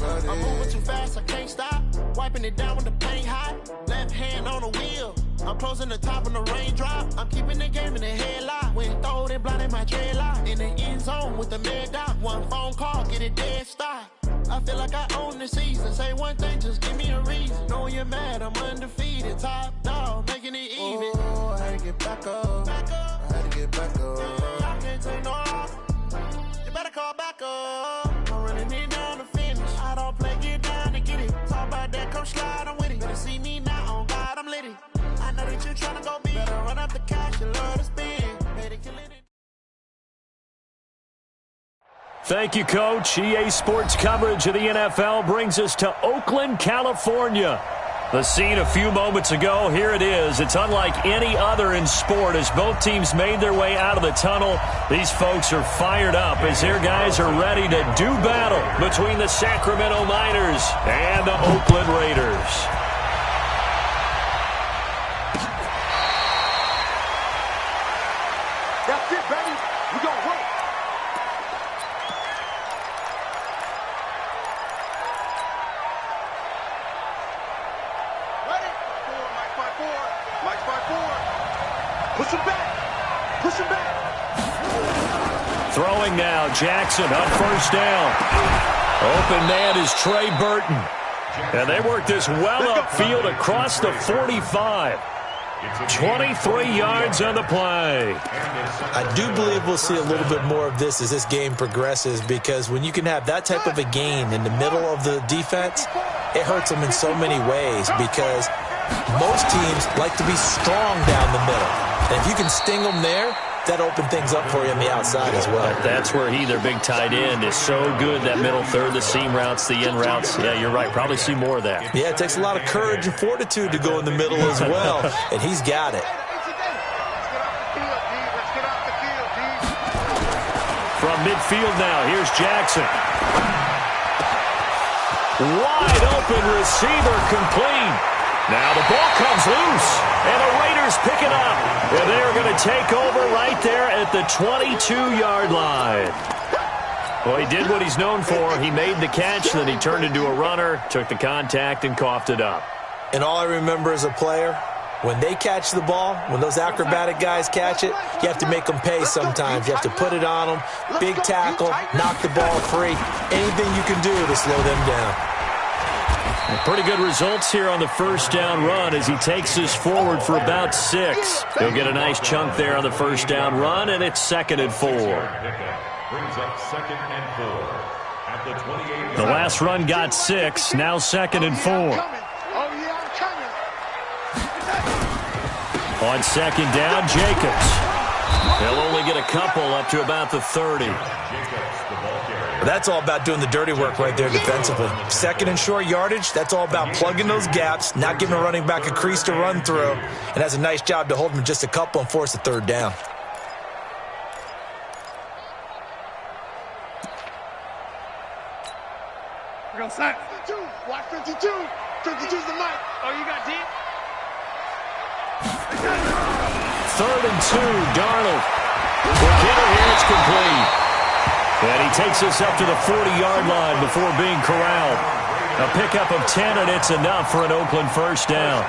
I'm moving too fast, I can't stop. Wiping it down when the paint hot. Left hand on the wheel. I'm closing the top when the raindrop. I'm keeping the game in the headlock. When throwed and blinded my dreadlock. In the end zone with the mad dot. One phone call, get it dead stop. I feel like I own the season. Say one thing, just give me a reason. Knowing you're mad, I'm undefeated. Top dog, making it even. Oh, I had to get back up. I had to get back up. I can't take no loss. You better call back up. I'm running it down to finish. I don't play, get down to get it. Talk about that, come slide, I'm with it. Better see me now, on God, I'm litty. I know that you're trying to go big. Better run up the cash, you love to spend. Better kill it. Thank you, Coach. EA Sports coverage of the NFL brings us to Oakland, California. The scene a few moments ago, here it is. It's unlike any other in sport as both teams made their way out of the tunnel. These folks are fired up as their guys are ready to do battle between the Sacramento Miners and the Oakland Raiders. That's it, baby. We gonna work. Ready? Mike's by four. Push him back. Push him back. Throwing now, Jackson on first down. Open man is Trey Burton. And they work this well upfield across the 45. 23 yards on the play. I do believe we'll see a little bit more of this as this game progresses, because when you can have that type of a gain in the middle of the defense, it hurts them in so many ways, because most teams like to be strong down the middle. And if you can sting them there, that opens things up for you on the outside as well. That's where he, their big tight end, is so good, that middle third, the seam routes, the in routes. Yeah, you're right. Probably see more of that. Yeah, it takes a lot of courage and fortitude to go in the middle as well, and he's got it. From midfield now, here's Jackson. Wide open receiver, complete. Now the ball comes loose, and the Raiders pick it up. And they're going to take over right there at the 22-yard line. Well, he did what he's known for. He made the catch, then he turned into a runner, took the contact, and coughed it up. And all I remember as a player, when they catch the ball, when those acrobatic guys catch it, you have to make them pay sometimes. You have to put it on them, big tackle, knock the ball free. Anything you can do to slow them down. Pretty good results here on the first down run as he takes us forward for about 6. He'll get a nice chunk there on the first down run, and it's 2nd and 4. Brings up 2nd and 4 at the 28. The last run got 6, now 2nd and 4. On 2nd down, Jacobs. He'll only get a couple up to about the 30. That's all about doing the dirty work right there defensively. 2nd and short yardage, that's all about plugging those gaps, not giving a running back a crease to run through, and has a nice job to hold him just a couple and force a 3rd down. We're going to sack. 52. Watch 52. 52's the mic. Oh, you got deep? 3rd and 2, Darnold. The hitter here, it's complete. And he takes us up to the 40-yard line before being corralled. A pickup of 10, and it's enough for an Oakland first down.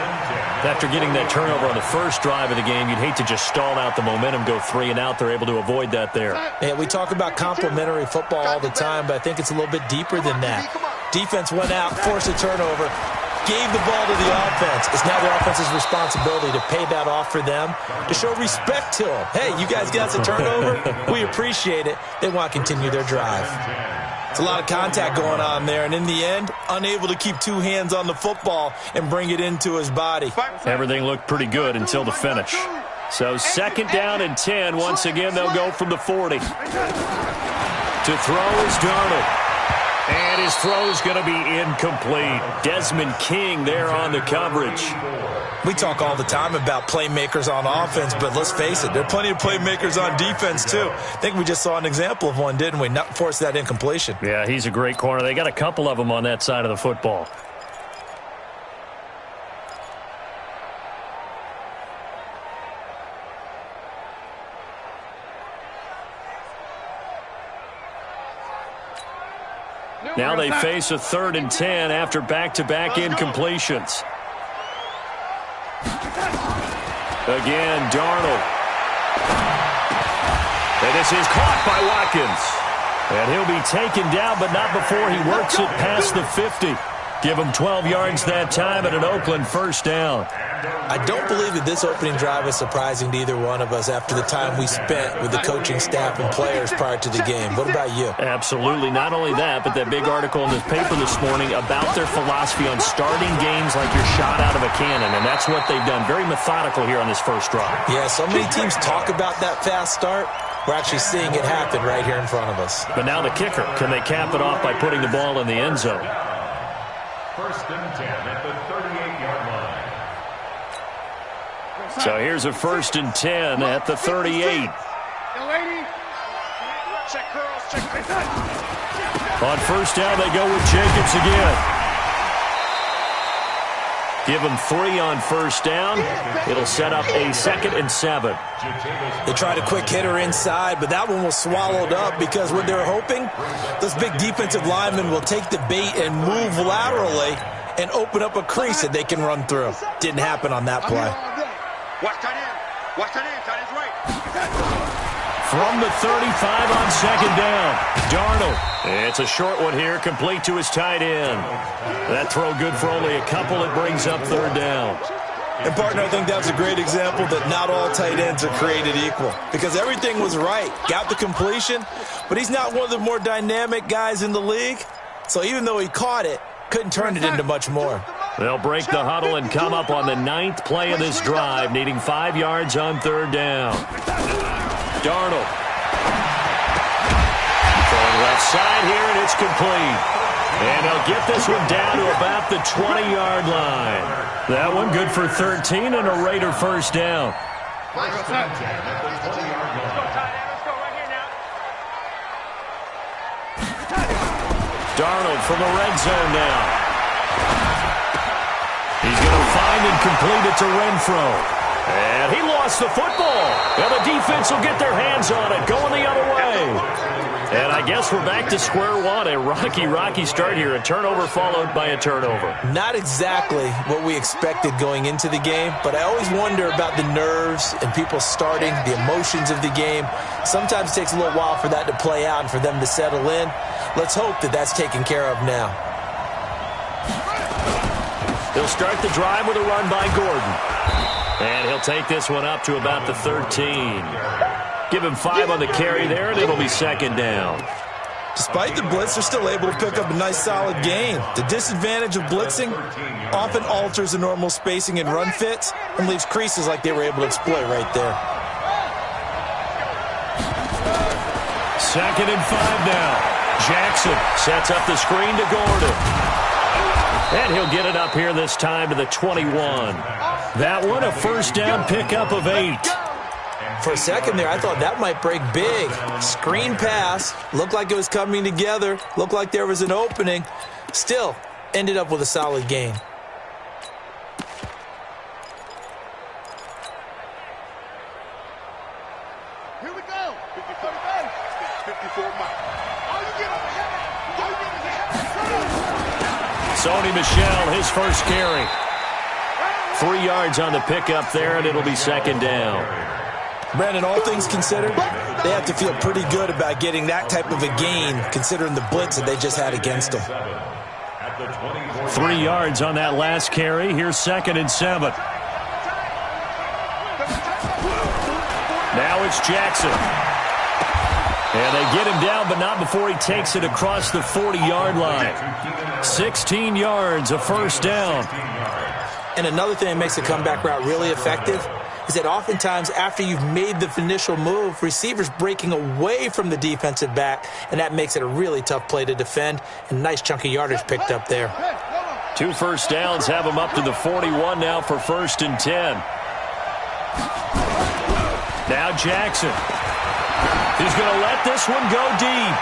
After getting that turnover on the first drive of the game, you'd hate to just stall out the momentum, go 3 and out. They're able to avoid that there. Yeah, we talk about complementary football all the time, but I think it's a little bit deeper than that. Defense went out, forced a turnover, gave the ball to the offense. It's now the offense's responsibility to pay that off for them, to show respect to them. Hey, you guys got us a turnover? We appreciate it. They want to continue their drive. It's a lot of contact going on there, and in the end, unable to keep 2 hands on the football and bring it into his body. Everything looked pretty good until the finish. So 2nd down and 10. Once again, they'll go from the 40. To throw is Darnold. And his throw is going to be incomplete. Desmond King there on the coverage. We talk all the time about playmakers on offense, but let's face it, there are plenty of playmakers on defense too. I think we just saw an example of one, didn't we? Not force that incompletion. Yeah, he's a great corner. They got a couple of them on that side of the football. Now they face a 3rd and 10 after back-to-back incompletions. Again, Darnold. And this is caught by Watkins. And he'll be taken down, but not before he works it past the 50. Give him 12 yards that time and an Oakland first down. I don't believe that this opening drive is surprising to either one of us after the time we spent with the coaching staff and players prior to the game. What about you? Absolutely. Not only that, but that big article in the paper this morning about their philosophy on starting games like you're shot out of a cannon, and that's what they've done. Very methodical here on this first drive. Yeah, so many teams talk about that fast start. We're actually seeing it happen right here in front of us. But now the kicker. Can they cap it off by putting the ball in the end zone? 1st and 10 at the 38-yard line. So here's a 1st and 10 at the 38. On first down, they go with Jacobs again. Give them 3 on first down. It'll set up a 2nd and 7. They tried a quick hitter inside, but that one was swallowed up because what they're hoping, those big defensive linemen will take the bait and move laterally and open up a crease that they can run through. Didn't happen on that play. Watch tight end. Watch tight end. Tight end's right. From the 35 on 2nd down, Darnold. It's a short one here, complete to his tight end. That throw good for only a couple. It brings up 3rd down. And, partner, I think that's a great example that not all tight ends are created equal because everything was right. Got the completion, but he's not one of the more dynamic guys in the league. So even though he caught it, couldn't turn it into much more. They'll break the huddle and come up on the 9th play of this drive, needing 5 yards on 3rd down. Darnold. Throwing left side here, and it's complete. And they'll get this one down to about the 20-yard line. That one good for 13 and a Raider first down. Darnold from the red zone now. He's going to find and complete it to Renfro. And he lost the football. And the defense will get their hands on it, going the other way. And I guess we're back to square one. A rocky start here. A turnover followed by a turnover. Not exactly what we expected going into the game, but I always wonder about the nerves and people starting, the emotions of the game. Sometimes it takes a little while for that to play out and for them to settle in. Let's hope that that's taken care of now. He'll start the drive with a run by Gordon. And he'll take this one up to about the 13. Give him 5 on the carry there, and it'll be 2nd down. Despite the blitz, they're still able to pick up a nice, solid gain. The disadvantage of blitzing often alters the normal spacing and run fits and leaves creases like they were able to exploit right there. 2nd and 5 now. Jackson sets up the screen to Gordon. And he'll get it up here this time to the 21. That one, a first down pickup of 8. For a second there, I thought that might break big. Screen pass. Looked like it was coming together. Looked like there was an opening. Still, ended up with a solid gain. Here we go. 54 miles. Sony Michel, his first carry. 3 yards on the pickup there, and it'll be 2nd down. Brandon, all things considered, they have to feel pretty good about getting that type of a gain, considering the blitz that they just had against them. 3 yards on that last carry. Here's 2nd and 7. Now it's Jackson. And they get him down, but not before he takes it across the 40-yard line. 16 yards, a first down. And another thing that makes the comeback route really effective is that oftentimes after you've made the initial move, receivers breaking away from the defensive back, and that makes it a really tough play to defend, and nice chunk of yardage picked up there. 2 first downs have him up to the 41 now for 1st and 10. Now Jackson. He's going to let this one go deep.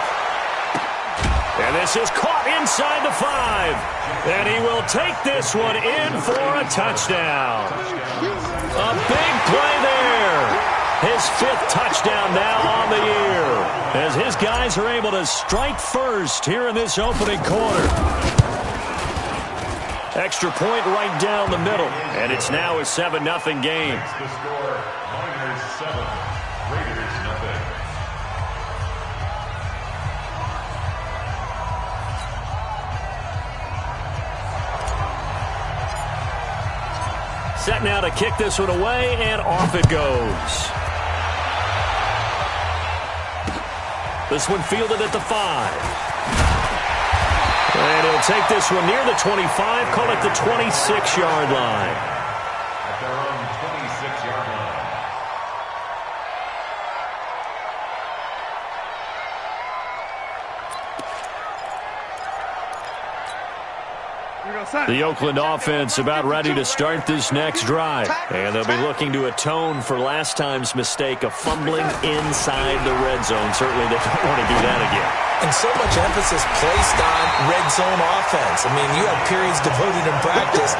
And this is caught inside the 5. And he will take this one in for a touchdown. A big play there. His 5th touchdown now on the year, as his guys are able to strike first here in this opening quarter. Extra point right down the middle, and it's now a 7-0 game. The score, Miners 7, Raiders nothing. Set now to kick this one away, and off it goes. This one fielded at the 5. And he'll take this one near the 25, call it the 26-yard line. At their own 26-yard line. The Oakland offense about ready to start this next drive. And they'll be looking to atone for last time's mistake of fumbling inside the red zone. Certainly they don't want to do that again. And so much emphasis placed on red zone offense. I mean, you have periods devoted in practice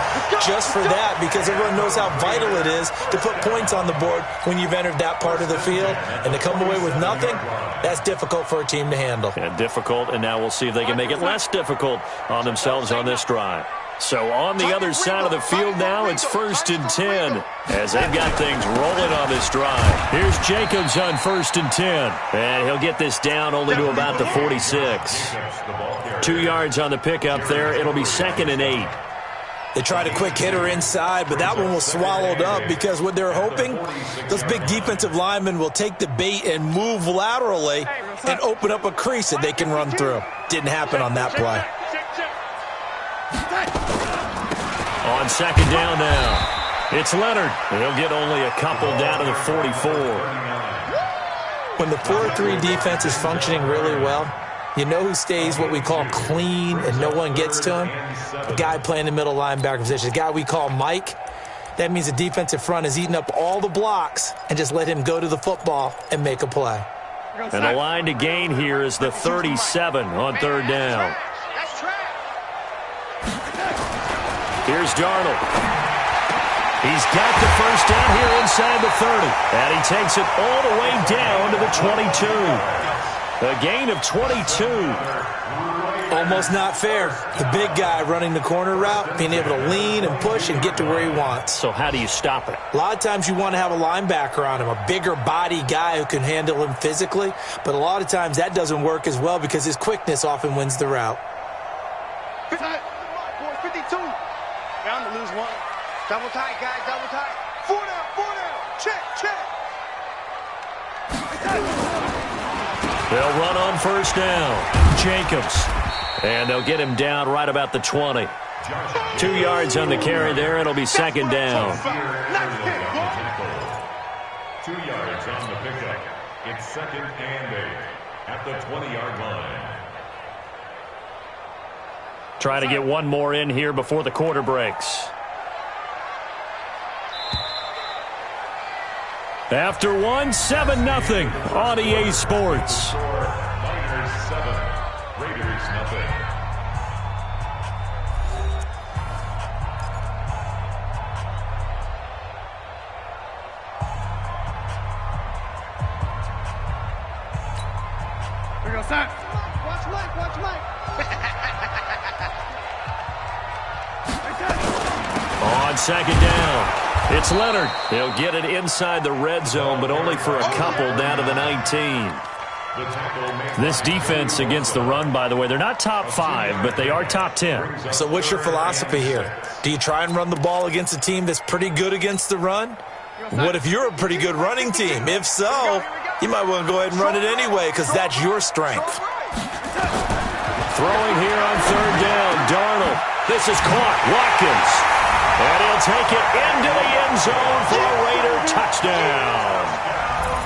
just for that because everyone knows how vital it is to put points on the board when you've entered that part of the field. And to come away with nothing, that's difficult for a team to handle. And difficult, and now we'll see if they can make it less difficult on themselves on this drive. So on the other side of the field now, it's 1st and 10 as they've got things rolling on this drive. Here's Jacobs on 1st and 10, and he'll get this down only to about the 46. 2 yards on the pickup there. It'll be 2nd and 8. They tried a quick hitter inside, but that one was swallowed up because what they're hoping, those big defensive linemen will take the bait and move laterally and open up a crease that they can run through. Didn't happen on that play. On 2nd down now, it's Leonard. He'll get only a couple down to the 44. When the 4-3 defense is functioning really well, you know who stays what we call clean and no one gets to him? The guy playing the middle linebacker position, the guy we call Mike. That means the defensive front is eating up all the blocks and just let him go to the football and make a play. And the line to gain here is the 37 on 3rd down. Here's Darnold. He's got the first down here inside the 30. And he takes it all the way down to the 22. A gain of 22. Almost not fair. The big guy running the corner route, being able to lean and push and get to where he wants. So how do you stop it? A lot of times you want to have a linebacker on him, a bigger body guy who can handle him physically. But a lot of times that doesn't work as well because his quickness often wins the route. 52. Bound to lose one. Double tight, guys, double tight. 4 down. Check. They'll run on 1st down. Jacobs. And they'll get him down right about the 20. 2 yards on the carry there. It'll be 2nd down. 2 yards on the pickup. It's 2nd and 8 at the 20-yard line. Try to get one more in here before the quarter breaks. After one, 7-0 on EA Sports. Miners 7, Raiders nothing. Here we go, son. Watch Mike. On 2nd down, it's Leonard. He'll get it inside the red zone, but only for a couple down to the 19. This defense against the run, by the way, they're not top 5, but they are top 10. So what's your philosophy here? Do you try and run the ball against a team that's pretty good against the run? What if you're a pretty good running team? If so, you might want to go ahead and run it anyway because that's your strength. Throwing here on 3rd down, Darnold. This is caught. Watkins. And he'll take it into the end zone for a Raider touchdown.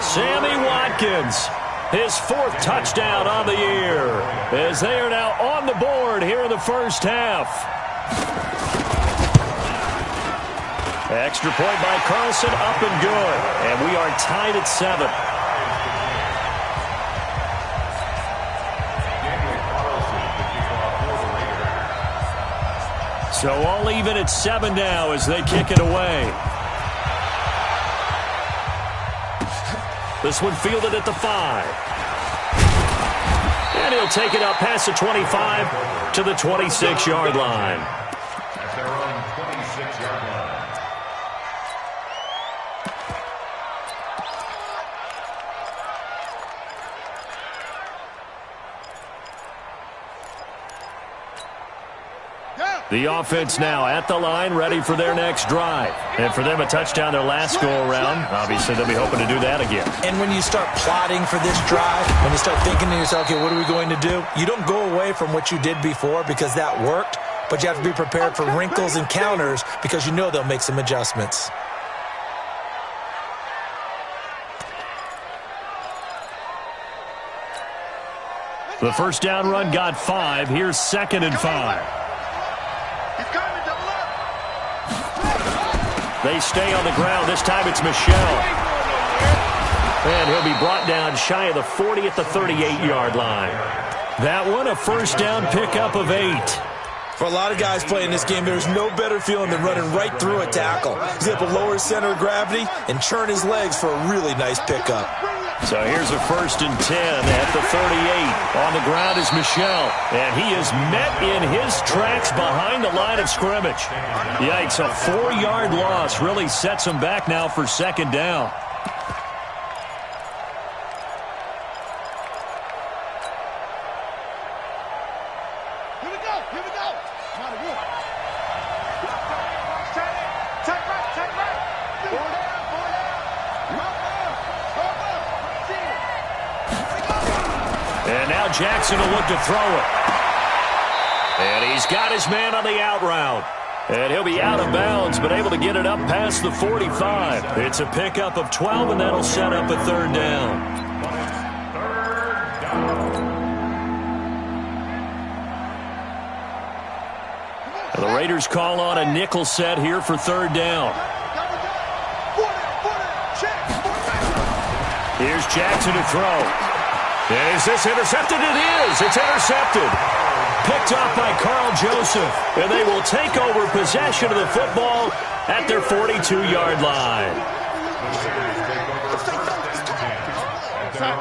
Sammy Watkins, his 4th touchdown on the year, as they are now on the board here in the first half. Extra point by Carlson, up and good. And we are tied at 7. So all even at 7 now as they kick it away. This one fielded at the 5. And he'll take it up past the 25 to the 26-yard line. At their own 26-yard line. The offense now at the line, ready for their next drive. And for them, a touchdown their last go-around. Obviously, they'll be hoping to do that again. And when you start plotting for this drive, when you start thinking to yourself, okay, what are we going to do? You don't go away from what you did before because that worked, but you have to be prepared for wrinkles and counters because you know they'll make some adjustments. The first down run got 5. Here's 2nd and 5. They stay on the ground. This time it's Michel. And he'll be brought down shy of the 40 at the 38-yard line. That one, a first down pickup of 8. For a lot of guys playing this game, there's no better feeling than running right through a tackle. He's able to lower his center of gravity and churn his legs for a really nice pickup. So here's a 1st and 10 at the 38. On the ground is Michel, and he is met in his tracks behind the line of scrimmage. Yikes, a 4-yard loss really sets him back now for 2nd down. Jackson will look to throw it. And he's got his man on the out route. And he'll be out of bounds, but able to get it up past the 45. It's a pickup of 12, and that'll set up a 3rd down. The Raiders call on a nickel set here for 3rd down. Here's Jackson to throw. Is this intercepted? It is. It's intercepted. Picked off by Carl Joseph. And they will take over possession of the football at their 42-yard line.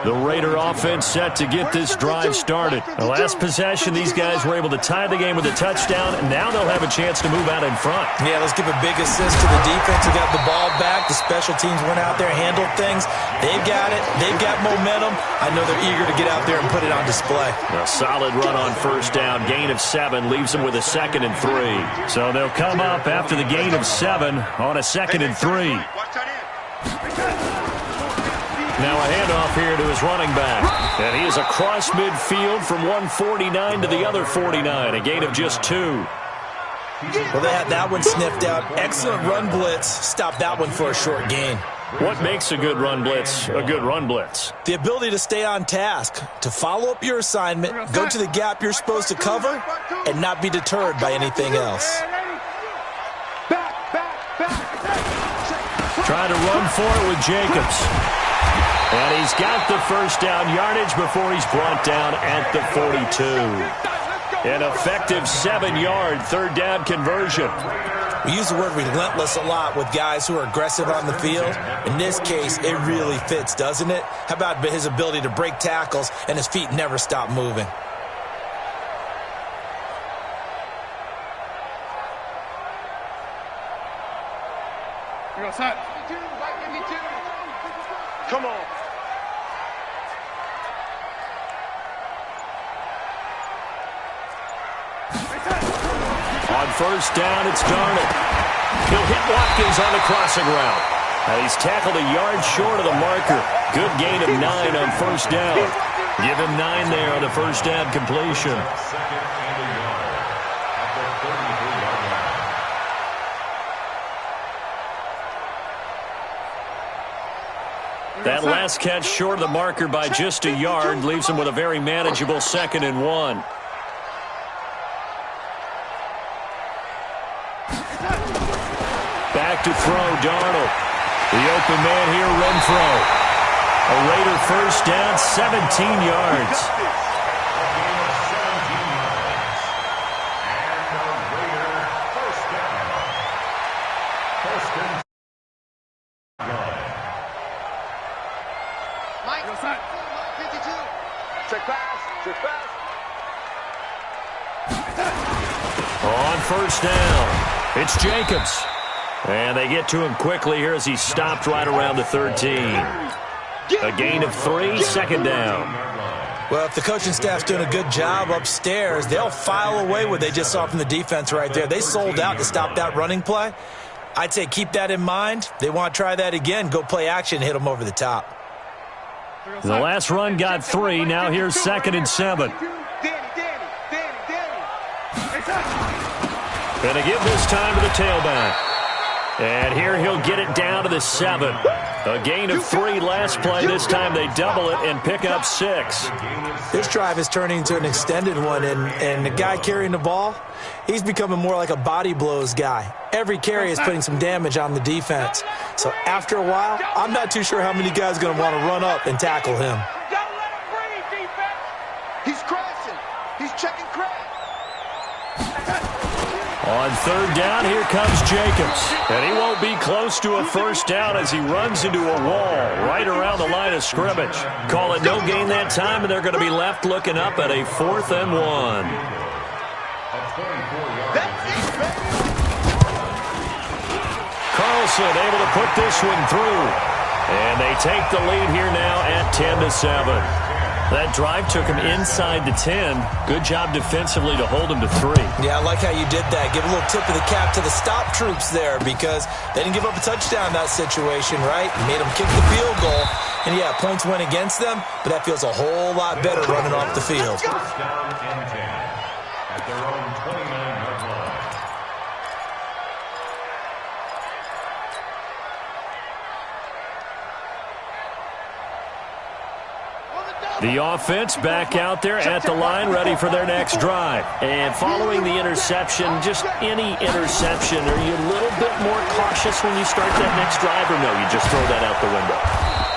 The Raider offense set to get this drive started. The last possession, these guys were able to tie the game with a touchdown, and now they'll have a chance to move out in front. Yeah, let's give a big assist to the defense who got the ball back. The special teams went out there, handled things. They've got it. They've got momentum. I know they're eager to get out there and put it on display. A solid run on 1st down. Gain of 7 leaves them with a 2nd and 3. So they'll come up after the gain of 7 on a 2nd and 3. Now a handoff here to his running back. And he is across midfield from 149 to the other 49. A gain of just 2. Well, they had that one sniffed out. Excellent run blitz. Stop that one for a short gain. What makes a good run blitz a good run blitz? The ability to stay on task, to follow up your assignment, go to the gap you're supposed to cover, and not be deterred by anything else. Trying to run for it with Jacobs. And he's got the first down yardage before he's brought down at the 42. An effective 7-yard 3rd down conversion. We use the word relentless a lot with guys who are aggressive on the field. In this case, it really fits, doesn't it? How about his ability to break tackles and his feet never stop moving? Come on. On 1st down, it's Darnold. He'll hit Watkins on the crossing route. And he's tackled a yard short of the marker. Good gain of 9 on 1st down. Give him 9 there on the 1st down completion. That last catch short of the marker by just a yard leaves him with a very manageable 2nd and 1. Back to throw, Darnold. The open man here, Renfro. A Raider first down, 17 yards. On first down, it's Jacobs. And they get to him quickly here as he stopped right around the 13. A gain of 3, second down. Well, if the coaching staff's doing a good job upstairs, they'll file away what they just saw from the defense right there. They sold out to stop that running play. I'd say keep that in mind. They want to try that again. Go play action, hit them over the top. The last run got 3. Now here's 2nd and 7. Going to give this time to the tailback. And here he'll get it down to the 7. A gain of 3 last play. This time they double it and pick up 6. This drive is turning into an extended one, and the guy carrying the ball, he's becoming more like a body blows guy. Every carry is putting some damage on the defense. So after a while, I'm not too sure how many guys are going to want to run up and tackle him. Don't let him breathe, defense. He's crashing. He's checking crash. On 3rd down, here comes Jacobs. And he won't be close to a first down as he runs into a wall right around the line of scrimmage. Call it no gain that time, and they're going to be left looking up at a 4th and 1. Carlson able to put this one through. And they take the lead here now at 10-7. That drive took him inside the 10. Good job defensively to hold him to 3. Yeah, I like how you did that. Give a little tip of the cap to the stop troops there because they didn't give up a touchdown in that situation, right? You made them kick the field goal. And, yeah, points went against them, but that feels a whole lot better running off the field. First down and 10 at their own 29-yard line. The offense back out there at the line, ready for their next drive. And following the interception, just any interception, are you a little bit more cautious when you start that next drive, or no, you just throw that out the window?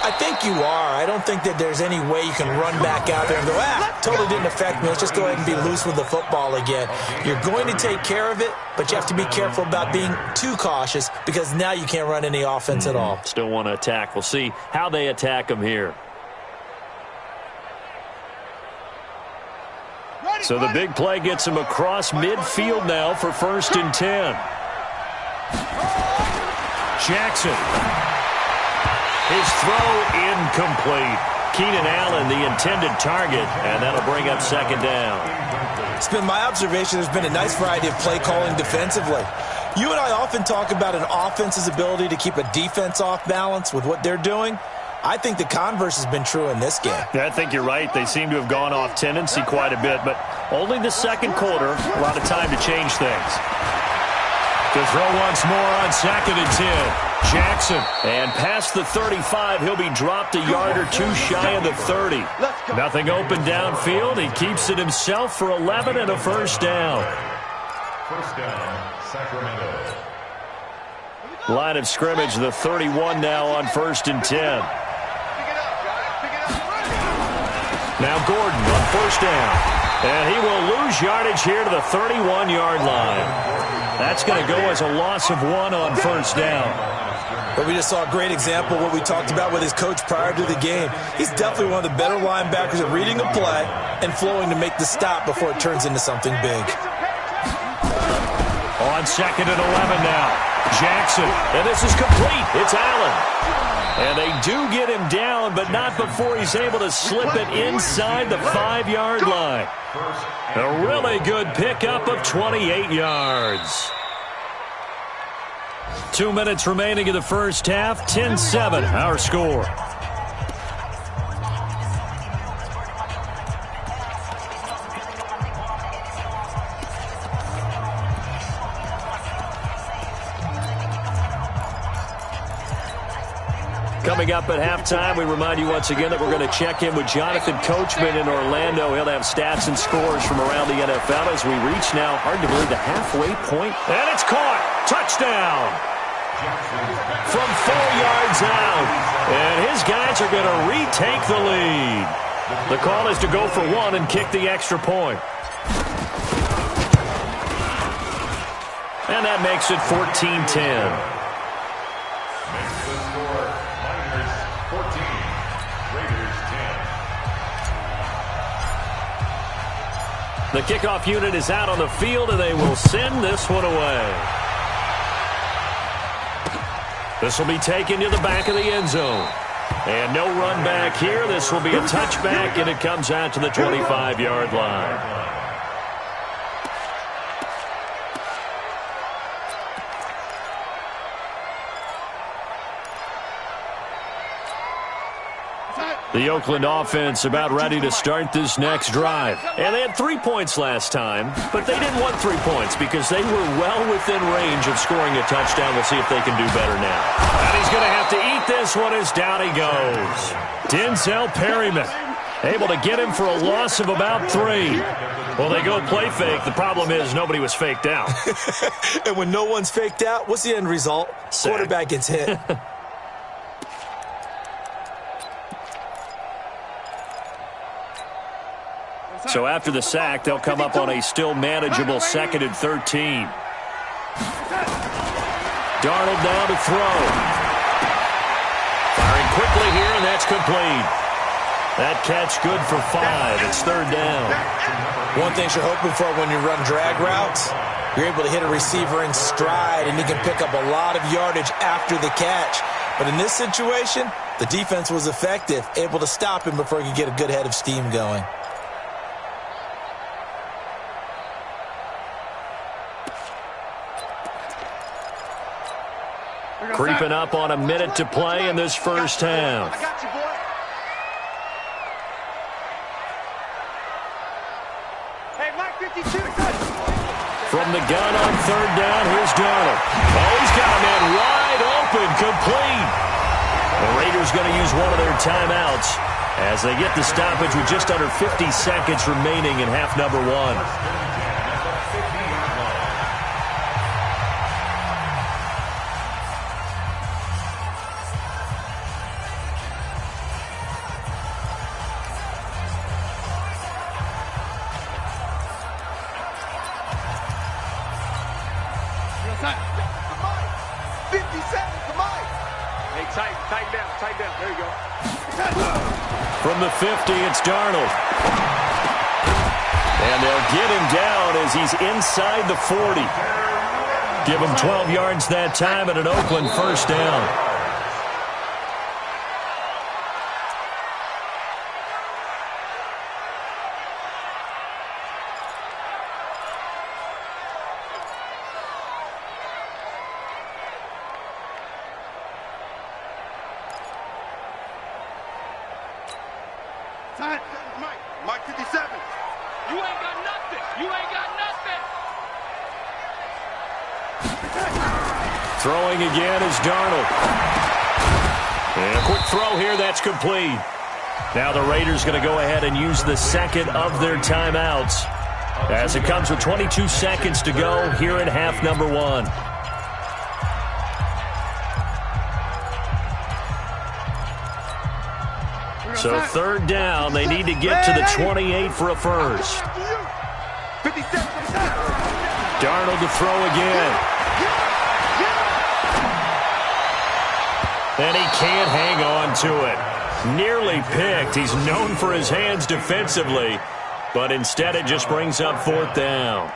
I think you are. I don't think that there's any way you can run back out there and go, totally didn't affect me. Let's just go ahead and be loose with the football again. You're going to take care of it, but you have to be careful about being too cautious because now you can't run any offense at all. Still want to attack. We'll see how they attack them here. So the big play gets him across midfield now for 1st and 10. Jackson. His throw incomplete. Keenan Allen, the intended target, and that'll bring up 2nd down. It's been my observation there's been a nice variety of play calling defensively. You and I often talk about an offense's ability to keep a defense off balance with what they're doing. I think the converse has been true in this game. Yeah, I think you're right. They seem to have gone off tendency quite a bit, but only the 2nd quarter, a lot of time to change things. To throw once more on 2nd and 10. Jackson. And past the 35, he'll be dropped a yard or 2 shy of the 30. Nothing open downfield. He keeps it himself for 11 and a first down. First down, Sacramento. Line of scrimmage, the 31 now on 1st and 10. Now Gordon on 1st down. And he will lose yardage here to the 31-yard line. That's going to go as a loss of 1 on 1st down. But we just saw a great example of what we talked about with his coach prior to the game. He's definitely one of the better linebackers at reading a play and flowing to make the stop before it turns into something big. On 2nd and 11 now. Jackson, and this is complete. It's Allen. And they do get him down, but not before he's able to slip it inside the 5-yard line. A really good pickup of 28 yards. 2 minutes remaining in the first half. 10-7, our score. Coming up at halftime, we remind you once again that we're going to check in with Jonathan Coachman in Orlando. He'll have stats and scores from around the NFL as we reach now, hard to believe, the halfway point. And it's caught. Touchdown. From 4 yards out. And his guys are going to retake the lead. The call is to go for 1 and kick the extra point. And that makes it 14-10. The kickoff unit is out on the field, and they will send this one away. This will be taken to the back of the end zone. And no run back here. This will be a touchback, and it comes out to the 25-yard line. The Oakland offense about ready to start this next drive. And they had 3 points last time, but they didn't want 3 points because they were well within range of scoring a touchdown. We'll see if they can do better now. And he's going to have to eat this one as down he goes. Denzel Perryman able to get him for a loss of about 3. Well, they go play fake. The problem is nobody was faked out. And when no one's faked out, what's the end result? Sack. Quarterback gets hit. So after the sack, they'll come up on a still manageable 2nd and 13. Darnold now to throw. Firing quickly here, and that's complete. That catch good for 5. It's 3rd down. One thing you're hoping for when you run drag routes, you're able to hit a receiver in stride, and he can pick up a lot of yardage after the catch. But in this situation, the defense was effective, able to stop him before he could get a good head of steam going. Creeping up on a minute to play in this first half. I got you, boy. Hey, Mike 52. From the gun on 3rd down, here's Darnold. Oh, he's got a man wide open, complete. The Raiders going to use one of their timeouts as they get the stoppage with just under 50 seconds remaining in half number 1. From the 50, it's Darnold. And they'll get him down as he's inside the 40. Give him 12 yards that time at an Oakland first down. Mike 57. You ain't got nothing. You ain't got nothing. Throwing again is Darnold. And a quick throw here, that's complete. Now the Raiders going to go ahead and use the 2nd of their timeouts as it comes with 22 seconds to go here in half number 1. So 3rd down, they need to get to the 28 for a first. Darnold to throw again. And he can't hang on to it. Nearly picked. He's known for his hands defensively, but instead it just brings up 4th down.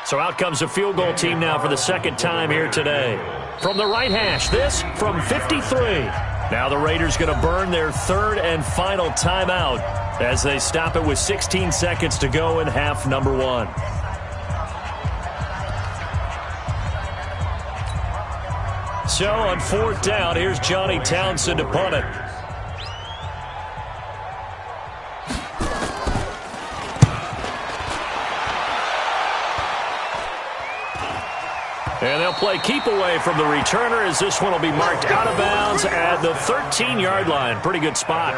So out comes a field goal team now for the 2nd time here today. From the right hash, this from 53. Now the Raiders going to burn their 3rd and final timeout as they stop it with 16 seconds to go in half number 1. So on 4th down, here's Johnny Townsend to punt it. And they'll play keep away from the returner as this one will be marked out of bounds at the 13-yard line. Pretty good spot.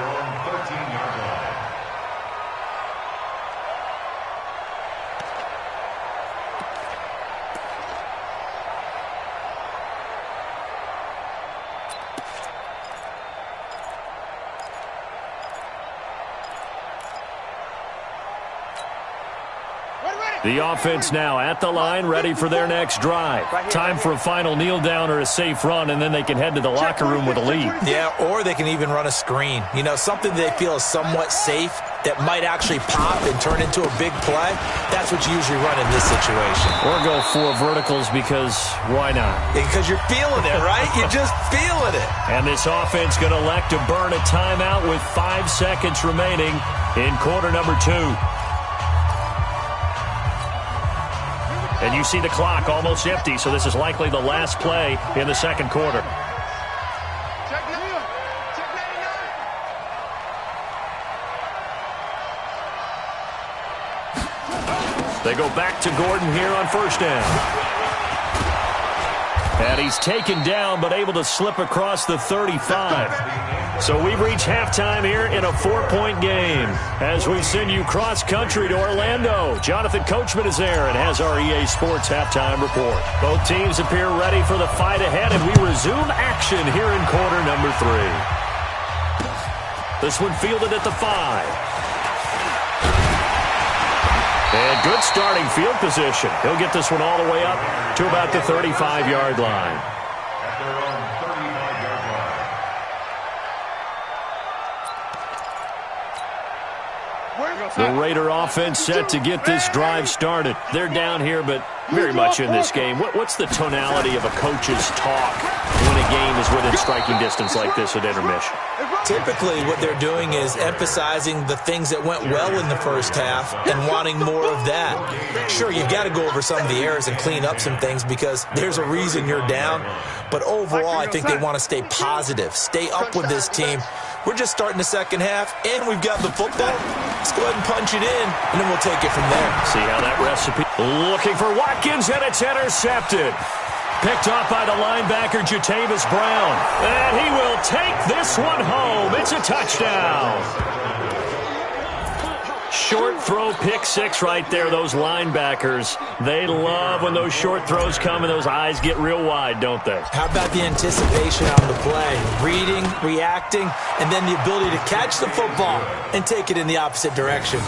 The offense now at the line, ready for their next drive. Time for a final kneel down or a safe run, and then they can head to the locker room with a lead. Yeah, or they can even run a screen. You know, something they feel is somewhat safe that might actually pop and turn into a big play, that's what you usually run in this situation. Or go 4 verticals because why not? Because you're feeling it, right? You're just feeling it. And this offense going to elect to burn a timeout with 5 seconds remaining in quarter number 2. And you see the clock almost empty, so this is likely the last play in the second quarter. They go back to Gordon here on first down. And he's taken down but able to slip across the 35. So we've reached halftime here in a 4-point game. As we send you cross-country to Orlando, Jonathan Coachman is there and has our EA Sports halftime report. Both teams appear ready for the fight ahead, and we resume action here in quarter number 3. This one fielded at the 5. And good starting field position. He'll get this one all the way up to about the 35-yard line. At their own 35-yard line. The Raider offense set to get this drive started. They're down here, but very much in this game. What's the tonality of a coach's talk when a game is within striking distance like this at intermission? Typically, what they're doing is emphasizing the things that went well in the first half and wanting more of that. Sure, you've got to go over some of the errors and clean up some things because there's a reason you're down. But overall, I think they want to stay positive, stay up with this team. We're just starting the second half, and we've got the football. Let's go ahead and punch it in, and then we'll take it from there. See how that recipe. Looking for Watkins, and it's intercepted. Picked off by the linebacker, Jatavis Brown. And he will take this one home. It's a touchdown. Short throw, pick 6 right there. Those linebackers, they love when those short throws come and those eyes get real wide, don't they? How about the anticipation on the play? Reading, reacting, and then the ability to catch the football and take it in the opposite direction.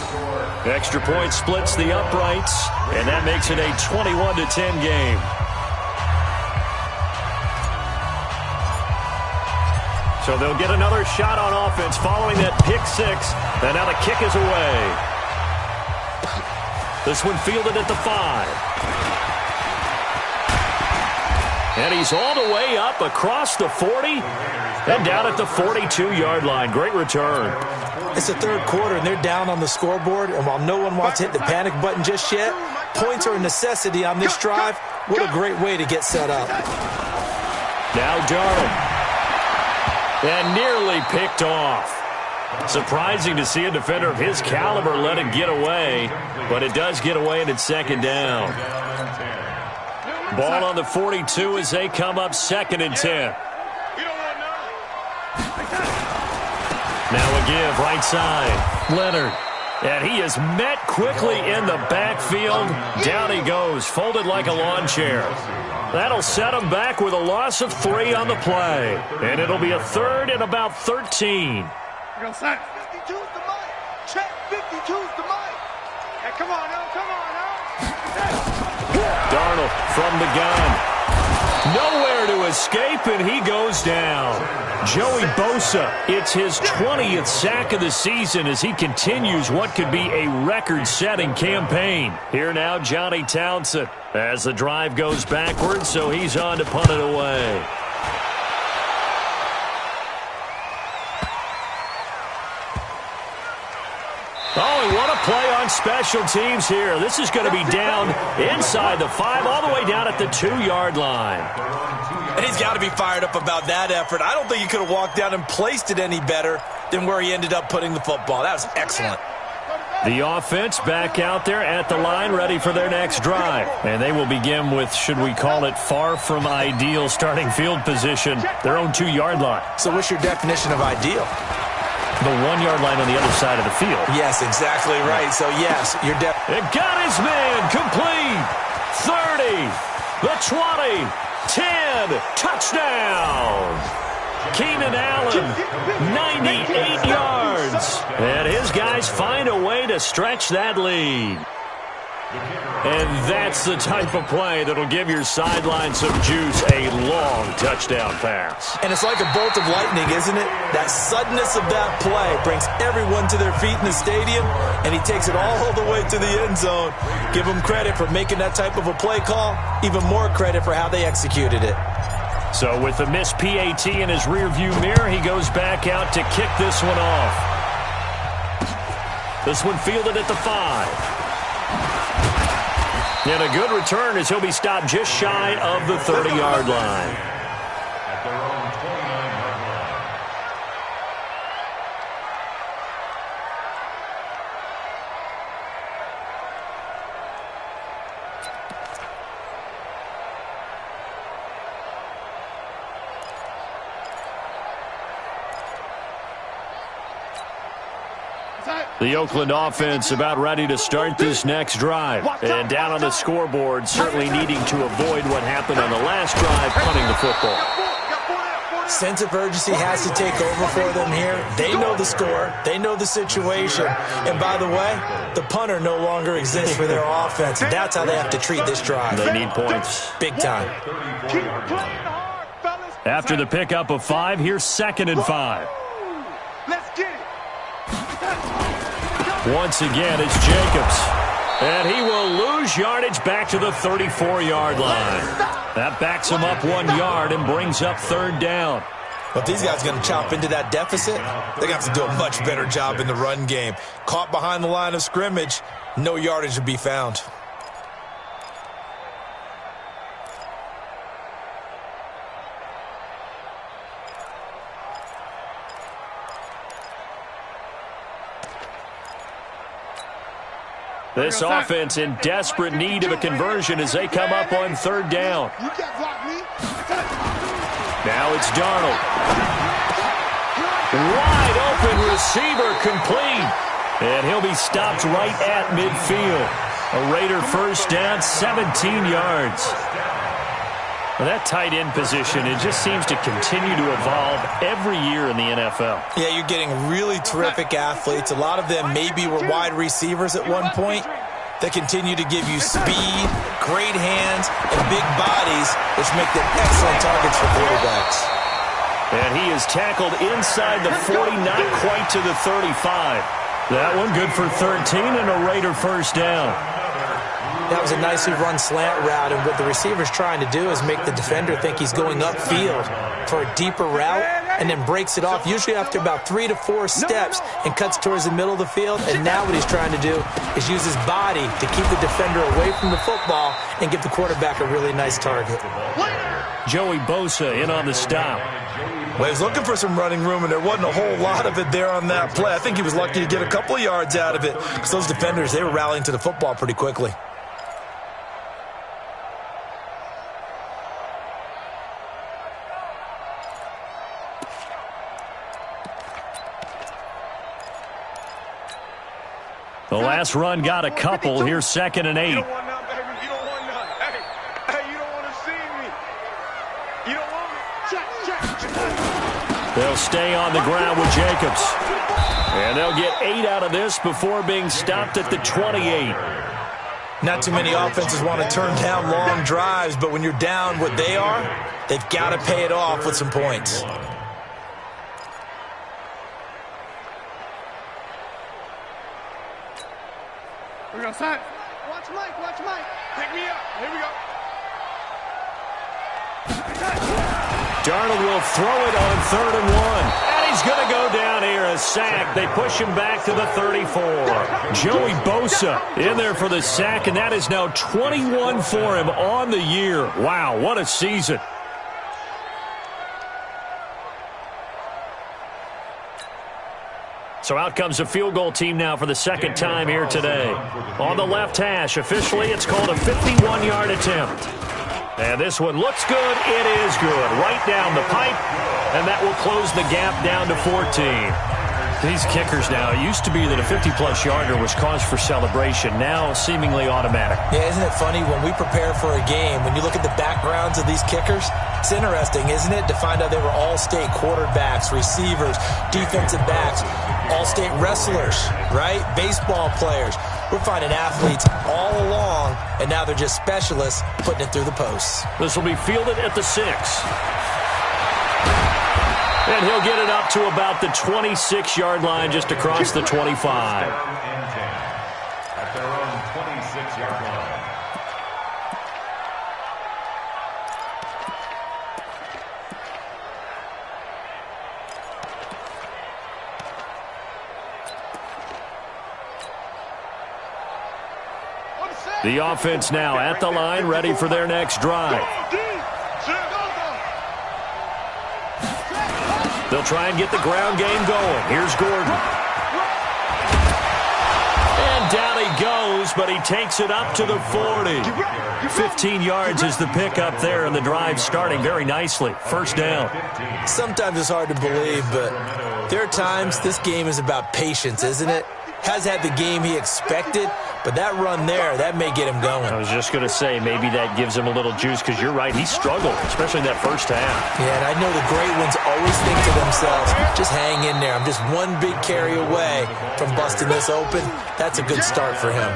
Extra point splits the uprights, and that makes it a 21-10 game. So they'll get another shot on offense following that pick 6. And now the kick is away. This one fielded at the 5. And he's all the way up across the 40 and down at the 42-yard line. Great return. It's the third quarter, and they're down on the scoreboard. And while no one wants to hit the panic button just yet, points are a necessity on this drive. What a great way to get set up. Now Darnold. And nearly picked off. Surprising to see a defender of his caliber let it get away, but it does get away and it's second down. Ball on the 42 as they come up 2nd and 10. Now a give right side. Leonard. And he is met quickly in the backfield. Down he goes, folded like a lawn chair. That'll set him back with a loss of 3 on the play. And it'll be a 3rd and about 13. 52's the mic. Check, 52's the mic. Hey, come on now, come on now. Darnold from the gun. Nowhere to escape, and he goes down. Joey Bosa, it's his 20th sack of the season as he continues what could be a record-setting campaign. Here now, Johnny Townsend as the drive goes backwards, so he's on to punt it away. Oh, and what a play on special teams here. This is going to be down inside the 5, all the way down at the 2-yard line. And he's got to be fired up about that effort. I don't think he could have walked down and placed it any better than where he ended up putting the football. That was excellent. The offense back out there at the line, ready for their next drive. And they will begin with, should we call it, far from ideal starting field position, their own 2-yard line. So what's your definition of ideal? The 1-yard line on the other side of the field. Yes, exactly right. So, yes, you're It got his man complete. 30, the 20, 10, touchdown. Keenan Allen, 98 yards. And his guys find a way to stretch that lead. And that's the type of play that'll give your sideline some juice, a long touchdown pass. And it's like a bolt of lightning, isn't it? That suddenness of that play brings everyone to their feet in the stadium, and he takes it all the way to the end zone. Give him credit for making that type of a play call, even more credit for how they executed it. So with the missed PAT in his rearview mirror, he goes back out to kick this one off. This one fielded at the 5. And a good return as he'll be stopped just shy of the 30-yard line. At their own 29-yard line. The Oakland offense about ready to start this next drive. And down on the scoreboard, certainly needing to avoid what happened on the last drive, punting the football. Sense of urgency has to take over for them here. They know the score. They know the situation. And by the way, the punter no longer exists for their offense. That's how they have to treat this drive. They need points. Big time. After the pickup of 5, here's 2nd and 5. Let's get it. Once again, it's Jacobs. And he will lose yardage back to the 34-yard line. That backs him up 1 yard and brings up 3rd down. But these guys are going to chop into that deficit. They're going to have to do a much better job in the run game. Caught behind the line of scrimmage, no yardage to be found. This offense in desperate need of a conversion as they come up on 3rd down. Now it's Darnold. Wide open receiver complete. And he'll be stopped right at midfield. A Raider first down, 17 yards. Well, that tight end position, it just seems to continue to evolve every year in the NFL. Yeah, you're getting really terrific athletes. A lot of them maybe were wide receivers at one point. They continue to give you speed, great hands, and big bodies, which make them excellent targets for quarterbacks. And he is tackled inside the 40, not quite to the 35. That one good for 13 and a Raider first down. That was a nicely run slant route, and what the receiver's trying to do is make the defender think he's going upfield for a deeper route and then breaks it off, usually after about 3 to 4 steps, and cuts towards the middle of the field. And now what he's trying to do is use his body to keep the defender away from the football and give the quarterback a really nice target. Joey Bosa in on the stop. Well, he was looking for some running room, and there wasn't a whole lot of it there on that play. I think he was lucky to get a couple of yards out of it because those defenders, they were rallying to the football pretty quickly. The last run got a couple. Here's 2nd and 8. You don't want none, baby. You don't want none. Hey, you don't want to see me. You don't want it. Check. They'll stay on the ground with Jacobs. And they'll get 8 out of this before being stopped at the 28. Not too many offenses want to turn down long drives, but when you're down what they are, they've got to pay it off with some points. We're going to sign. Watch Mike. Pick me up. Here we go. Darnold will throw it on 3rd and 1. And he's going to go down here, a sack. They push him back to the 34. Joey Bosa in there for the sack, and that is now 21 for him on the year. Wow, what a season. So out comes a field goal team now for the 2nd time here today. On the left hash, officially it's called a 51-yard attempt. And this one looks good. It is good. Right down the pipe. And that will close the gap down to 14. These kickers now, it used to be that a 50-plus yarder was cause for celebration. Now seemingly automatic. Yeah, isn't it funny when we prepare for a game, when you look at the backgrounds of these kickers, it's interesting, isn't it, to find out they were all-state quarterbacks, receivers, defensive backs, all-state wrestlers, right? Baseball players. We're finding athletes all along, and now they're just specialists putting it through the posts. This will be fielded at the 6. And he'll get it up to about the 26-yard line, just across the 25. At their own 26-yard line. The offense now at the line, ready for their next drive. They'll try and get the ground game going. Here's Gordon. And down he goes, but he takes it up to the 40. 15 yards is the pickup there, and the drive starting very nicely. First down. Sometimes it's hard to believe, but there are times this game is about patience, isn't it? Has had the game he expected, but that run there, that may get him going. I was just going to say, maybe that gives him a little juice, because you're right, he struggled, especially in that first half. Yeah, and I know the great ones always think to themselves, just hang in there. I'm just one big carry away from busting this open. That's a good start for him.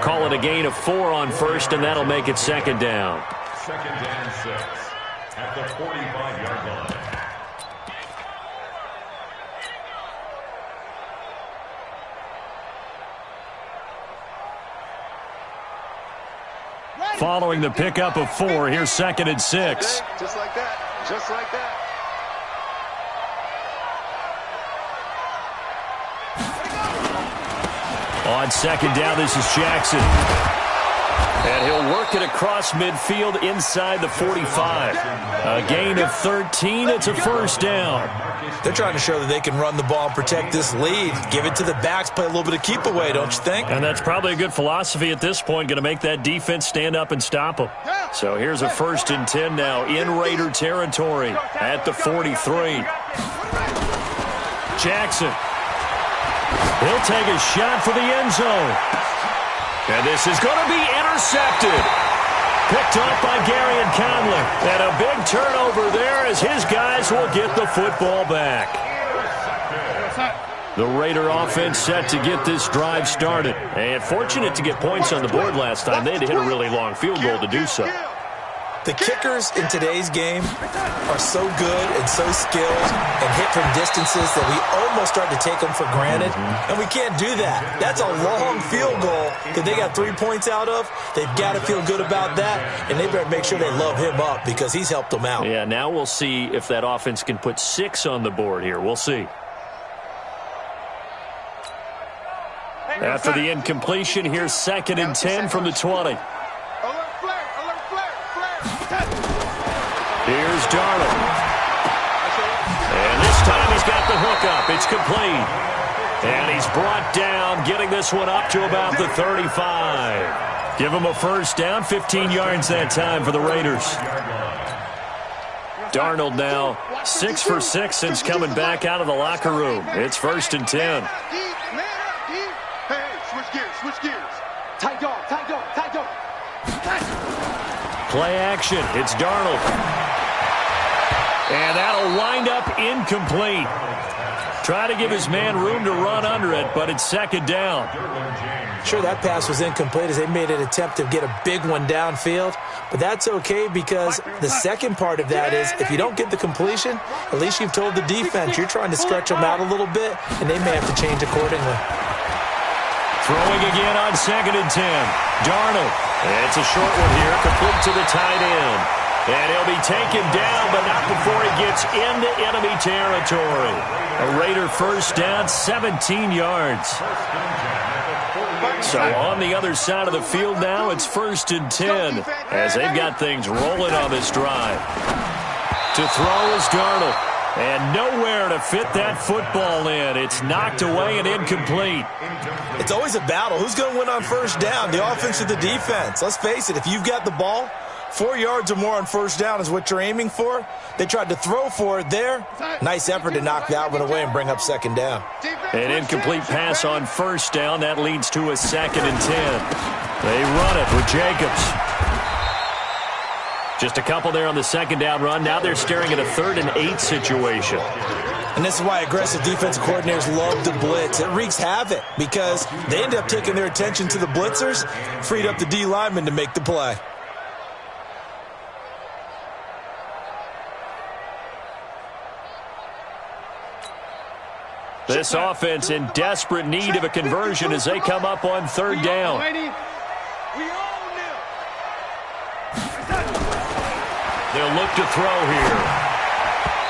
Call it a gain of 4 on first, and that'll make it second down. Second and 6 at the 45-yard line. Following the pickup of 4, here's second and 6. Just like that. Just like that. On second down, this is Jackson. And he'll work it across midfield inside the 45. A gain of 13. It's a first down. They're trying to show that they can run the ball and protect this lead. Give it to the backs, play a little bit of keep away, don't you think? And that's probably a good philosophy at this point, going to make that defense stand up and stop them. So here's a first and 10 now in Raider territory at the 43. Jackson. He'll take a shot for the end zone. And this is going to be intercepted. Picked up by Gary and Conley. And a big turnover there as his guys will get the football back. The Raider offense set to get this drive started. And fortunate to get points on the board last time. They had to hit a really long field goal to do so. The kickers in today's game are so good and so skilled and hit from distances that we almost start to take them for granted. And we can't do that. That's a long field goal that they got 3 points out of. They've got to feel good about that, and they better make sure they love him up because he's helped them out. Yeah, now we'll see if that offense can put 6 on the board here. We'll see. After the incompletion, here's second and 10 from the 20. Here's Darnold. And this time he's got the hook up. It's complete. And he's brought down, getting this one up to about the 35. Give him a first down, 15 yards that time for the Raiders. Darnold now 6 for 6 since coming back out of the locker room. It's first and 10. Hey, switch gears, switch gears. Tight dog, tight dog, tight dog. Play action. It's Darnold. And that'll wind up incomplete. Try to give his man room to run under it, but it's second down. Sure, that pass was incomplete as they made an attempt to get a big one downfield, but that's okay because the second part of that is if you don't get the completion, at least you've told the defense you're trying to stretch them out a little bit, and they may have to change accordingly. Throwing again on second and 10. Darnold. It's a short one here, complete to the tight end. And he'll be taken down, but not before he gets into enemy territory. A Raider first down, 17 yards. So on the other side of the field now, it's first and 10 as they've got things rolling on this drive. To throw is Darnold. And nowhere to fit that football in. It's knocked away and incomplete. It's always a battle. Who's going to win on first down, the offense or the defense? Let's face it, if you've got the ball, 4 yards or more on first down is what you're aiming for. They tried to throw for it there. Nice effort to knock that one away and bring up second down. An incomplete pass on first down. That leads to a second and 10. They run it with Jacobs. Just a couple there on the second down run. Now they're staring at a 3rd and 8 situation. And this is why aggressive defensive coordinators love to blitz. It wreaks havoc because they end up taking their attention to the blitzers, freed up the D lineman to make the play. This offense in desperate need of a conversion as they come up on third down. They'll look to throw here.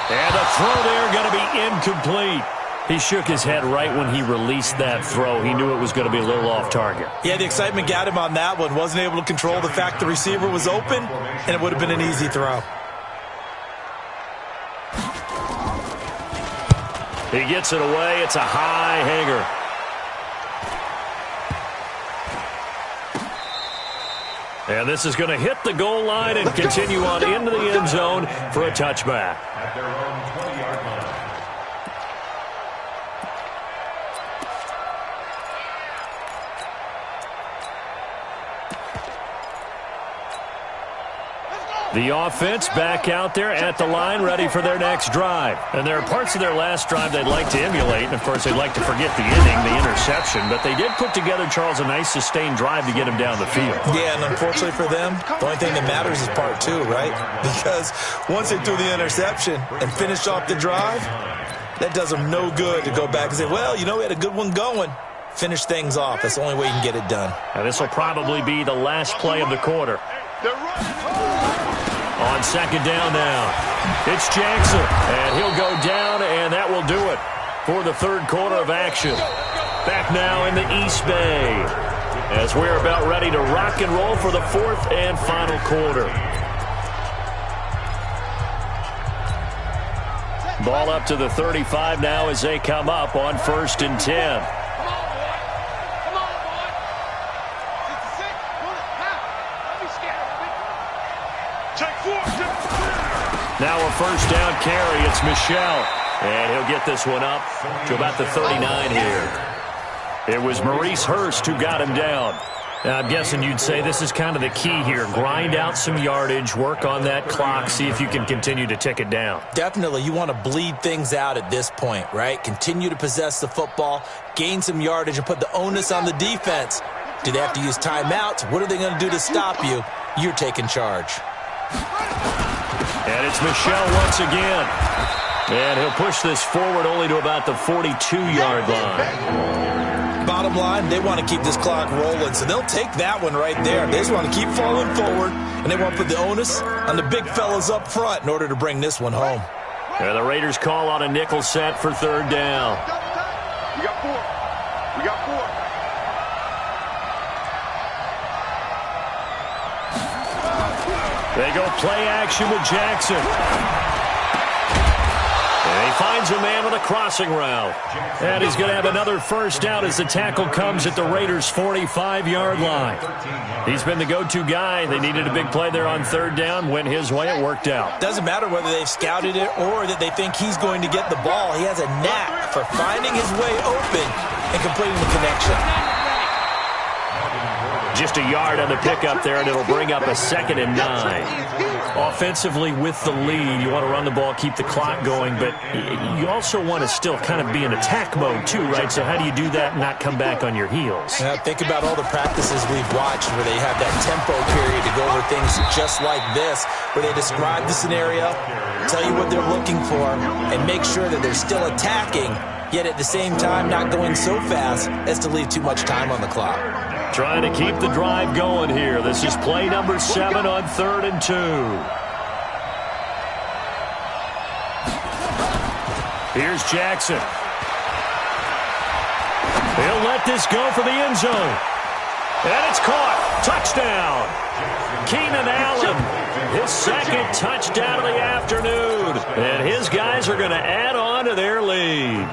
And the throw there going to be incomplete. He shook his head right when he released that throw. He knew it was going to be a little off target. Yeah, the excitement got him on that one. Wasn't able to control the fact the receiver was open, and it would have been an easy throw. He gets it away. It's a high hanger. And this is going to hit the goal line and continue on into the end zone for a touchback. At their own 20-yard line. The offense back out there at the line, ready for their next drive. And there are parts of their last drive they'd like to emulate. And, of course, they'd like to forget the inning, the interception. But they did put together, Charles, a nice sustained drive to get him down the field. Yeah, and unfortunately for them, the only thing that matters is part two, right? Because once they threw the interception and finished off the drive, that does them no good to go back and say, well, you know, we had a good one going. Finish things off. That's the only way you can get it done. And this will probably be the last play of the quarter. On second down now, it's Jackson, and he'll go down, and that will do it for the third quarter of action. Back now in the East Bay as we're about ready to rock and roll for the fourth and final quarter. Ball up to the 35 now as they come up on 1st and 10. Now a first down carry. It's Michel. And he'll get this one up to about the 39 here. It was Maurice Hurst who got him down. Now, I'm guessing you'd say this is kind of the key here. Grind out some yardage, work on that clock, see if you can continue to tick it down. Definitely. You want to bleed things out at this point, right? Continue to possess the football, gain some yardage, and put the onus on the defense. Do they have to use timeouts? What are they going to do to stop you? You're taking charge. And it's Michel once again. And he'll push this forward only to about the 42-yard line. Bottom line, they want to keep this clock rolling, so they'll take that one right there. They just want to keep falling forward, and they want to put the onus on the big fellas up front in order to bring this one home. And the Raiders call on a nickel set for third down. We got four. We got four. They go play action with Jackson. And he finds a man with a crossing route. And he's going to have another first down as the tackle comes at the Raiders' 45-yard line. He's been the go-to guy. They needed a big play there on third down. Went his way, it worked out. Doesn't matter whether they've scouted it or that they think he's going to get the ball. He has a knack for finding his way open and completing the connection. Just a yard on the pickup there, and it'll bring up a 2nd and 9. Offensively with the lead, you want to run the ball, keep the clock going, but you also want to still kind of be in attack mode too, right? So how do you do that and not come back on your heels? Now, think about all the practices we've watched where they have that tempo period to go over things just like this, where they describe the scenario, tell you what they're looking for, and make sure that they're still attacking, yet at the same time not going so fast as to leave too much time on the clock. Trying to keep the drive going here. This is play number 7 on 3rd and 2. Here's Jackson. He'll let this go for the end zone. And it's caught. Touchdown. Keenan Allen, his 2nd touchdown of the afternoon. And his guys are going to add on to their lead.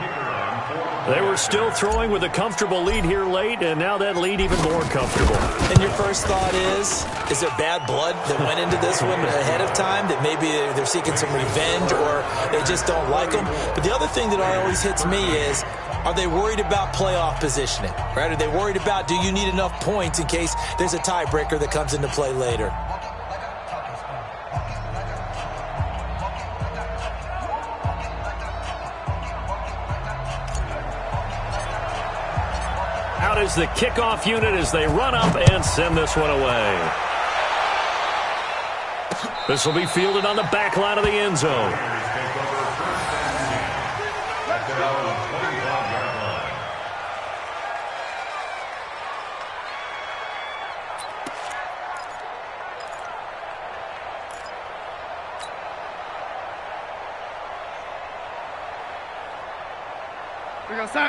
They were still throwing with a comfortable lead here late, and now that lead even more comfortable. And your first thought is there bad blood that went into this one ahead of time, that maybe they're seeking some revenge or they just don't like them? But the other thing that always hits me is, are they worried about playoff positioning? Right? Are they worried about, do you need enough points in case there's a tiebreaker that comes into play later? out as the kickoff unit as they run up and send this one away. This will be fielded on the back line of the end zone.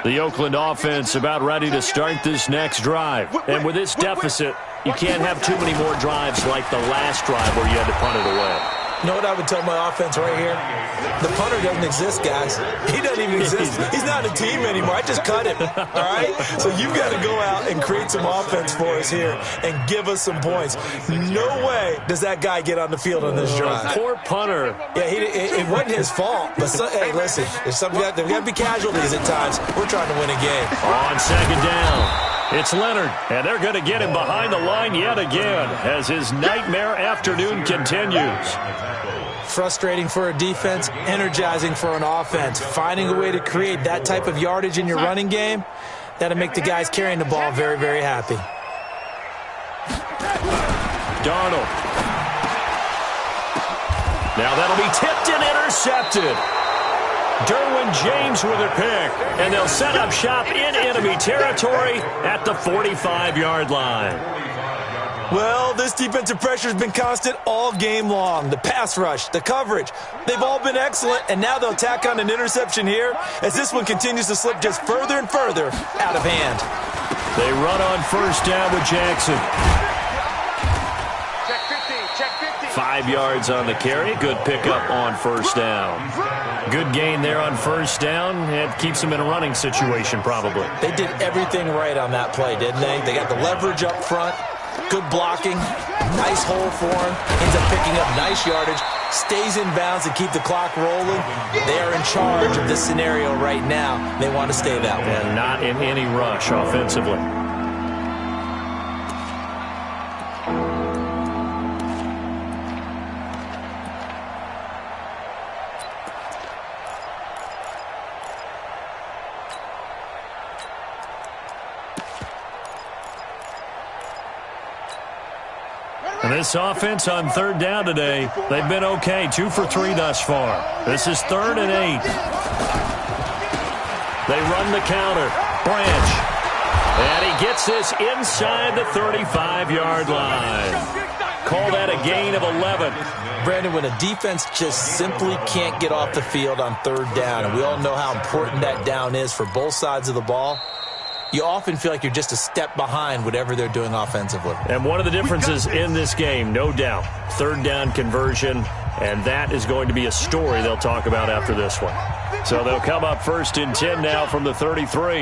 The Oakland offense about ready to start this next drive. And with this deficit, you can't have too many more drives like the last drive where you had to punt it away. You know what I would tell my offense right here? The punter doesn't exist, guys. He doesn't even exist. He's not a team anymore. I just cut him, all right? So you've got to go out and create some offense for us here and give us some points. No way does that guy get on the field on this drive. Poor punter. Yeah, it wasn't his fault. But, hey, listen, there's got to be casualties at times. We're trying to win a game. On second down. It's Leonard, and they're going to get him behind the line yet again as his nightmare afternoon continues. Frustrating for a defense, energizing for an offense. Finding a way to create that type of yardage in your running game, that'll make the guys carrying the ball very, very happy. Darnold. Now that'll be tipped and intercepted. Derwin James with a pick, and they'll set up shop in enemy territory at the 45-yard line. Well, this defensive pressure has been constant all game long. The pass rush, the coverage, they've all been excellent, and now they'll tack on an interception here as this one continues to slip just further and further out of hand. They run on first down with Jackson. Check 50. 5 yards on the carry. Good pickup on first down. Good gain there on first down. It keeps them in a running situation probably. They did everything right on that play, didn't they? They got the leverage up front. Good blocking, nice hole for him, ends up picking up nice yardage, stays in bounds to keep the clock rolling. They are in charge of this scenario right now. They want to stay that way. And not in any rush offensively. And this offense on third down today, they've been okay. 2 for 3 thus far. This is 3rd and 8. They run the counter. Branch. And he gets this inside the 35-yard line. Call that a gain of 11. Brandon, when a defense just simply can't get off the field on third down, and we all know how important that down is for both sides of the ball, you often feel like you're just a step behind whatever they're doing offensively. And one of the differences in this game, no doubt, third down conversion, and that is going to be a story they'll talk about after this one. So they'll come up 1st and 10 now from the 33. They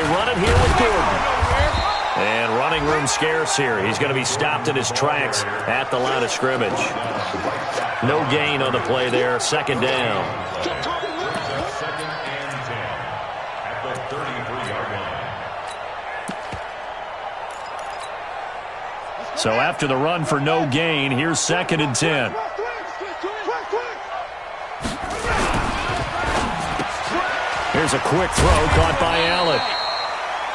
run it here with Gordon. And running room scarce here. He's going to be stopped in his tracks at the line of scrimmage. No gain on the play there. 2nd down. So after the run for no gain, here's 2nd and 10. Here's a quick throw caught by Allen.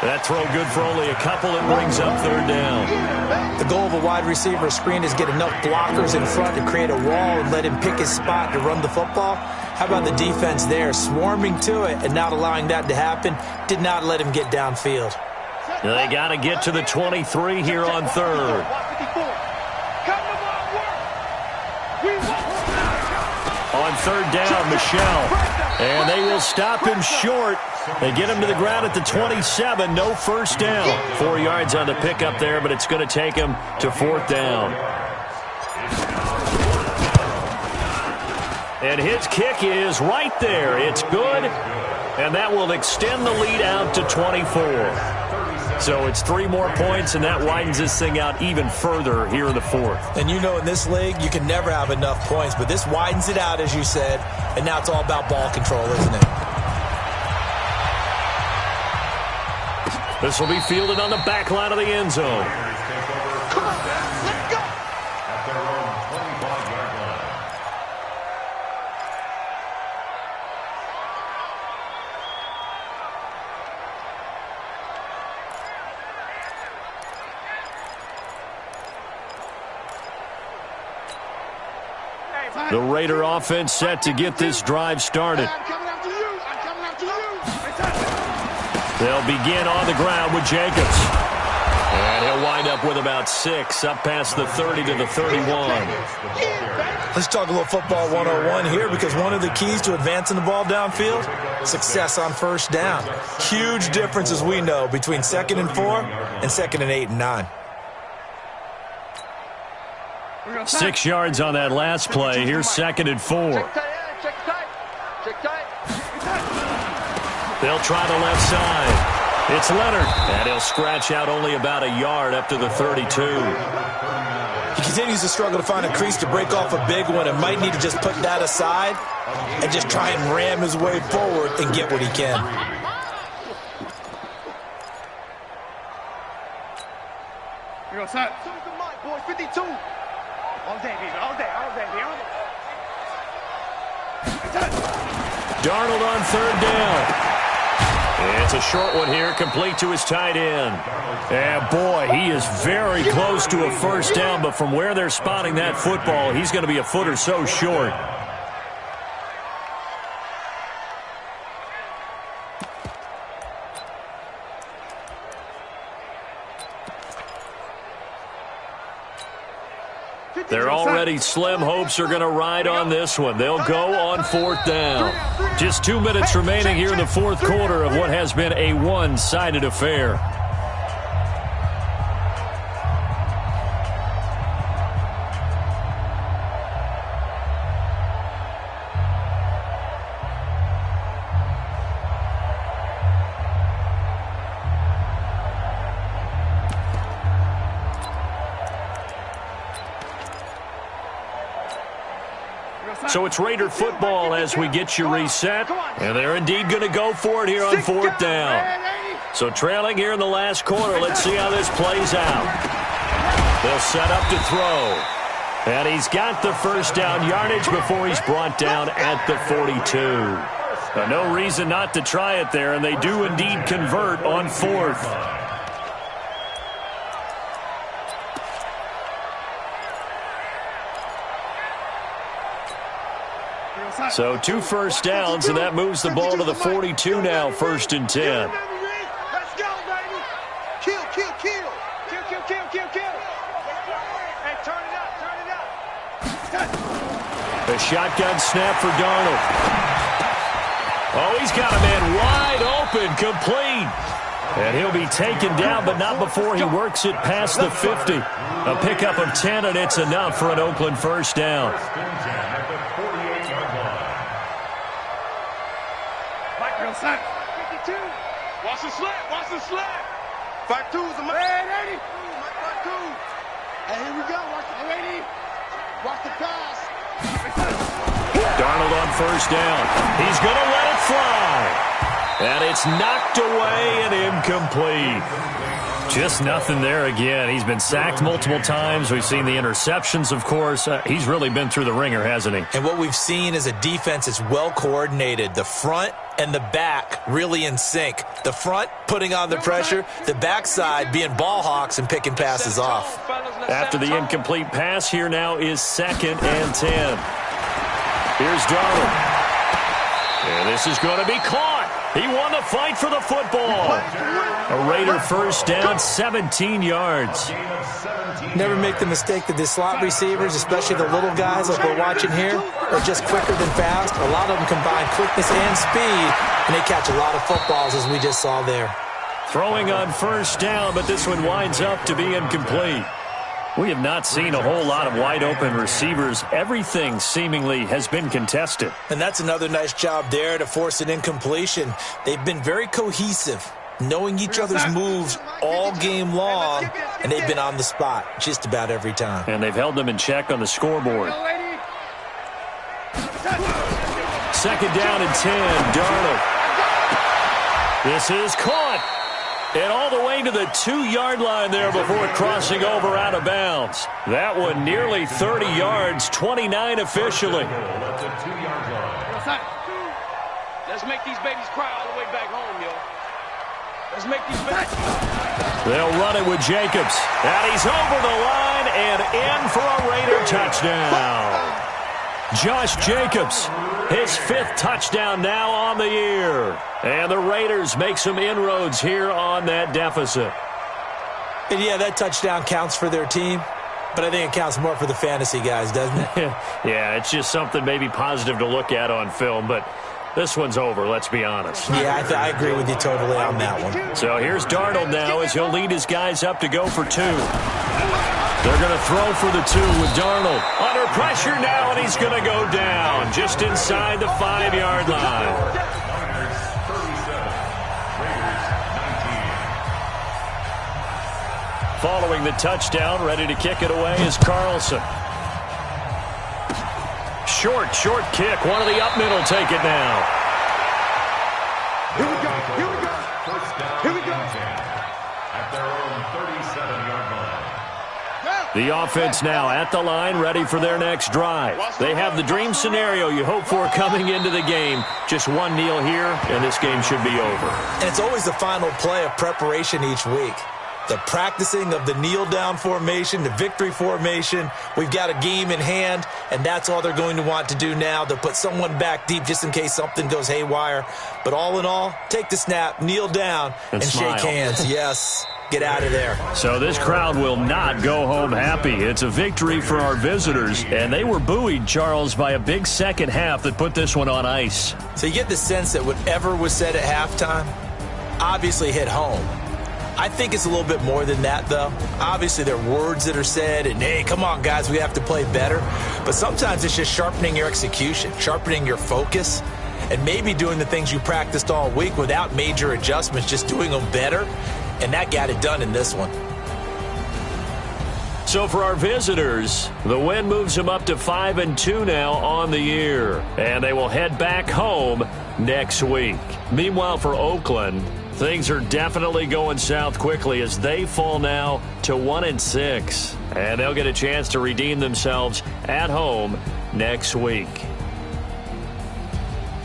That throw good for only a couple. It brings up 3rd down. The goal of a wide receiver screen is get enough blockers in front to create a wall and let him pick his spot to run the football. How about the defense there, swarming to it and not allowing that to happen? Did not let him get downfield. They got to get to the 23 here on 3rd. On 3rd down, Michelle. And they will stop him short. They get him to the ground at the 27. No first down. 4 yards on the pickup there, but it's going to take him to 4th down. And his kick is right there. It's good. And that will extend the lead out to 24. So it's 3 more points, and that widens this thing out even further here in the 4th. And you know in this league, you can never have enough points, but this widens it out, as you said, and now it's all about ball control, isn't it? This will be fielded on the back line of the end zone. The Raider offense set to get this drive started. They'll begin on the ground with Jacobs. And he'll wind up with about 6, up past the 30 to the 31. Let's talk a little football 101 here, because one of the keys to advancing the ball downfield, success on first down. Huge difference, as we know, between 2nd and 4 and 2nd and 8 and 9. 6 yards on that last play. Here's 2nd and 4. They'll try the left side. It's Leonard, and he'll scratch out only about a yard up to the 32. He continues to struggle to find a crease to break off a big one, and might need to just put that aside and just try and ram his way forward and get what he can. Here goes that. 52. All day, baby. All day. Darnold on 3rd down. It's a short one here, complete to his tight end. And boy, he is very close to a first down, but from where they're spotting that football, he's going to be a foot or so short. Their already slim hopes are going to ride on this one. They'll go on 4th down. Just 2 minutes remaining here in the 4th quarter of what has been a one-sided affair. So it's Raider football as we get you reset. And they're indeed going to go for it here on 4th down. So trailing here in the last quarter. Let's see how this plays out. They'll set up to throw. And he's got the first down yardage before he's brought down at the 42. No reason not to try it there, and they do indeed convert on 4th. So 2 first downs, and that moves the ball to the 42 now, 1st and 10. Let's go, baby. Kill. Hey, turn it up. A shotgun snap for Darnold. Oh, he's got a man wide open, complete. And he'll be taken down, but not before he works it past the 50. A pickup of 10, and it's enough for an Oakland first down. Sack. 52. Watch the slap. 5-2's a man. Hey, 80. 5-2. Hey, here we go. Watch the pass. Darnold on first down. He's going to let it fly. And it's knocked away and incomplete. Just nothing there again. He's been sacked multiple times. We've seen the interceptions, of course. He's really been through the ringer, hasn't he? And what we've seen is a defense that's well coordinated. The front and the back really in sync. The front putting on the pressure, the backside being ball hawks and picking passes off. After the incomplete pass, here now is 2nd and 10. Here's Darnold. And this is going to be caught. He won the fight for the football. A Raider first down, 17 yards. Never make the mistake that the slot receivers, especially the little guys like we're watching here, are just quicker than fast. A lot of them combine quickness and speed, and they catch a lot of footballs, as we just saw there. Throwing on first down, but this one winds up to be incomplete. We have not seen a whole lot of wide-open receivers. Everything seemingly has been contested. And that's another nice job there to force an incompletion. They've been very cohesive, knowing each other's moves all game long, and they've been on the spot just about every time. And they've held them in check on the scoreboard. 2nd down and 10, Darnold. This is caught. And all the way to the 2-yard line there before crossing over out of bounds. That one nearly 30 yards, 29 officially. Let's make these babies cry all the way back home, yo. Let's make these babies. They'll run it with Jacobs. And he's over the line and in for a Raider touchdown. Josh Jacobs, his 5th touchdown now on the year. And the Raiders make some inroads here on that deficit. And yeah, that touchdown counts for their team, but I think it counts more for the fantasy guys, doesn't it? Yeah, it's just something maybe positive to look at on film, but this one's over, let's be honest. Yeah, I agree with you totally on that one. So here's Darnold now as he'll lead his guys up to go for 2. They're going to throw for the 2 with Darnold. Under pressure now, and he's going to go down just inside the 5-yard line. Following the touchdown, ready to kick it away is Carlson. Short kick. One of the up middle take it now. Here we go. Here we go. Here we go. At their own 37-yard line. The offense now at the line, ready for their next drive. They have the dream scenario you hope for coming into the game. Just one kneel here, and this game should be over. And it's always the final play of preparation each week. The practicing of the kneel-down formation, the victory formation. We've got a game in hand, and that's all they're going to want to do now. They'll put someone back deep just in case something goes haywire. But all in all, take the snap, kneel down, and shake hands. Yes, get out of there. So this crowd will not go home happy. It's a victory for our visitors, and they were buoyed, Charles, by a big second half that put this one on ice. So you get the sense that whatever was said at halftime obviously hit home. I think it's a little bit more than that, though. Obviously, there are words that are said, and, hey, come on, guys, we have to play better. But sometimes it's just sharpening your execution, sharpening your focus, and maybe doing the things you practiced all week without major adjustments, just doing them better, and that got it done in this one. So for our visitors, the win moves them up to 5-2 now on the year, and they will head back home next week. Meanwhile, for Oakland, things are definitely going south quickly as they fall now to 1-6. And they'll get a chance to redeem themselves at home next week.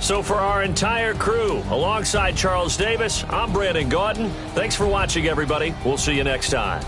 So for our entire crew, alongside Charles Davis, I'm Brandon Gaudin. Thanks for watching, everybody. We'll see you next time.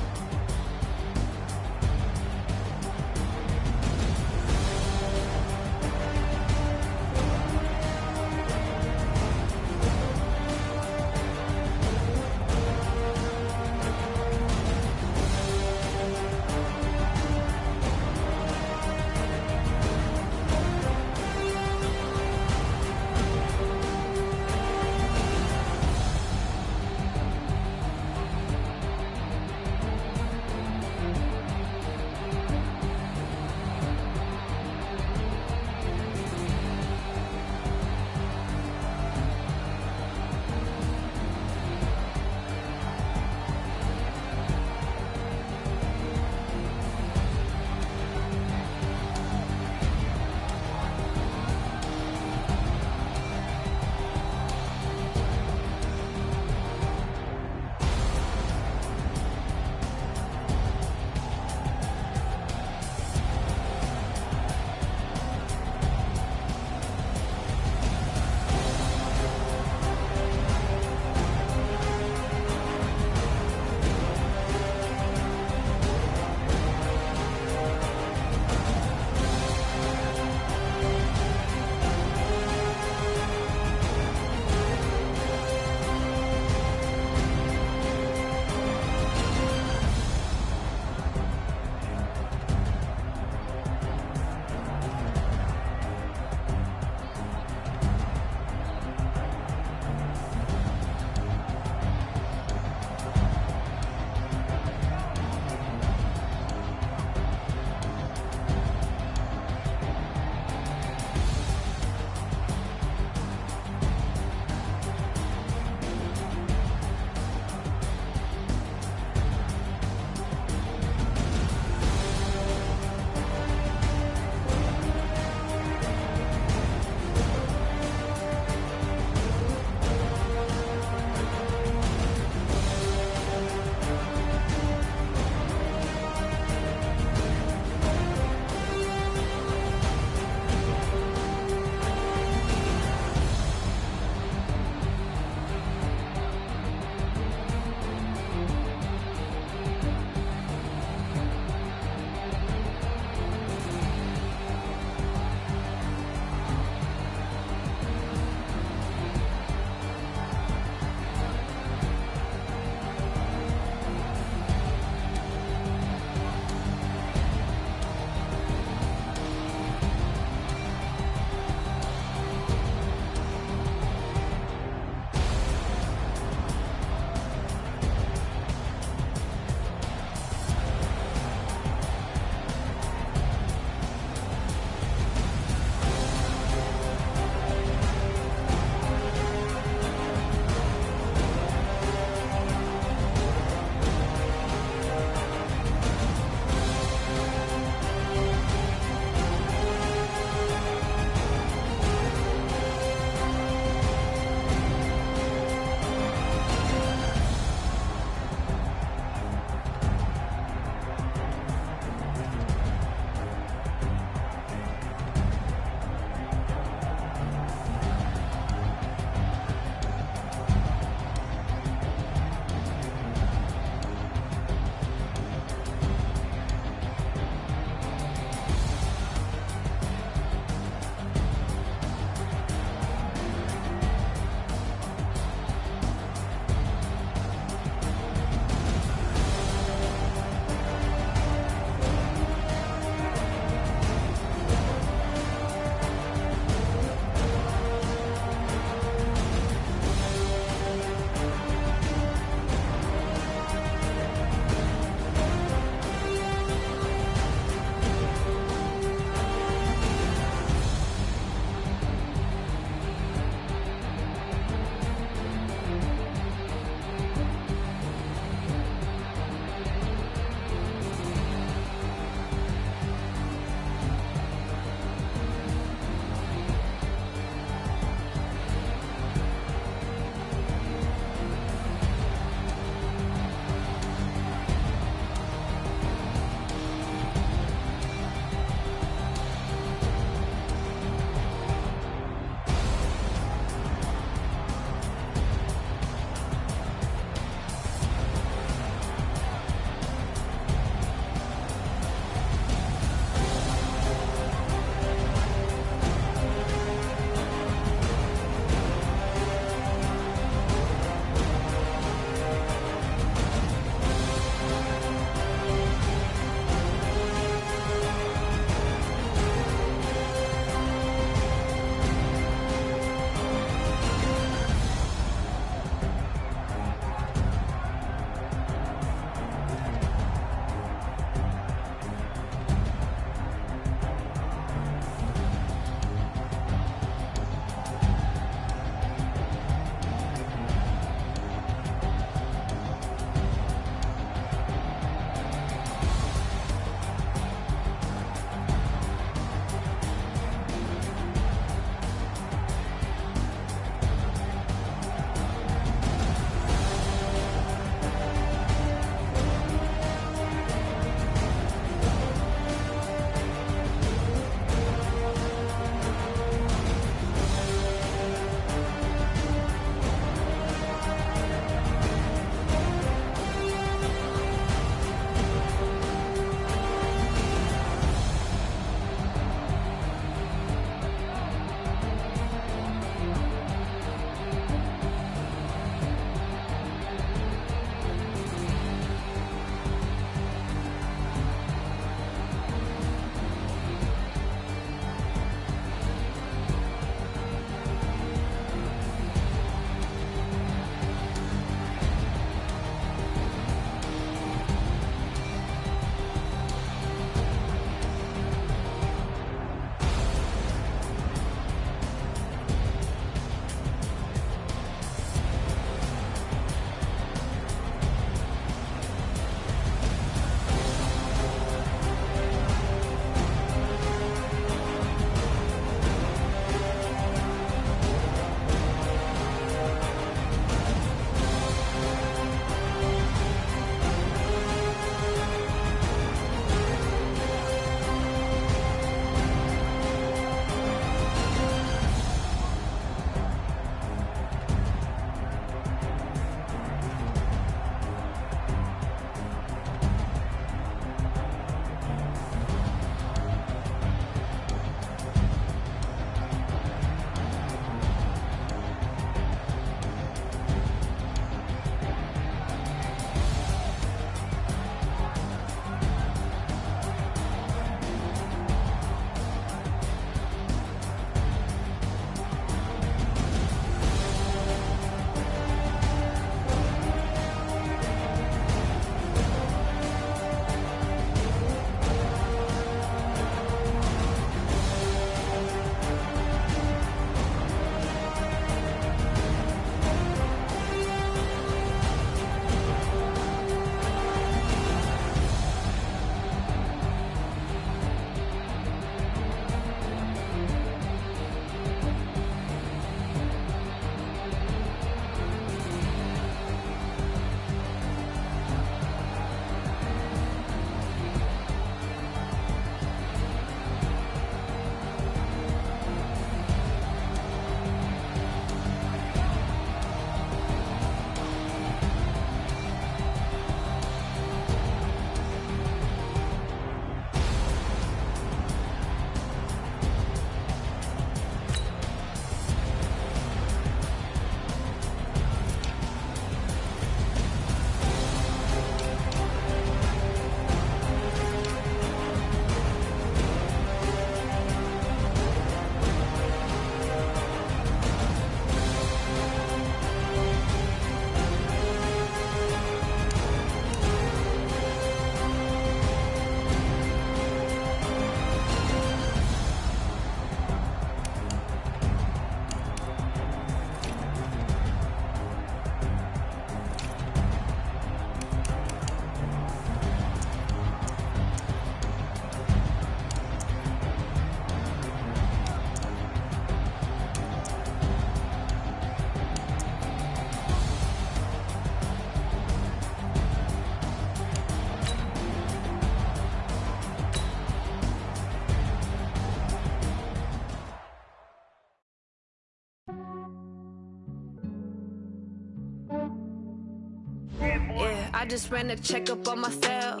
I just ran a checkup on myself.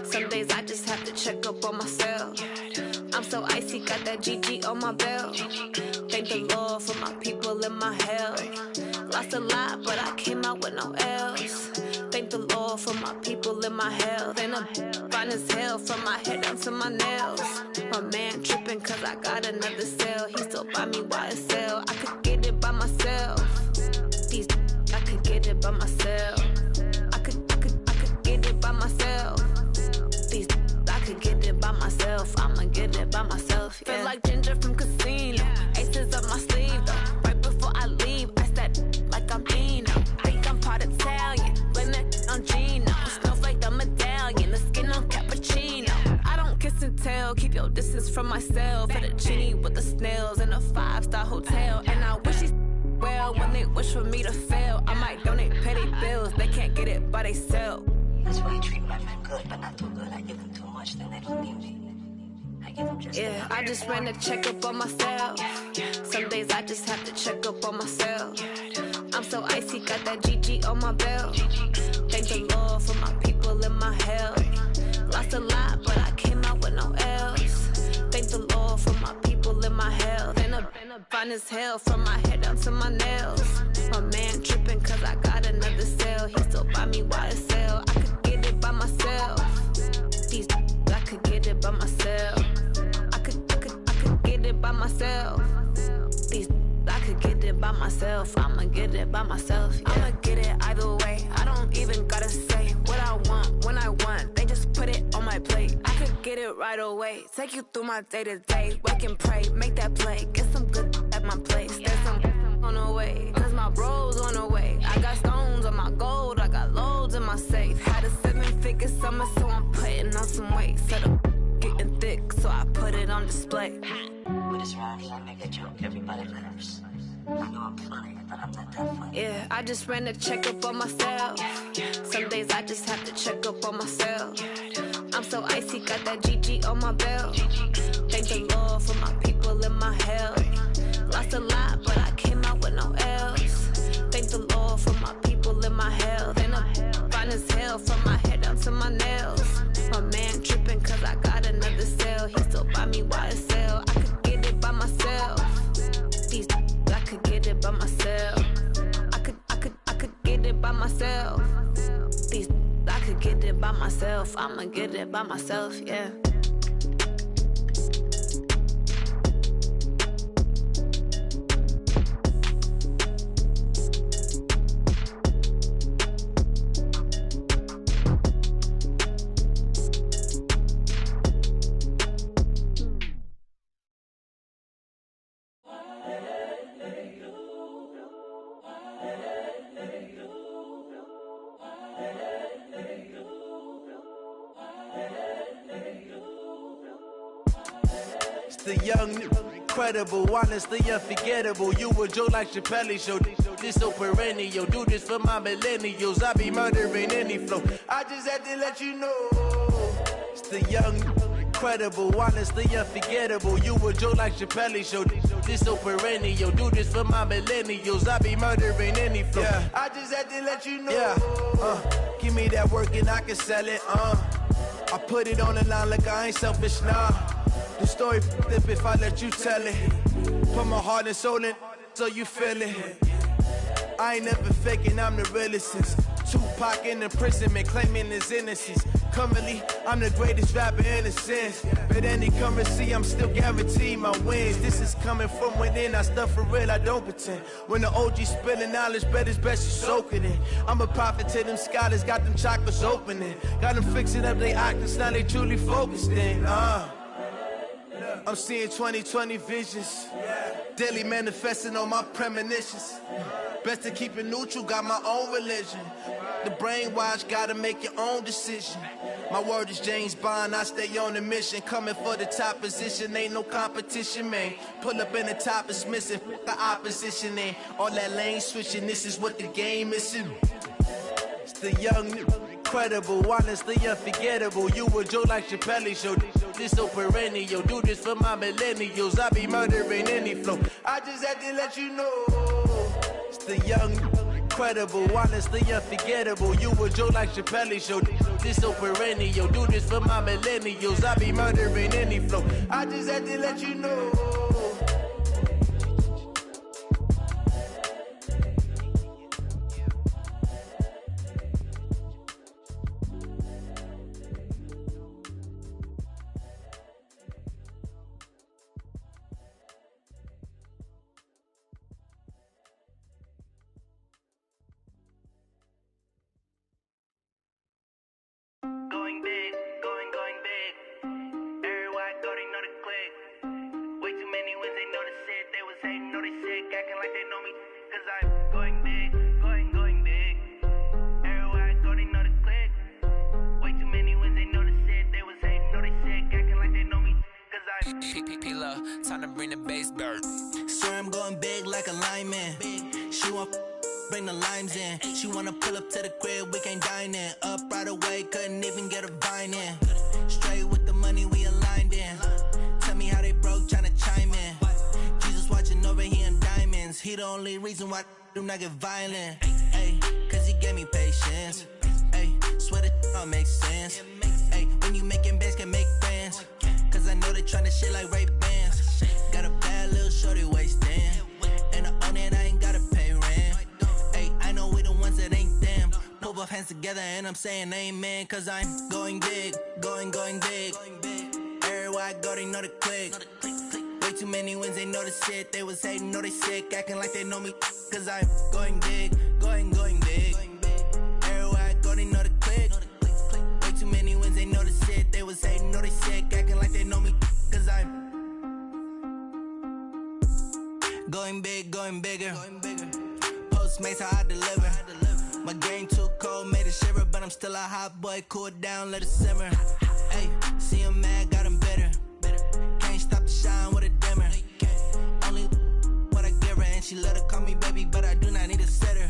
Some days I just have to check up on myself. I'm so icy, got that GG on my belt. Thank the Lord for my people and my health. Lost a lot, but I came out with no L's. Thank the Lord for my people and my health. And I'm fine as hell from my head down to my nails. My man tripping cause I got another cell. He still buy me YSL. I could get it by myself. These I could get it by myself. I could get it by myself. These I could get it by myself. I'ma get it by myself. Yeah. Feel like Ginger from Casino. Aces up my sleeve though. Right before I leave, I said like I'm Dino. Think I'm part Italian. Blame that on Gino. Smells like the medallion. The skin on cappuccino. I don't kiss and tell. Keep your distance from myself. Fettuccine with the snails in a 5-star hotel. And I wish he's well when they wish for me to fail. I might donate petty bills. They can't get it by themselves. That's why you treat my men good, but not too good. I give them too much, then they don't need me. I give them just yeah, I just ran a checkup on myself. Some days I just have to check up on myself. I'm so icy, got that GG on my belt. Thank the Lord for my people and my health. Lost a lot, but I came out with no L's. Thank the Lord for my people and my health. And I'm fine as hell from my head down to my nails. My man tripping cause I got another cell. He still buy me YSL. I could get it by myself. These I could get it by myself. I could get it by myself. These I could get it by myself. I'ma get it by myself. Yeah. I'ma get it either way. I don't even gotta say what I want when I want. They just put it on my plate. I could get it right away. Take you through my day to day. Wake and pray, make that play. Get some good at my place. There's some on the way, cause my bro's on the way. I got stones on my gold. I got loads in my safe. Had a 7-figure summer, so I'm putting on some weight. Set up getting thick, so I put it on display. With this round here, I make a joke, everybody laughs. I know I'm funny, but I'm not that funny. Yeah, I just ran a checkup on myself. Some days I just have to check up on myself. I'm so icy, got that GG on my belt. Thank the Lord for my people and my health. Lost a lot, but I came out with no L's. Thank the Lord for my people and my health. And I'm fine as hell from my head down to my nails. My man tripping cause I got another cell. He still buy me YSL. I could get it by myself. These I could get it by myself. I could get it by myself. These I could get it by myself. I'ma get it by myself, yeah. The young, incredible, honestly unforgettable. You a Joe like Chappelle show. This so perennial. Do this for my millennials. I be murdering any flow. I just had to let you know. It's the young, incredible, honestly unforgettable. You a Joe like Chappelle show. This so perennial. Do this for my millennials. I be murdering any flow. Yeah. I just had to let you know. Yeah. Give me that work and I can sell it. I put it on the line like I ain't selfish, nah. The story flip if I let you tell it. Put my heart and soul in so you feel it. I ain't never faking, I'm the realest since Tupac in imprisonment, claiming his innocence. Currently, I'm the greatest rapper in a sense. But any currency, I'm still guaranteed my wins. This is coming from within, I stuff for real, I don't pretend. When the OG spilling knowledge, bet it's best you soak it in. I'm a prophet to them scholars, got them chakras opening. Got them fixing up they octaves, now they truly focused in. I'm seeing 2020 visions, daily manifesting on my premonitions. Best to keep it neutral, got my own religion. The brainwash, gotta make your own decision. My word is James Bond, I stay on the mission. Coming for the top position, ain't no competition, man. Pull up in the top, it's missing, the opposition ain't. All that lane switching, this is what the game is. It's the young, incredible, honestly unforgettable. You a Joe like Chappelle show. This so perennial. Do this for my millennials. I be murdering any flow. I just had to let you know. It's the young, incredible, honestly unforgettable. You a joke like Chappelle show. This so perennial. Do this for my millennials. I be murdering any flow. I just had to let you know. Going big, going big. Everywhere I go, they know the click. Way too many wins, they know the shit. They was hating, know they sick, acting like they know me. Cause I'm going big, going big. Everywhere I go, they know the click. Way too many wins, they know the shit. They was hating, know they sick, acting like they know me. Cause I'm P-P-P-Lo, time to bring the bass bird. Swear I'm going big like a lineman. She want bring the limes in. She wanna pull up to the crib, we can't dine in. Up right away, couldn't even get a vine in. Straight with the money we aligned in. Tell me how they broke, tryna chime in. Jesus watching over here in diamonds. He the only reason why I do not get violent. Ay, cause he gave me patience. Ay, swear that all makes sense. Ay, when you making bands, can make friends. Cause I know they tryna shit like Ray-Bans. Got a bad little shorty wasting. And I own it, I ain't gotta pay rent. I know we the ones that ain't them. Pull both hands together and I'm saying amen. Cause I'm going big, going big. Everywhere I go, they know the click. Way too many wins, they know the shit. They was hating, know they sick, acting like they know me. Cause I'm going big, going big. Everywhere I go, they know the click. Way too many wins, they know the shit. They was hating, know they sick, acting like they know me. Cause I'm going big, going bigger. Postmates how I deliver. My game too cold, made it shiver, but I'm still a hot boy. Cool it down, let it simmer. Hey, see him mad, got him bitter. Can't stop the shine with a dimmer. Only what I give her, and she let her call me baby, but I do not need a sitter.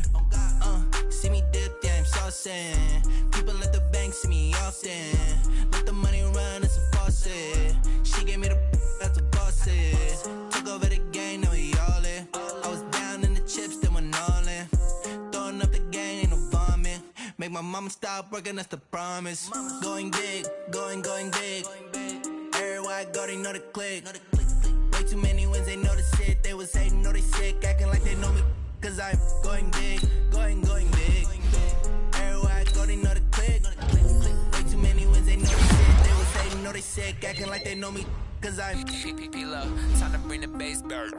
See me dip, yeah, I'm saucing. People at the bank see me often. Let the money run, it's a faucet. She gave me the that's a bosses. Took over the game, now we all in. I was down in the chips, then went all in. Throwing up the gang, ain't no vomit. Make my mama stop working, that's the promise. Going big, going big. Everywhere I go, they know the click. Way too many wins, they know the shit. They was hating, know they sick, acting like they know me. Cause I'm going big, going big. Everywhere I go, they know the click. Way too many wins, they know the shit. They was hating, know they sick, acting like they know me. Cause I'm P-P-P-Lo, time to bring the bass bird.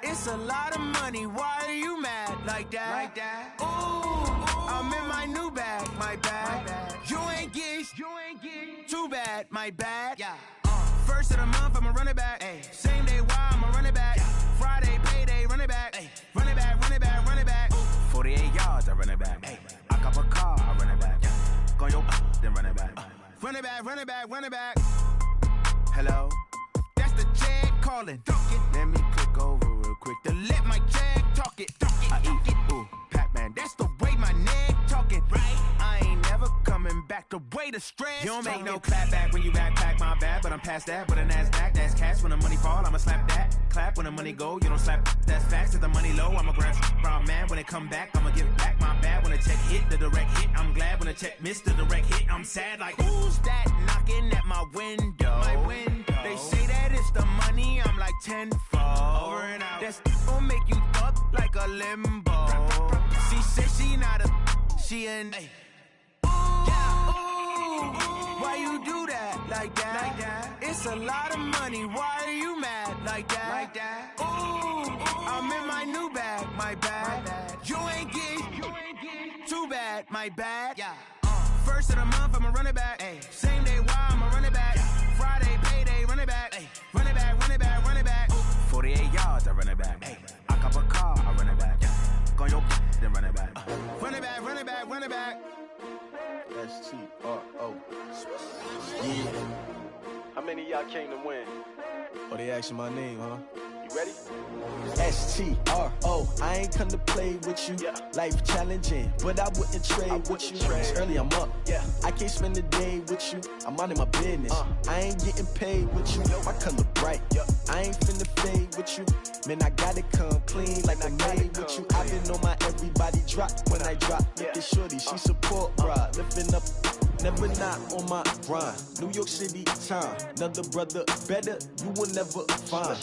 It's a lot of money, why are you mad like that? Ooh, I'm in my new bag, my bad. You ain't getting too bad, my bad. Yeah. First of the month, I'ma run it back. Ay. Same day, why I'ma run it back. Yeah. Friday, payday, run it back. Ay. Run it back, run it back, run it back. 48 yards, I run it back. Ay. I cop a car, I run it back. Yeah. Go your then run it back. Run it back, run it back, run it back. Hello? That's the check calling. Let me click over real quick to let my check talk it. I eat it, ooh, Pac-Man. That's the way my neck talking. Right? I ain't never coming back. The way the stress. You don't make no clap back when you backpack, my bad. But I'm past that with a NASDAQ. That's cash when the money fall. I'ma slap that. Clap when the money go. You don't slap. That's facts. If the money low, I'ma grab from man. When it come back, I'ma give back my bad. When the check hit, the direct hit. I'm glad when the check missed the direct hit. I'm sad like who's that knocking at my window? My window. They say that it's the money. I'm like tenfold. Over and out. That's gon' make you up like a limbo. She said she not a, she an. Ooh, yeah. Ooh. why you do that like that? It's a lot of money, why are you mad like that? Ooh, I'm in my new bag, my bad. You ain't getting too bad, my bad. Yeah. First of the month, I'ma run it back. Ay. Same day, why I'ma run it back. Friday, payday, run it back. Ay. Run it back, run it back, run it back. 48 yards, I run it back. Ay. I cop a car, I run it back. Go on your then run it back. Run it back, run it back, run it back. S-T-R-O. Yeah. How many of y'all came to win? Oh, they asking my name, huh? You ready? S-T-R-O. I ain't come to play with you. Yeah. Life challenging, but I wouldn't trade with you. It's early, I'm up. Yeah. I can't spend the day with you. I'm minding my business. I ain't getting paid with you. My color bright. I ain't finna fade with you. Man, I gotta come clean like I made with you. I've been on my everybody drop when I drop. Look at shorty, she support, bruh. Lifting up, never not on my grind. New York City time. Another brother better, you will never find.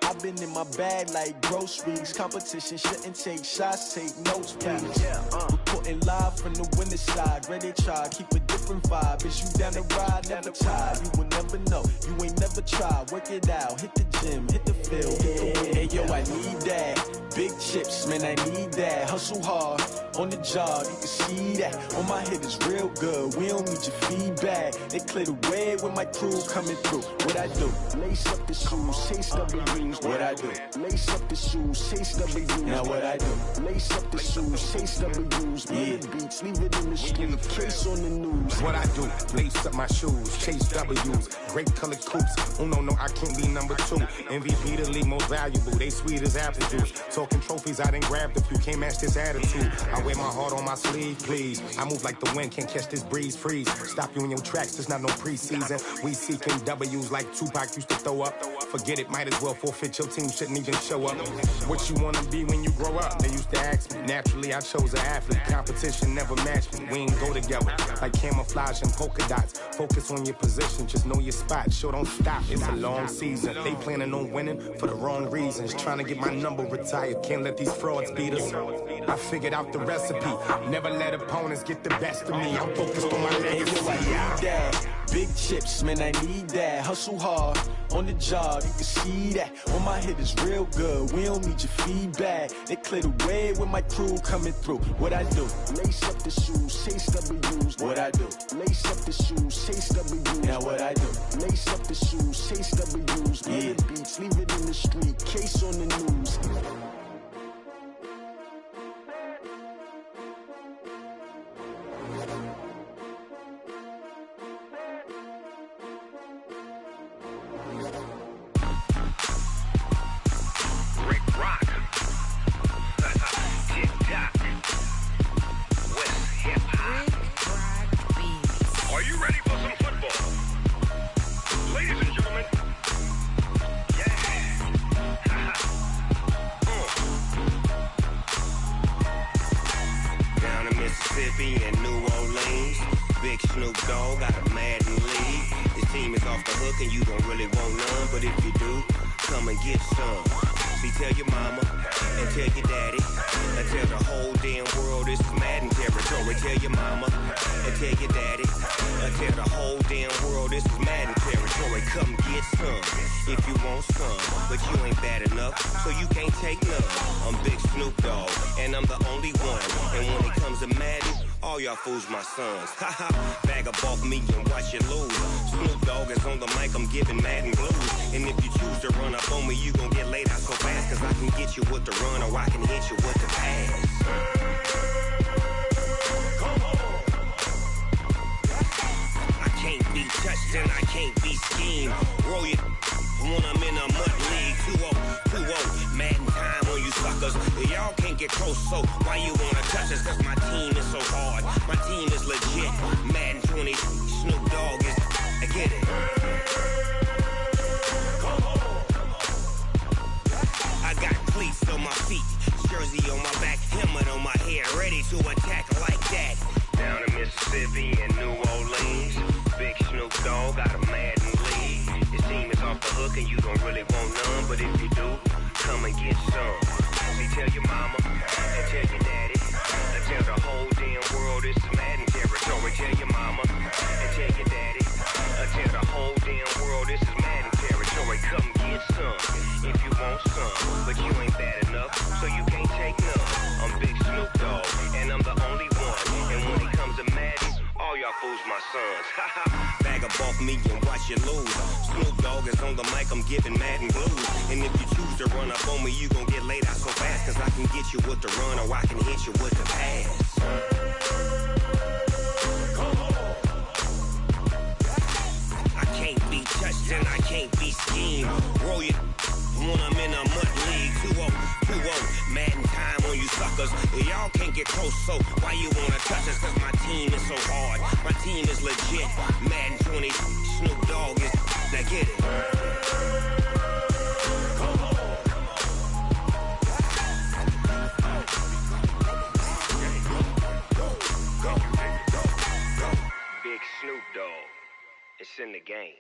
I've been in my bag like groceries. Competition shouldn't take shots, take notes, please. Reporting live from the winning side. Ready to try, keep a different vibe. Is you down the ride, never tired. You will never know, you ain't never tried. Work it out, hit the gym, hit the field, hit the wind. Hey yo, I need that. Big chips, man, I need that. Hustle hard, on the job, you can see that. On my head is real good, we don't need your feedback. They clear the way when my crew coming through. What I do? Lace up the shoes, chase W's. What I do? Lace up the shoes, chase W's. Now what I do? Lace up the shoes, chase W's. Yeah. Beats, leave it in the street, case on the news. What I do? Lace up my shoes, chase W's. Great colored coops. Oh no, I can't be number 2. MVP the league most valuable. They sweet as apple juice. Talking trophies, I done grabbed a few. Can't match this attitude. I wear my heart on my sleeve, please. I move like the wind, can't catch this breeze. Freeze. Stop you in your tracks, there's not no preseason. We seeking W's like Tupac used to throw up. Forget it, might as well forfeit. Your team shouldn't even show up. What you wanna be when you grow up? They used to ask me. Naturally, I chose an athlete. Competition never matched me. We ain't go together like camouflage and polka dots. Focus on your position, just know your spot. Sure, don't stop. It's a long season. They planning on winning for the wrong reasons. Trying to get my number retired. Can't let these frauds beat us. I figured out the recipe. Never let opponents get the best of me. I'm focused on my legacy. Big chips, man, I need that. Hustle hard, on the job, you can see that. On my head is real good, we don't need your feedback. They clear the way when my crew coming through. What I do? Lace up the shoes, chase W's. What I do? Lace up the shoes, chase W's. Now what I do? Lace up the shoes, chase W's. Yeah. Beats, leave it in the street, case on the news. Fools my sons. Haha, bag up off me and watch you lose. Snoop Dogg is on the mic, I'm giving Madden blues. And if you choose to run up on me, you gon' get laid out so fast. Cause I can get you with the run or I can hit you with the pass. I can't be touched and I can't be schemed. Roll you when I'm in a mud league. 2-0, Madden time on you suckers. Y'all can't get close, so why you wanna touch us? Cause my team is so hard. My team is legit. Madden 20, Snoop Dogg is. I get it. I got cleats on my feet, jersey on my back, helmet on my head, ready to attack like that. Down in Mississippi and New Orleans, big Snoop Dogg got a Madden lead. His team is off the hook and you don't really want none, but if you do, come and get some. See, tell your mama and tell your daddy, and tell the whole damn world it's Madden territory. Tell your mama sons. Bag up off me and watch you lose. Snoop Dogg is on the mic, I'm giving Madden blues. And if you choose to run up on me, you gon' get laid out so fast. Cause I can get you with the run or I can hit you with the pass. I can't be touched and I can't be schemed. Roll you when I'm in a mud league. 2-0, Madden time on you suckers. Y'all can't get close, so why you wanna touch us? Cause my team is so hard. My team is legit. Madden 20, Snoop Dogg is. Now get it. Big Snoop Dogg. It's in the game.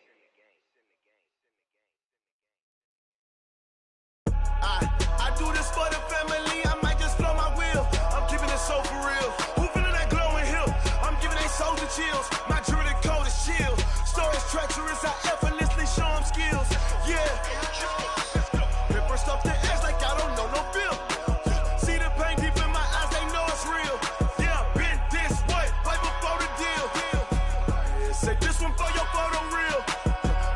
I do this for the family, I might just blow my wheel. I'm keeping it so for real. Who feeling that glowing hill? I'm giving they soldier chills. My jewelry code is chill. Stories treacherous, I effortlessly show them skills. Yeah. Pepper stuff the edge like I don't know no feel. See the pain deep in my eyes, they know it's real. Yeah, been this way, right before the deal. Say this one for your photo real.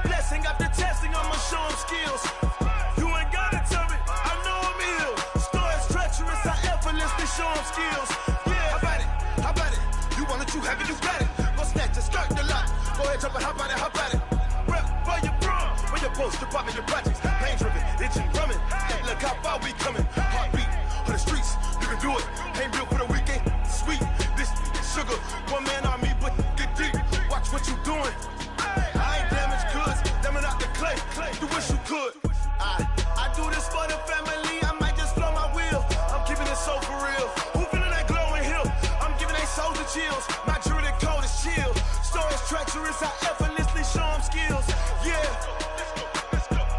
Blessing after testing, I'ma show them skills. Show them skills. Yeah, how about it? You want it, you have it, you got it. Go snatch it, start the lot. Go ahead, jump it, how about it? Rep for your bro, for your post, your pop, and your projects. Pain driven, engine drumming. Look how far we coming. Heartbeat on the streets, you can do it. Ain't built for the weekend. Sweet, this sugar. One man army, but get deep. Watch what you doing. I ain't damaged goods, damn out the clay. You wish you could. I do this for the family. I might just blow my wheel. I'm keeping it so for real. Who feeling that glowing hill? I'm giving they soldier chills. My jewelry code is chill. Stories treacherous, I effortlessly show them skills. Yeah.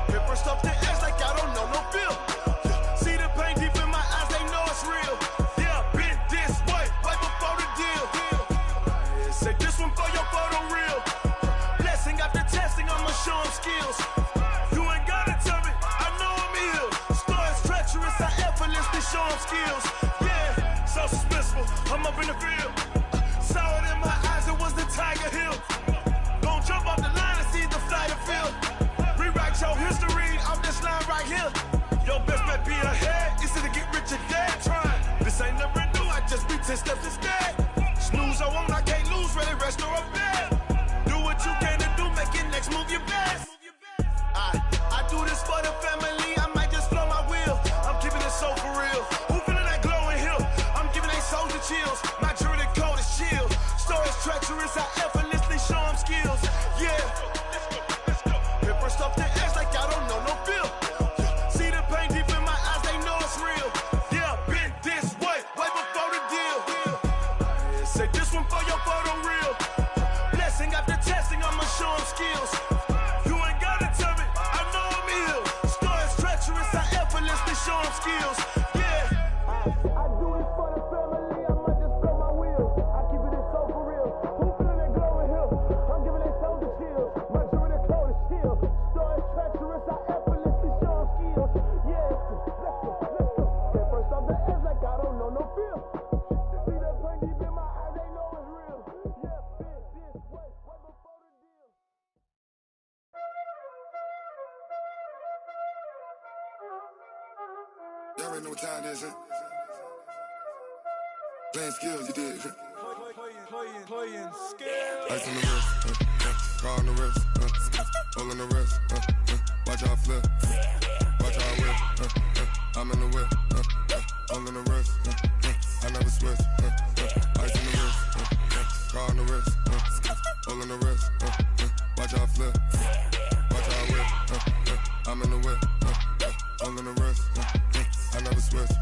Pepper stuff the edge like I don't know no feel. See the pain deep in my eyes, they know it's real. Yeah, been this way, right before the deal. Say this one for your photo real. Blessing after testing, I'ma show them skills. You ain't gotta tell me, I know I'm ill. Stories treacherous, I effortlessly show them skills. Yeah, so suspenseful, I'm up in the field. Saw it in my eyes, it was the Tiger Hill. Gon' jump off the line and see the fly the field. Rewrite your history off this line right here. Your best bet be ahead, easy to get rich or dead trying. This ain't never new, I just be 10 steps instead. Snooze I won't, I can't lose, ready, rest or a bed. Do what you can to do, make your next move your best. I do this for the family, I might just blow my wheel. I'm keeping it so for real. Who feeling that glowing hill? I'm giving they soldier chills. My jewelry code is chill. Stories treacherous, I effortlessly show them skills. Yeah. Pepper stuff the edge like I don't know no feel. See the pain deep in my eyes, they know it's real. Yeah, been this way, right before the deal. Say this one for your photo real. Blessing after testing, I'ma show them skills. Show them skills, yeah. I do this for the family, I might just blow my wheel. I keep it so for real. Who feeling that glowing hill? I'm giving they soldier chills. My jewelry code is chill. Stories treacherous, I effortlessly show them skills. Yeah, let's go. Get first off the edge like I don't know no feel. See the pain deep in my eyes, they know it's real. Yeah, been this way, right before the deal. Y'all already know what time it is, huh? Playing skills, you did, huh? Playing skills. Ice on the wrist, car on the wrist, hole in the wrist, watch how I flip, watch how I whip, I'm in the whip, hole in the wrist, I never switch, ice on the wrist, car on the wrist, hole in the wrist, watch how I flip, watch how I whip, I'm in the whip, hole in the wrist, I never switch,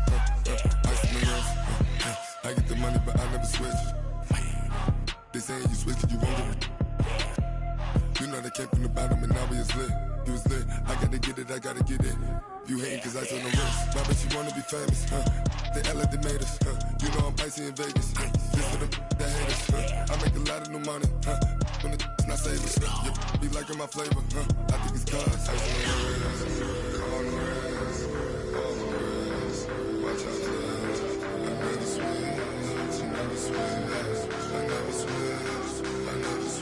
ice in the wrist, I get the money but I never switch. They saying you switch it, you won't get it. You know they came from the bottom and now we is lit. You was lit, I gotta get it, I gotta get it. You hating cause ice on the wrist. My bitch, you wanna be famous, They act like they made us, You know I'm icy in Vegas, This for the that hate us, I make a lot of new money, When the not save us, You be liking my flavor, I think it's cause ice on the wrist, on the wrist, on the wrist. Watch out for that. I never switch, I never switch, I never switch, I never switch.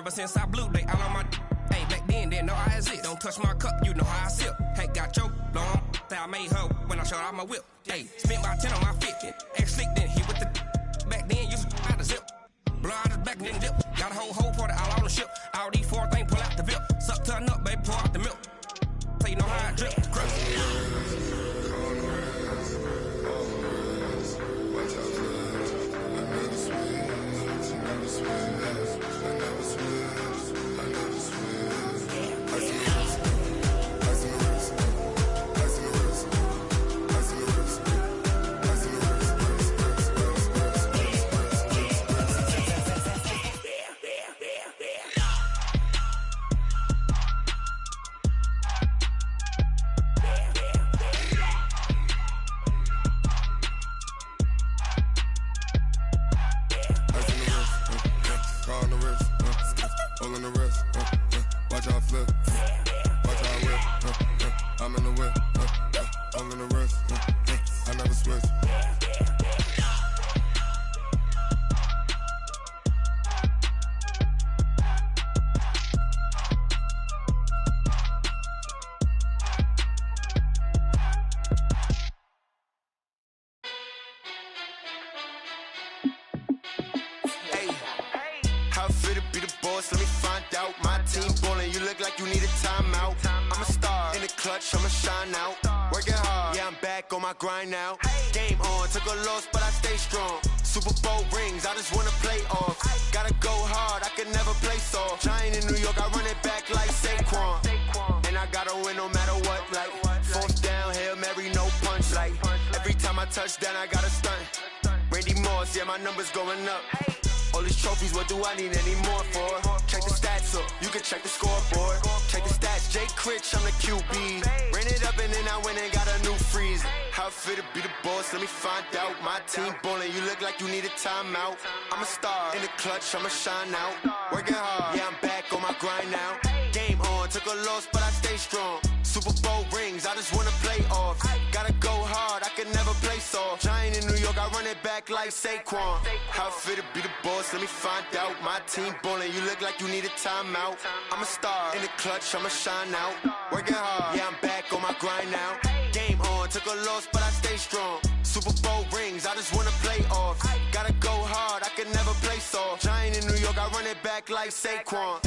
Ever since I blew, they all on my. Hey, back then, didn't know I exist. Don't touch my cup, you know how I sip. Hey, got your long. I made her when I showed out my whip. Hey, spent about 10 on my fit. Ex slick, then hit with the. Back then, used to out the zip. Blow out his back, then dip. Got a whole party all on the ship. All these four things, pull out the VIP. Suck, turn up, baby, pour out the milk. So you know how I drip. Grind now, game on, took a loss, but I stay strong. Super Bowl rings, I just wanna play off. Gotta go hard, I can never play soft. Giant in New York, I run it back like Saquon. And I gotta win no matter what, like fourth down, Hail Mary, no punch. Like every time I touch down, I gotta stunt. Randy Moss, yeah, my numbers going up. All these trophies, what do I need any more for? Check the stats up, you can check the scoreboard. Check the stats, Jake Critch, I'm the QB. Ran it up and then I went and got a new freeze. How it feel to be the boss, let me find out. My team ballin', you look like you need a timeout. I'm a star, in the clutch, I'ma shine out. Working hard, yeah, I'm back on my grind now. Game on, took a loss, but I stay strong. Super Bowl rings, I just wanna play off. Gotta go hard, I can never play soft. Giant in New York, I run it back like Saquon. How it feel to be the boss, let me find out. My team ballin', you look like you need a timeout. I'm a star, in the clutch, I'ma shine out. Working hard, yeah, I'm back on my grind now. Game on, took a loss, but I stay strong. Super Bowl rings, I just wanna play off. Gotta go hard, I can never play soft. Giant in New York, I run it back like Saquon.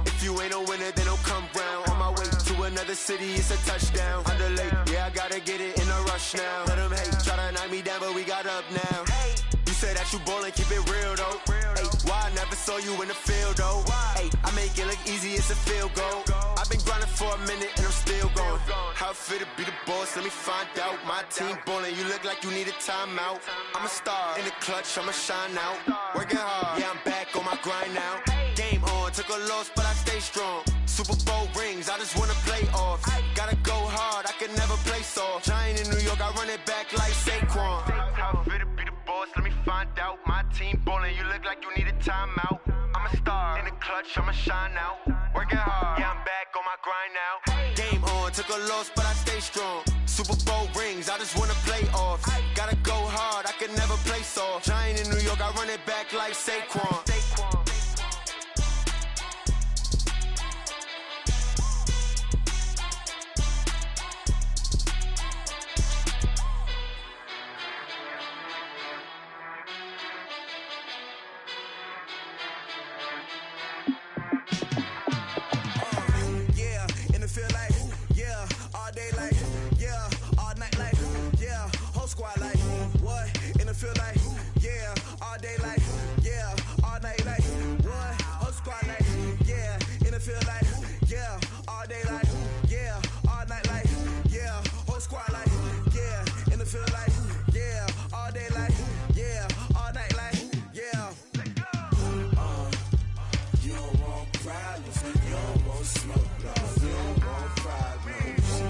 If you ain't a winner, then don't come round. On my way to another city, it's a touchdown. Underlay, yeah, I gotta get it in a rush now. Let them hate, try to knock me down, but we got up now. You say that you ballin', keep it real though. Hey, why I never saw you in the field though? Hey, I make it look easy, it's a field goal. I've been grinding for a minute and I'm still going. How it feel to be the boss, let me find out. My team ballin', you look like you need a timeout. I'm a star, in the clutch, I'ma shine out. Working hard, yeah, I'm back on my grind now. Game on, took a loss, but I stay strong. Super Bowl rings, I just wanna play off. Gotta go hard, I can never play soft. Giant in New York, I run it back like Saquon. How it feel to be the boss, let me find out. My team ballin', you look like you need a timeout. I'm a star, in the clutch, I'ma shine out. Working hard, yeah, I'm back on my grind now. Game on, took a loss, but I stay strong. Super Bowl rings, I just wanna play off. Gotta go hard, I can never play soft. Giant in New York, I run it back like Saquon. Squad like, what? In the field like, yeah, all day like, yeah, all night like, what? Whole squad like, yeah, in the field like, yeah, all day like, yeah, all night like, yeah, whole squad like, yeah, in the field like, yeah, all day like, yeah, all night like, yeah. You don't want problems, you don't want smoke, dog. You don't want problems,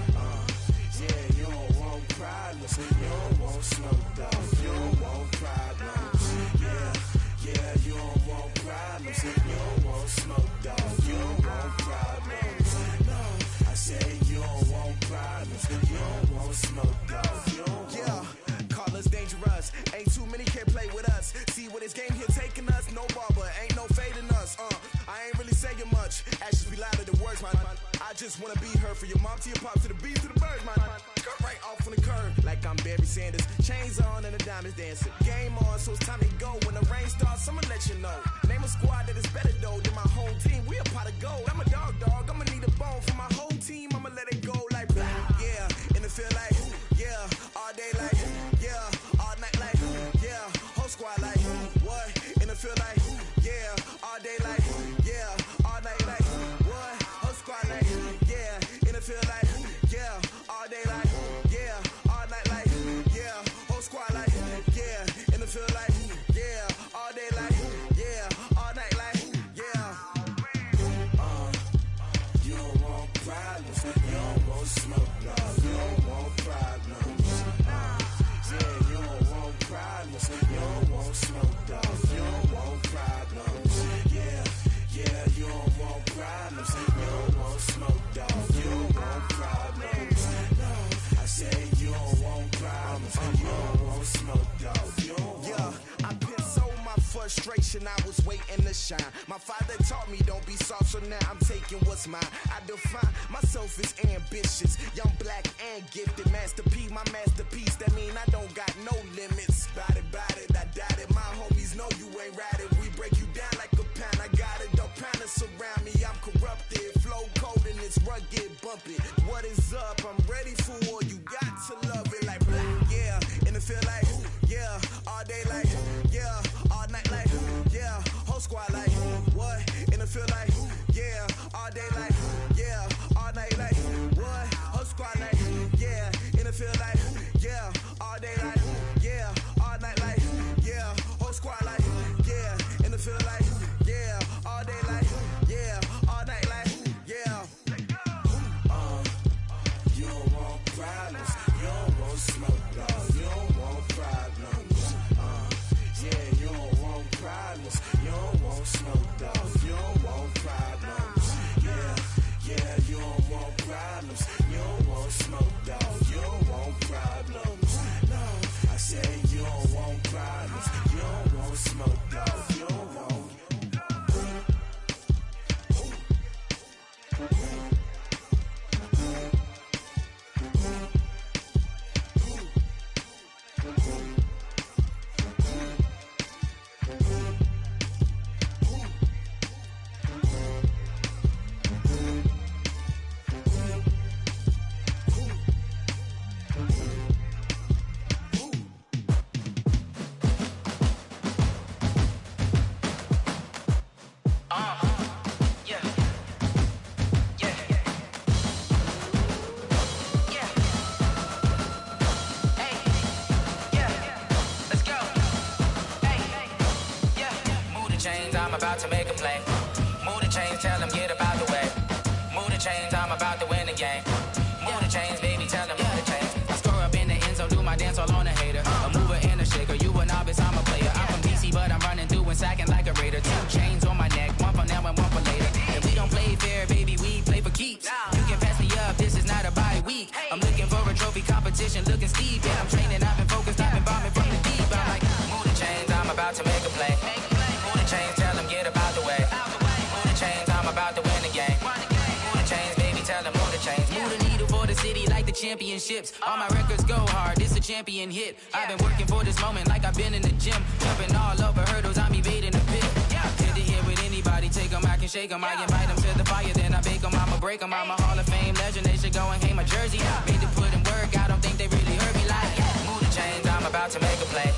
yeah, you don't want problems, you don't want smoke, dog. You don't want problems, yeah, you don't want problems, you don't want smoke, dog. You don't want problems, no, I say you don't want problems, you don't want smoke, dog. You don't want. Call us dangerous, ain't too many can play with us. See what this game here taking us, no barber, ain't no fading us. I ain't really just wanna be her. For your mom to your pop to the beat to the birds, man. Cut right off on the curve, like I'm Barry Sanders. Chains on and the diamonds dancing. Game on, so it's time to go. When the rain starts, I'ma let you know. Name a squad that is better though than my home team. We a pot of gold. I'm a dog. I'ma need a bone for my whole team. I'ma let it go like yeah. And it feel like yeah. All day like yeah. All night like yeah. Whole squad like what? And it feel like yeah. All day like yeah. All night like what? Whole squad like yeah. And it feel like yeah. All day like yeah. All night like yeah. Whole squad like yeah. And it feel like yeah. All day like yeah. All night like yeah. You don't want problems. You don't want smoke. No, you don't want problems. Yeah, you don't want problems. You don't want smoke. No, you don't want problems. Yeah, you don't want problems. You don't want smoke. Dog. You don't want problems. No, I said you don't want problems. You don't want smoke. Dog. You don't want. I've been so my frustration. I was waiting to shine. My father taught me don't be soft, so now I'm taking what's mine. I define myself as ambitious, young, black, and gifted. Master P, my masterpiece. That mean I don't got no limits. Bout it, I doubt it. My homies know you ain't ratted. We break you down like a pound. I got it, don't pound to surround me. I'm corrupted, flow cold and it's rugged, bumpy. What is up? I'm ready for war. You got to love it like yeah. And it feel like yeah. All day like yeah. All night like yeah. Whole squad like what? And it feel like yeah. All day like yeah. All night like what? Whole squad like yeah. And it feel like yeah. All day like yeah. All night like yeah. Whole squad like yeah. And it feel like yeah. All day like yeah. All night like yeah. You don't want problems. You don't want smoke. No, you don't want problems. Yeah, you don't want problems. You don't want smoke. Dog. You don't want problems. Yeah, you don't want problems. You don't want smoke. Dog. You don't want problems. No, I said you don't want problems. You don't want smoke. Dog. You don't want. I'm about to make a play. Move the chains, tell them get up out the way. Move the chains, I'm about to win the game. Move the chains, baby, tell them move the chains. I score up in the end zone, do my dance all on a hater. A mover and a shaker, you a novice, I'm a player. I'm from DC, but I'm running through and sacking like a raider. 2 chains on my neck, one for now and one for later. And we don't play fair, baby, we play for keeps. You can pass me up, this is not a bye week. I'm looking for a trophy competition, looking steep. Yeah, I'm training, I've been focused, I've been bombing from the deep. I'm like, move the chains, I'm about to make a play. Move the chains, tell them get up out the way. Move the chains, I'm about to win the game. Move the chains, baby, tell them move the chains. Move the needle for the city like the championships. All my records go hard, this a champion hit. I've been working for this moment like I've been in the gym. Jumping all over hurdles, I'm evading the pit. Hit it here with anybody, take them, I can shake them. I invite them to the fire, then I bake them, I'ma break them. I'm a Hall of Fame legend, they should go and hang my jersey. Made to put in work, I don't think they really heard me like move the chains, I'm about to make a play.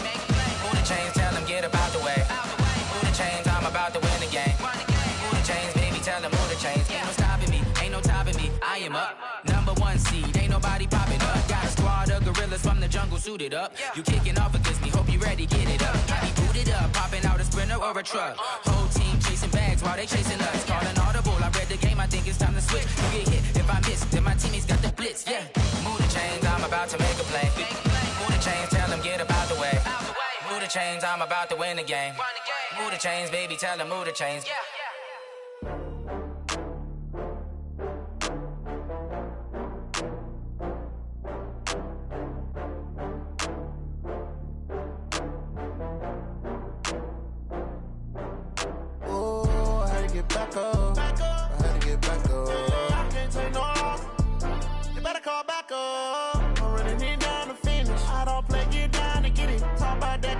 Move the chains, tell them get up out the way. Move the chains, I'm about to win the game. Move the chains, baby, tell them move the chains. Ain't no stopping me, ain't no topping me, I am up. #1 seed, ain't nobody popping up. Got a squad of gorillas from the jungle suited up. You kicking off against me, hope you ready, get it up. I be booted up, popping out a Sprinter or a truck. Whole team chasing bags while they chasing us. Calling audible, I read the game, I think it's time to switch. You get hit, if I miss, then my teammates got the blitz, yeah. Move the chains, I'm about to make a play. Move the chains, tell them get up out the way. Move the chains, I'm about to win the game. Move the chains, baby, tell them move the chains. Back up. I had to get back up. I can't take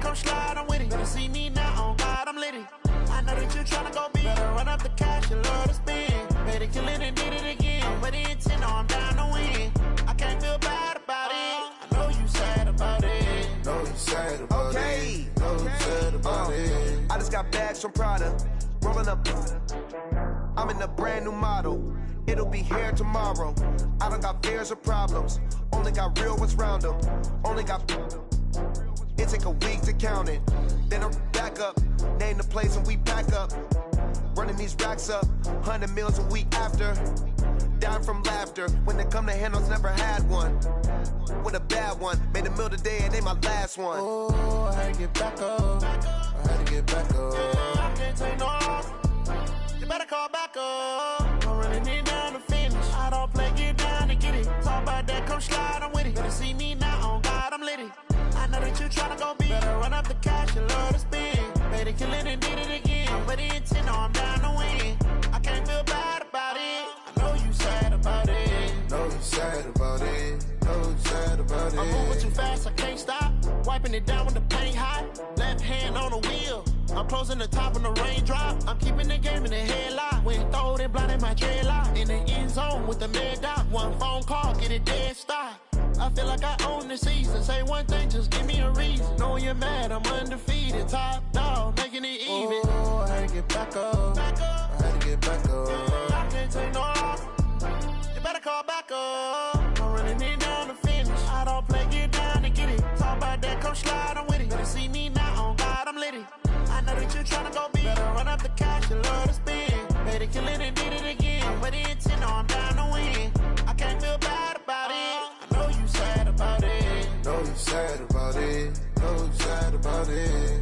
come slide, I'm with it. Better see me now, on God, I'm litty. I know that you tryna go big. Better run up the cash, you love to spend. Better kill it and did it again. But the intent, no, I'm down to win. I can't feel bad about it. I know you sad about it. Know you sad about it. Know you sad about it. I just got bags from Prada. Rolling up. I'm in a brand new model. It'll be here tomorrow. I don't got fears or problems. Only got real ones round them. Only got. It take a week to count it. Then I'm back up. Name the place and we pack up. Running these racks up. 100 meals a week after. Down from laughter. When they come to handles, never had one. With a bad one. Made a meal today and they my last one. Oh, I had to get back up. I had to get back up. I can't take no loss. You better call back up. I'm running it down to finish. I don't play, get down to get it. Talk about that, come slide, I'm with it. Better see me now, on God, I'm litty. I know that you tryna go big. Better run up the cash, you love to spend. Better kill it and did it again. But the intent, no, I'm down to win. I can't feel bad about it. I know you sad about it. Know you sad about it. Know you sad about it. I'm moving too fast, I can't stop. Wiping it down with the paint hot. Left hand on the wheel. I'm closing the top when the raindrop. I'm keeping the game in the headlock. When throwed and blinded my dreadlock. In the end zone with the mad dot. One phone call, get it dead stop. I feel like I own the season. Say one thing, just give me a reason. Knowing you're mad, I'm undefeated. Top dog, making it even. Oh, I had to get back up. I had to get back up. I can't take no loss. You better call back up. I'm running it down to finish. I don't play, get down to get it. Talk about that, come slide, I'm with it. Better see me now, on God, I'm litty. I know that you tryna go big. Better run up the cash, you love to spend. Better kill it and did it again. But the intent, no, I'm down to win. I can't feel bad about it. I know you sad about it. Know you sad about it. Know you sad about it.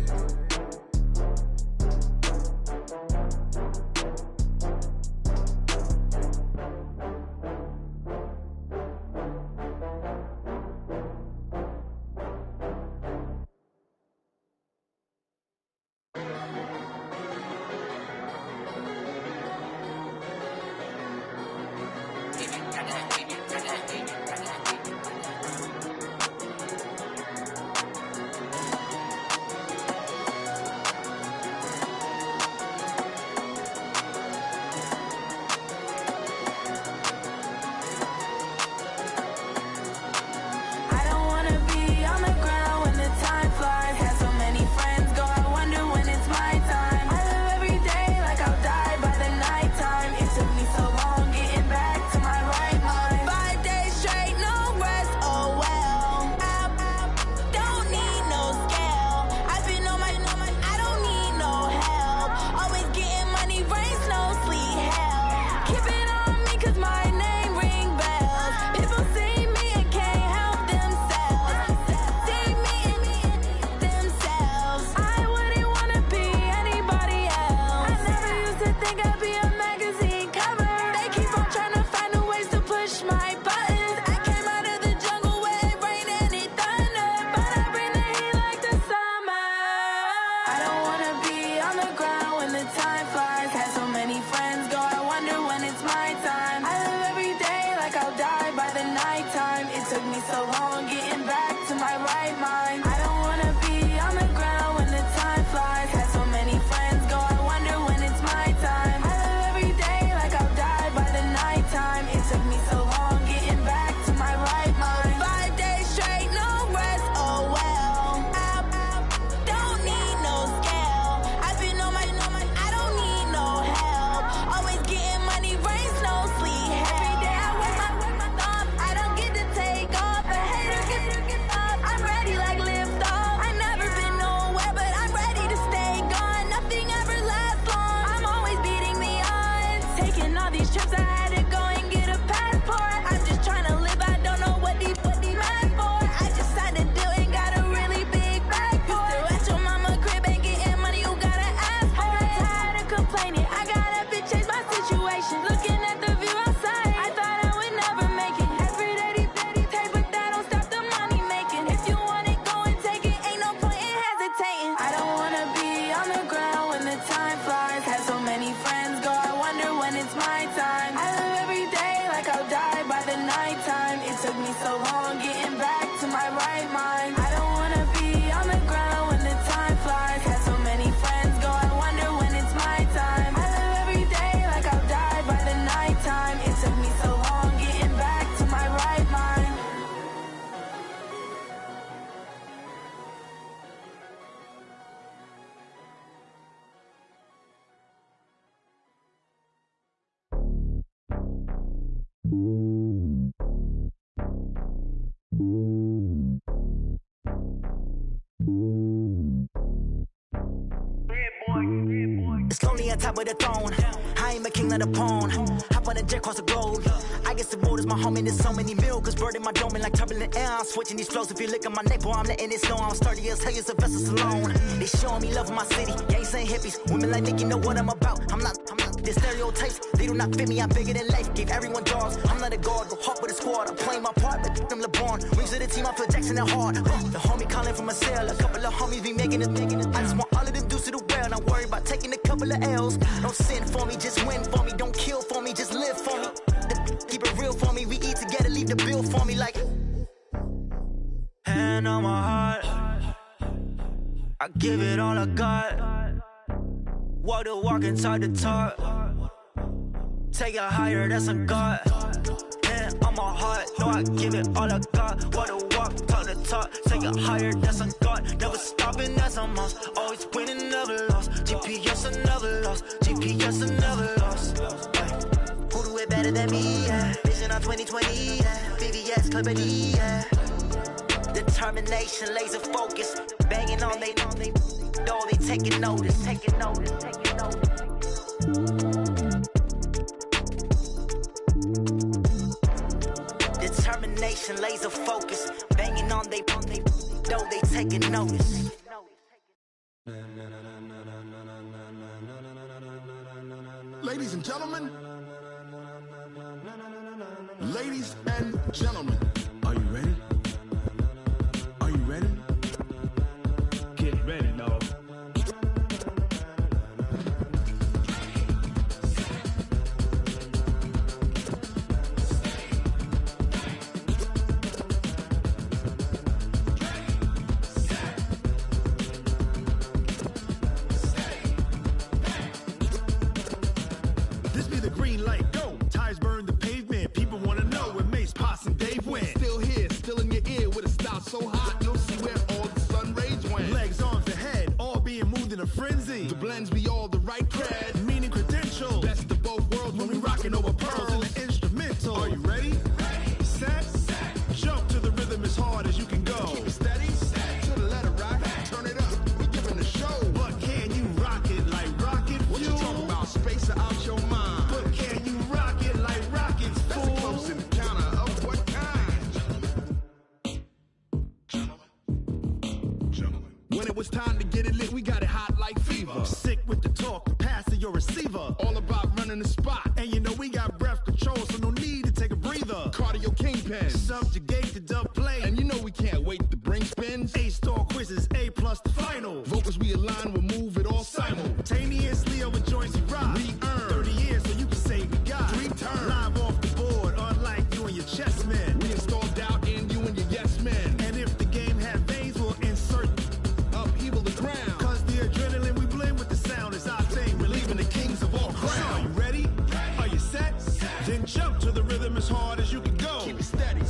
took me so long getting back to my right mind. I don't wanna be on the ground when the It's lonely on top of the throne. I ain't a king of the pawn. Hop on a jet across the globe. I guess the road is my home and there's so many milk. Bird in my dome and like turbulent air. I'm switching these flows. If you look at my neck, boy, I'm letting it snow. I'm sturdy as hell, it's a vessel alone. They showing me love in my city. Gangs ain't hippies. Women like Nicky know what I'm about. I'm not. The stereotypes, they do not fit me. I'm bigger than life. Gave everyone dogs. I'm not a guard. Go hard with a squad. I'm playing my part, but them LeBron. Rings of the team, I feel Jackson and hard. The homie calling from a cell. A couple of homies be making it. I just want all of them dudes to do well. Not worry about taking a couple of L's. Don't sin for me, just win for me. Don't kill for me, just live for me. Keep it real for me. We eat together, leave the bill for me like. Hand on my heart, I give it all I got. Walk the walk and talk the talk. Take it higher, that's a God. Hand on my heart, no, I give it all I got. Walk the walk, talk the talk. Take it higher, that's a God. Never stopping, that's a must. Always winning, never lost. GPS, I never lost. GPS, I never lost. Who do it better than me? Yeah. Vision on 2020, yeah. VVS, Clippity, yeah. Determination, laser focus. Banging on they know they taking notice. Determination, laser focus. Banging on they know they taking notice. Ladies and gentlemen, ladies and gentlemen, are you ready? Are you ready? Get ready, dog. This be the green light, go. Tires burn the pavement. People want to know where Mace, Poss, and Dave went. Still here, still in your ear with a style so hot, you'll see where all the sun rays went. Legs, arms, and head, all being moved in a frenzy. The blends be all the right cred, meaning credential. Best of both worlds when we rocking over pearls in the instrumental. Are you ready? Set, jump to the rhythm as hard as you can go. Keep it steady, to the letter rock, turn it up, we giving a show. But can you rock it like rocket fuel? What you talking about, space out your mind? But can you rock it like rockets, fool? That's a close encounter of what kind? When it was time to get it lit, we got it hot like fever. Sick with the talk, pass to your receiver. All about running the spot. And you know we got breath control, so no need to take a breather. Cardio kingpin, subjugate the dub play. And you know we can't wait to bring spins. A-star quizzes, A+ the final. Vocals we align, we'll move it all simultaneously over joints we rock. We earn 30 years, so you can say we got 3 turns. Live off the board, unlike you and your chess men. We install doubt in you and your yes men. And if the game had veins, we'll insert upheaval the ground. Cause the adrenaline we blend with the sound is our thing. Relieving the kings of all crowns. So are you ready? Are you set? Then jump to the rhythm as hard as you can go. Keep it steady,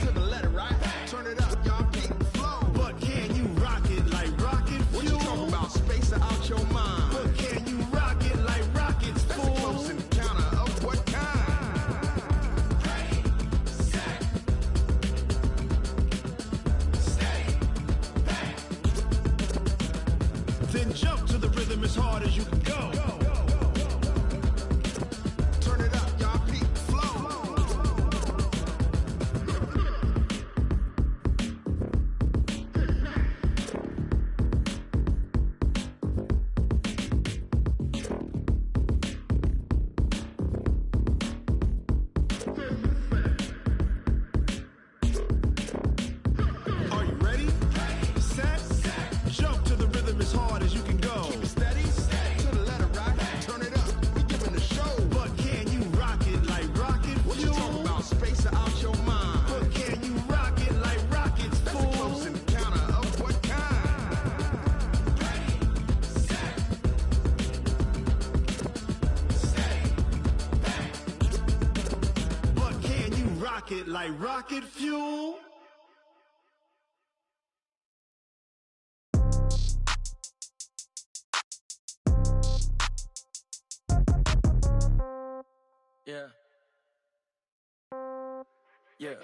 to the letter, right? Turn it up, y'all keep the flow. But can you rock it like rocket fuel? What you talking about? Space out your mind. But can you rock it like rockets, fool? That's a close encounter of what kind? Then jump to the rhythm as hard as you can go. Turn it up, y'all keep the flow. Are you ready? Set, jump to the rhythm as hard as you can go. Keep it steady, to the letter rock, turn it up, we giving a show. But can you rock it like rocket fuel? What you talking about, space out your mind? But can you rock it like rockets, fool? That's a close encounter of what kind? But can you rock it like rocket fuel? Yeah. Yeah.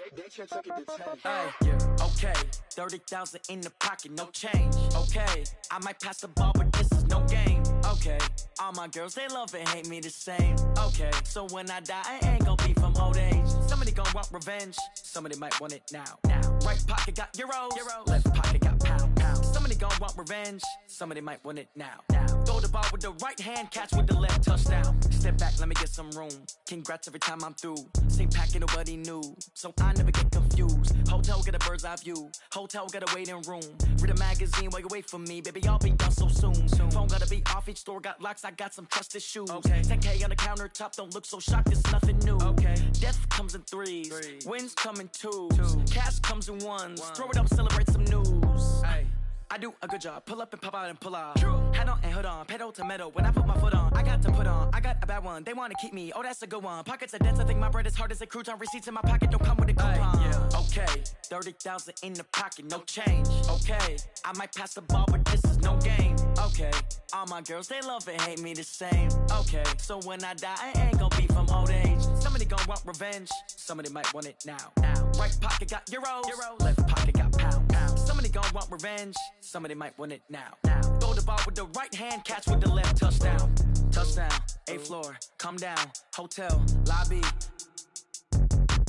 Hey, yeah. Okay. 30,000 in the pocket, no change. Okay. I might pass the ball, but this is no game. Okay. All my girls, they love and hate me the same. Okay. So when I die, I ain't gonna be from old age. Somebody gon' want revenge. Somebody might want it now. Right pocket got euros. Left pocket got pound. Somebody gon' want revenge. Somebody might want it now. Throw the ball with the right hand, catch with the left, touchdown. Step back, let me get some room. Congrats every time I'm through. Same packet, nobody knew, so I never get confused. Hotel get a bird's eye view. Hotel get a waiting room. Read a magazine while you wait for me, baby. I'll be done so soon. Phone gotta be off. Each store got locks. I got some trusted shoes. 10K on the countertop. Don't look so shocked. It's nothing new. Death comes in threes. Wins come in twos. Cash comes in ones. Throw it up, celebrate some news. I do a good job. Pull up and pop out and pull off. Hat on and hood on. Pedal to metal. When I put my foot on, I got to put on. I got a bad one. They want to keep me. Oh, that's a good one. Pockets are dense. I think my bread is hard as a crouton. Receipts in my pocket don't come with a coupon. Okay. 30,000 in the pocket. No change. Okay. I might pass the ball, but this is no game. Okay. All my girls, they love and hate me the same. Okay. So when I die, I ain't gonna be from old age. Somebody gon' want revenge. Somebody might want it now. Right pocket got euros. Left pocket got pound. Somebody gon' want revenge. Somebody might want it now. Throw the ball with the right hand, catch with the left, touchdown. Touchdown, 8th floor, come down, hotel, lobby.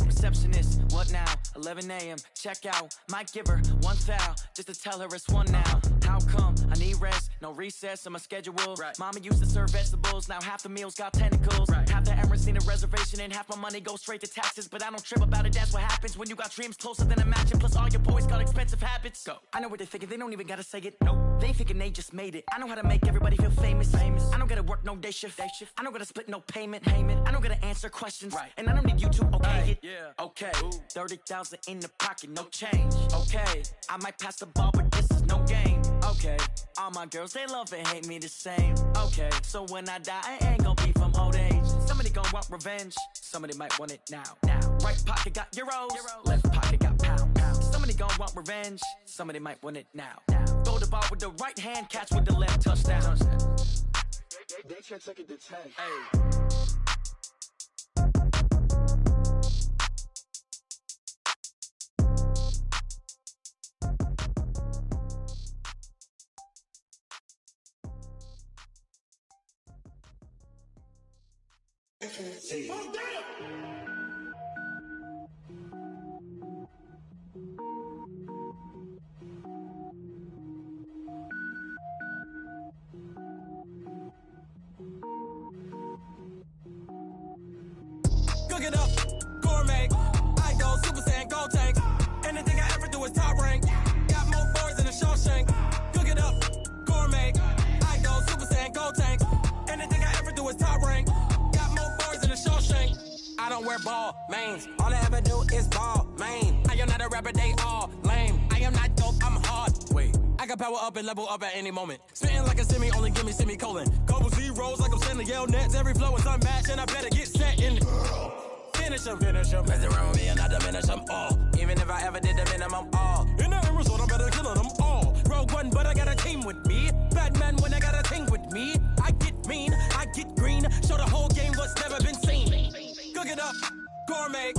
Receptionist, what now? 11 a.m., check out. Might give her one foul, just to tell her it's one now. How come? I need rest, no recess in my schedule. Mama used to serve vegetables, now half the meals got tentacles. Half the Emirates need a reservation and half my money goes straight to taxes. But I don't trip about it, that's what happens when you got dreams closer than a match. And plus all your boys got expensive habits. I know what they're thinking, they don't even gotta say it. They thinking they just made it. I know how to make everybody feel famous. I don't gotta work no day shift. I don't gotta split no payment. I don't gotta answer questions. And I don't need you to okay it. Okay, 30,000 in the pocket, no change. Okay, I might pass the ball, but this is no game. Okay, all my girls, they love and hate me the same. Okay, so when I die, I ain't gonna be from old age. Somebody gon' want revenge. Somebody might want it now. Right pocket got euros. Left pocket got pound. Somebody gon' want revenge. Somebody might want it now. Throw the ball with the right hand, catch with the left, touchdown. They can't take it to 10. Cook it up, gourmet. I go Super Saiyan, gold tank. Anything I ever do is top rank. Got more bars than a Shawshank. Cook it up, gourmet. I go Super Saiyan, gold tank. Anything I ever do is top rank. Got more bars than a Shawshank. I don't wear ball mains. All I ever do is ball main. I am not a rapper, they all lame. I am not dope, I'm hard. Wait, I can power up and level up at any moment. Spitting like a semi, only give me semicolon. Couple zeros like I'm sending yell nets. Every flow is unmatched and I better get set in. Finish them. Mess around with me and I diminish them all. Even if I ever did the minimum all. In the end result, I'm better killing them all. Rogue one, but I got a team with me. Batman when I got a thing with me. I get mean, I get green. Show the whole game what's never been seen. Cook it up, gourmet.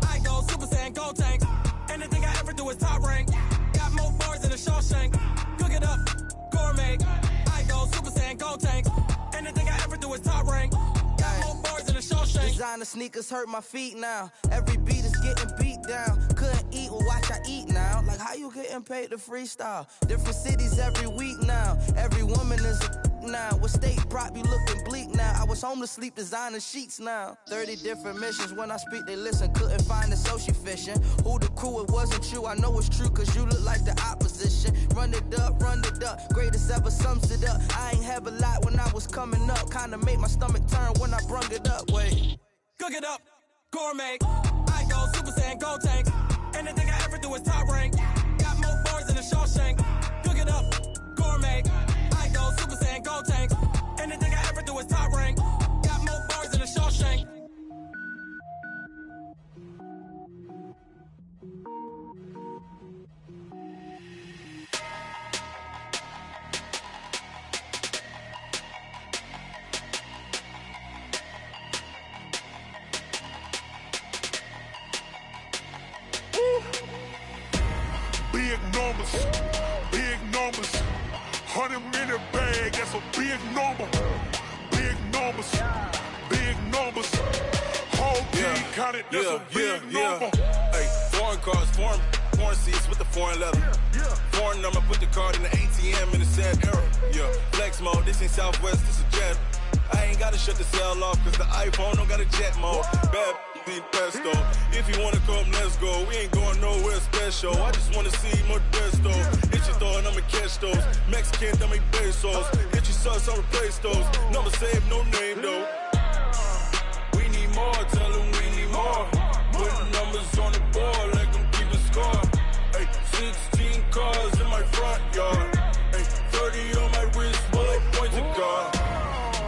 I go Super Saiyan, gold tank. Anything I ever do is top rank. Got more bars than a Shawshank. Cook it up, gourmet. I go Super Saiyan, gold tank. Anything I ever do is top rank. Got more bars than a Shawshank. Designer sneakers hurt my feet now. Every beat is getting beat down. Couldn't eat, well watch I eat now. Like how you getting paid to freestyle? Different cities every week now. Every woman is a now. What state prop you looking bleak now? I was home to sleep designer sheets now. 30 different missions. When I speak they listen. Couldn't find it so she fishing. Who the crew, it wasn't you. I know it's true cause you look like the opposition. Run it up. Greatest ever sums it up. I ain't have a lot when I was coming up. Kinda made my stomach turn when I brung it up. Wait. Cook it up, gourmet. I go Super Saiyan, gold tank. Anything I ever do is top rank. Got more bars than a Shawshank. Cook it up, gourmet. I go Super Saiyan, gold tank. Anything I ever do is top rank. Got more bars than a Shawshank. bag, that's a big number. Big numbers, big numbers. Whole team counted, that's a big number. Hey, foreign cars, foreign seats with the foreign leather. Foreign number, put the card in the ATM in the sad era. Yeah, flex mode, this ain't Southwest, this a jet. I ain't gotta shut the cell off, cause the iPhone don't got a jet mode. Bad ain't pesto. If you wanna come, let's go. We ain't going nowhere special. I just wanna see Modesto. Hit your thought, I'ma catch those. Mexican, dummy pesos. Hit your sus, I'll replace those. Number saved, no name though. We need more, tell them we need more. Putting numbers on the board, like them keep a score. Hey, 16 cars in my front yard. Hey, 30 on my wrist, while I point to God.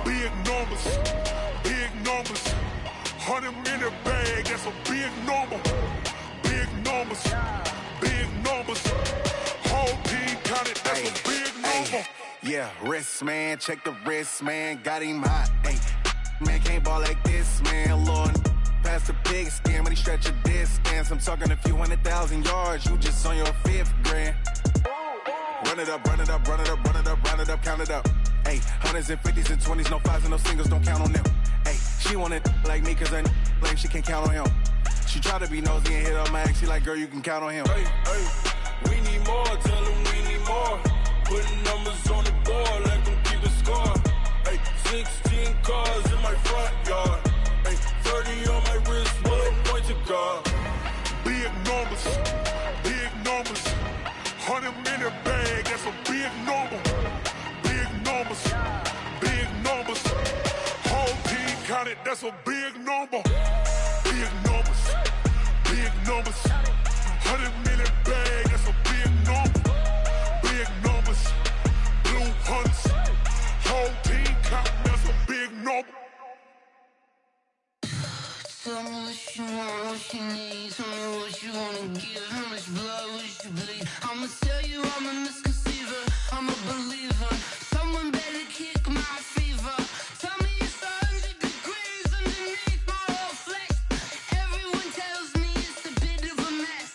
Big numbers, big numbers. 100 in the bag, that's a big number. Big numbers, big numbers. Whole team counted, that's a big number. Yeah, wrist man, check the wrist man, got him hot. Ay, man can't ball like this, man. Lord, past the pig skin, but he stretch a distance. I'm talking a few 100,000 yards, you just on your 5th grand. Run it up, run it up, run it up, run it up, run it up, count it up. Ay, 100s and 50s and 20s, no 5s and no singles, don't count on them. Ay, she want it like me, cause her like she can't count on him. She try to be nosy and hit on my ex, she like, girl, you can count on him. Hey, hey, we need more, tell them we need more. Putting numbers on the board, like them keep a score. Hey, 16 cars in my front yard. Hey, 30 on my wrist, while I point to God. Big numbers, big numbers. 100 in the bag, that's a big number. Big numbers, big numbers. Whole team counted, that's a big number. Big numbers, big numbers. 100 in the bag, that's a big number. Big numbers, blue hunts. Whole team counting, that's a big number. Tell me what you want, what you need. Tell me what you wanna give. How much blood would you bleed? I'ma tell you I'm a misconceiver. I'm a believer. Someone better kick my fever. Tell me it's 100 degrees underneath my whole flesh. Everyone tells me it's a bit of a mess.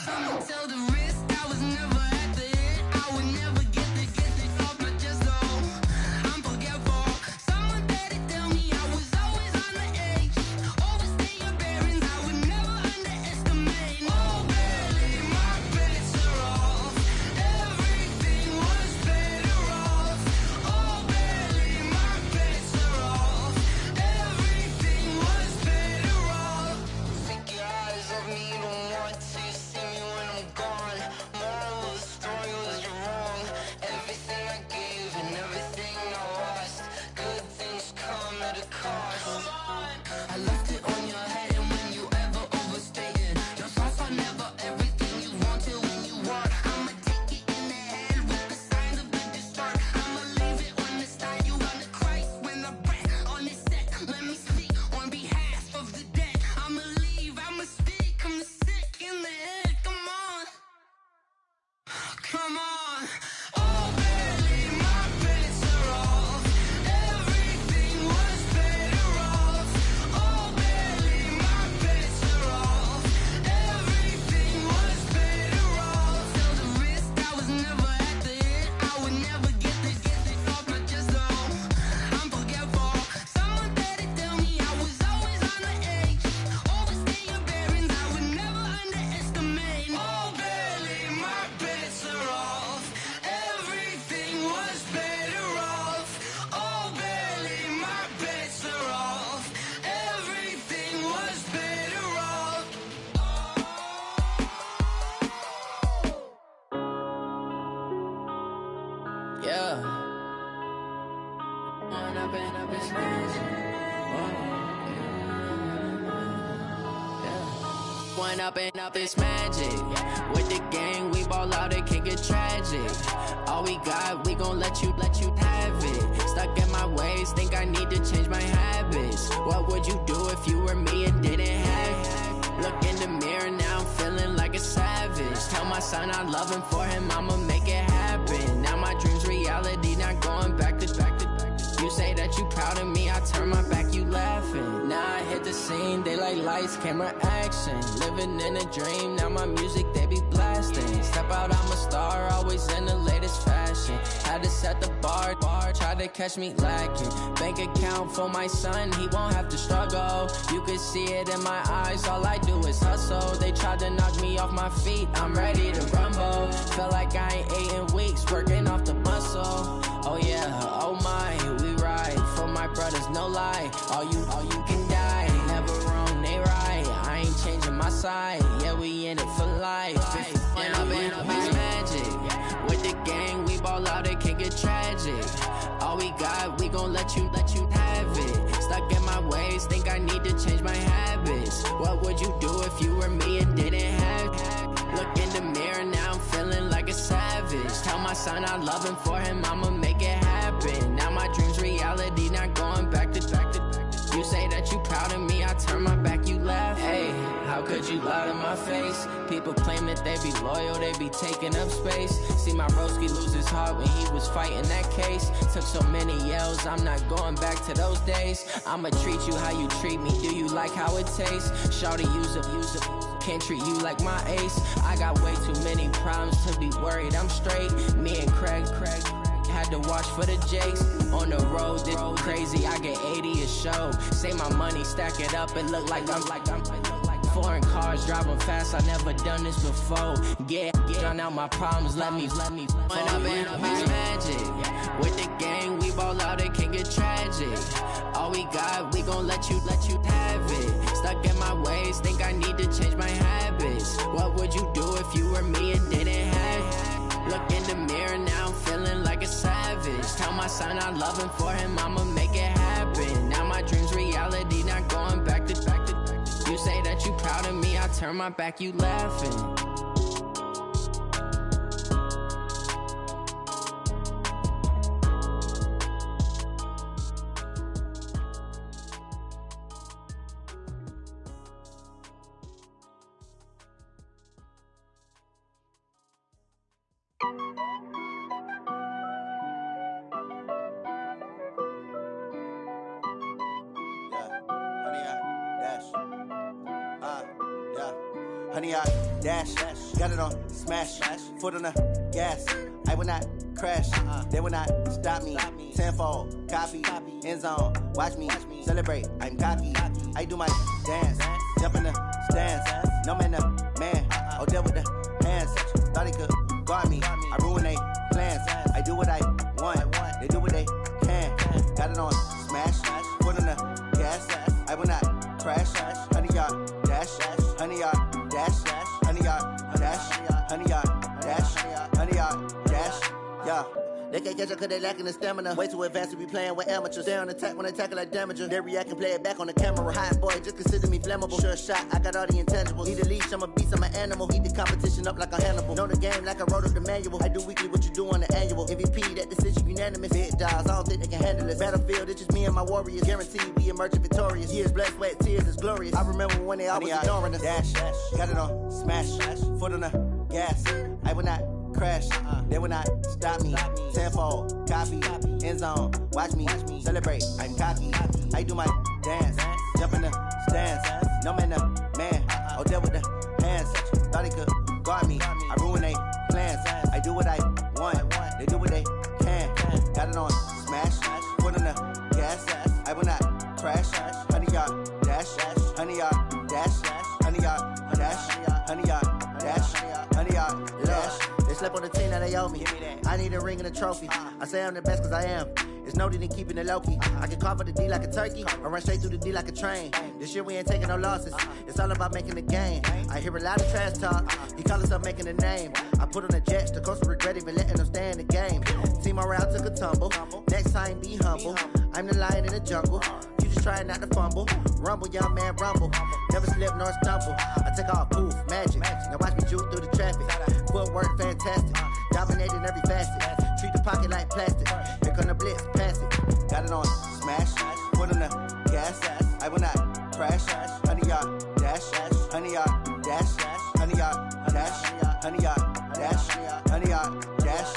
I'ma tell the risk I was never at the end. I would never get this off my chest though. I'm forgetful. Someone better tell me I was always on the edge. Overstay your bearings, I would never underestimate. Oh, barely, my bets are off. Everything was better off. Oh, barely, my bets are off. Everything was better off. Take your eyes off me, don't want to see me when I'm gone. Moral of the story was you're wrong. Everything I gave and everything I lost. Good things come at a cost. I left it on your head, and when you ever overstay it, your thoughts are never everything you wanted when you want. I'ma take it in the head with the signs of the distort. I'ma leave it on the side. You on the Christ when I breath on this set. Let me speak on behalf of the dead. I'ma leave, I'ma speak. I'm sick in the head. Come on, come on. Oh, barely, my bets are off. Everything was better off. Oh, barely, my bets are off. Everything was better off. Tell the risk I was never at the end. I would never get this off my chest though. I'm forgetful. Someone better tell me I was always on the edge. Overstay your bearings, I would never underestimate. Oh, barely, my bets are off. Everything was better off. Oh, barely, my bets are off. Everything was better off. Yeah. One up and up, it's magic. With the gang, we ball out, it can get tragic. All we got, we gon' let you have it. Stuck in my ways, think I need to change my habits. What would you do if you were me and didn't have it? Look in the mirror, now I'm feeling like a savage. Tell my son I love him, for him I'ma make it happen. Now my dream's reality, not going back to back. You say that you proud of me, I turn my back, you laughing. Now I hit the scene, they like lights, camera, action. Living in a dream, now my music, they be blasting. Step out, I'm a star, always in the latest fashion. to catch me lacking. Bank account for my son, he won't have to struggle. You could see it in my eyes, all I do is hustle. They tried to knock me off my feet, I'm ready to rumble. Feel like I ain't ate in weeks, working off the muscle. Oh yeah, oh my, we ride for my brothers, no lie. All you can die, never wrong, they right. I ain't changing my side, yeah, we in it for life. And I've been magic. With the gang, we ball out, it can get tragic. All we got, we gon' let you have it. Stuck in my ways, think I need to change my habits. What would you do if you were me and didn't have it? Look in the mirror, now I'm feeling like a savage. Tell my son I love him, for him I'ma make it happen. Now my dream's reality, not going back to. You say that you proud of me, I turn my back, you laugh. Hey, how could you lie to my face? People claim that they be loyal, they be taking up space. See my broski lose his heart when he was fighting that case. Took so many yells, I'm not going back to those days. I'ma treat you how you treat me, do you like how it tastes? Shawty, use up, can't treat you like my ace. I got way too many problems to be worried, I'm straight. Me and Craig had to watch for the Jakes. On the road, this crazy, I get 80 a show. Say my money, stack it up, it look like I'm foreign cars, driving fast, I never done this before. Get on out my problems, let me When I've been magic. With the gang, we ball out, it can get tragic. All we got, we gon' let you have it. Stuck in my ways, think I need to change my habits. What would you do if you were me and didn't have it? Look in the mirror, now I'm feeling like a savage. Tell my son I love him, for him I'ma make it happen. Now my dream's reality, not going back to. You say that you proud of me, I turn my back, you laughing. Honey, I dash, got it on smash, foot on the gas. I will not crash, they will not stop me. Tenfold, copy, end zone, watch me celebrate. I'm cocky, I do my dance, jump in the stands. No man, man, oh, deal with the hands. Thought he could guard me, I ruin they plans. I do what I want, they do what they can. Got it on smash, foot on the gas. I will not crash, honey, y'all dash, honey, y'all dash, honey, y'all dash, honey, y'all dash, honey, y'all dash, yeah. They can't catch up cause they lacking the stamina. Way too advanced to be playing with amateurs. Stay on attack when they tackle like damager. They react and play it back on the camera. Hot boy, just consider me flammable. Sure shot, I got all the intangibles. Need a leash, I'm a beast, I'm an animal. Heat the competition up like a Hannibal. Know the game like I wrote up the manual. I do weekly what you do on the annual. MVP, that decision unanimous. Big dogs, I don't think they can handle it. Battlefield, it's just me and my warriors. Guaranteed we emerging victorious. Years, blood, sweat, tears, it's glorious. I remember when they always ignoring us. Dash, got it on smash, foot on the gas. I will not crash, they will not stop me. Tenfold, copy, end zone, watch me celebrate. I'm cocky, I do my dance, jump in the stands. No man, man, oh, deal with the hands. Thought he could guard me, I ruin they plans. I do what I want, they do what they can. Got it on smash, foot on the gas. I will not crash, honey, y'all dash, honey, y'all dash, honey, y'all dash, honey, y'all dash, honey, y'all dash. They slept on the team that they owe me. I need a ring and a trophy. I say I'm the best cause I am. It's no need in keeping it low-key. I can carve for the D like a turkey, or run straight through the D like a train. This year we ain't taking no losses. It's all about making the game. I hear a lot of trash talk. He call himself making a name. I put on the jets, the coach will regret even letting them stay in the game. Team morale took a tumble. Next time be humble. I'm the lion in the jungle. You just trying not to fumble. Rumble, young man, rumble. Never slip nor stumble. I take off, poof, magic. Now watch me juke through the traffic. Footwork fantastic. Dominating every facet. Treat the pocket like plastic. Here come the blitz, pass it. Got it on smash. Foot on the gas. I will not crash. Honey, y'all dash. Honey, y'all dash. Honey, y'all dash. Honey, y'all dash. Honey, y'all dash.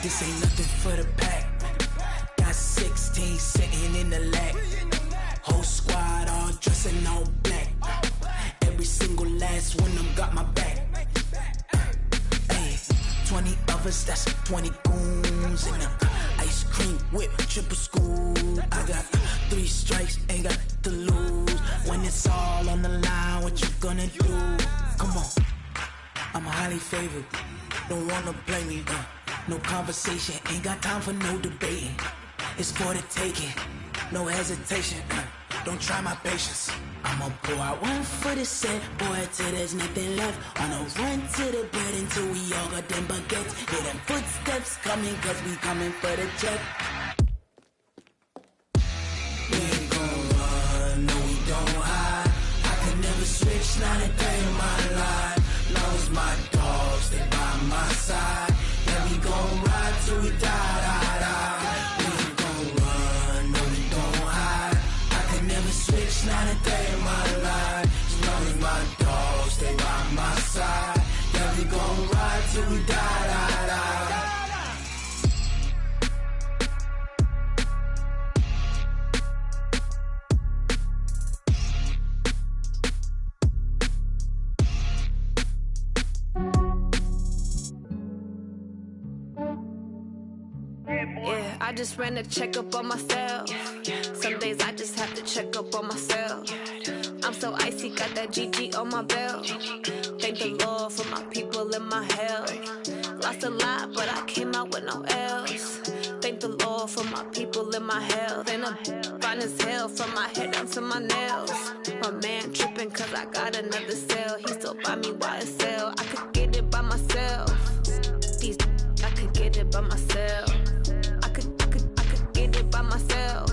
This ain't nothing for the pack. Got 16 sitting in the lag. Whole squad all dressing all black. Every single last one of them got my back. Hey, 20 of us, that's 20 goons in a ice cream whip, triple school. I got 3 strikes, ain't got to lose. When it's all on the line, what you gonna do? Come on, I'm highly favored. Don't wanna blame me, no conversation, ain't got time for no debating. It's for the taking, no hesitation, don't try my patience. I'ma pour out one for the set, boy, till there's nothing left. On a run to the bread until we all got them baguettes. Hear them footsteps coming, cause we coming for the check. We ain't gon' run, no we don't hide. I could never switch, not a day in my life. Long as my dogs, they by my side. Yeah, we gon' ride till we die, die, die. We ain't gon' run, no we don't hide. I could never switch, not a day in my life. As long as my dogs, they by my side. Yeah, we gon' ride till we die, die, die. Yeah, I just ran a checkup on myself. Some days I just have to check up on myself. I'm so icy, got that GG on my belt. Thank the Lord for my people in my health. Lost a lot, but I came out with no L's. Thank the Lord for my people in my health. And I'm fine as hell from my head down to my nails. My man tripping cause I got another cell. He still buy me YSL. I could get it by myself. These I could get it by myself. I could get it by myself.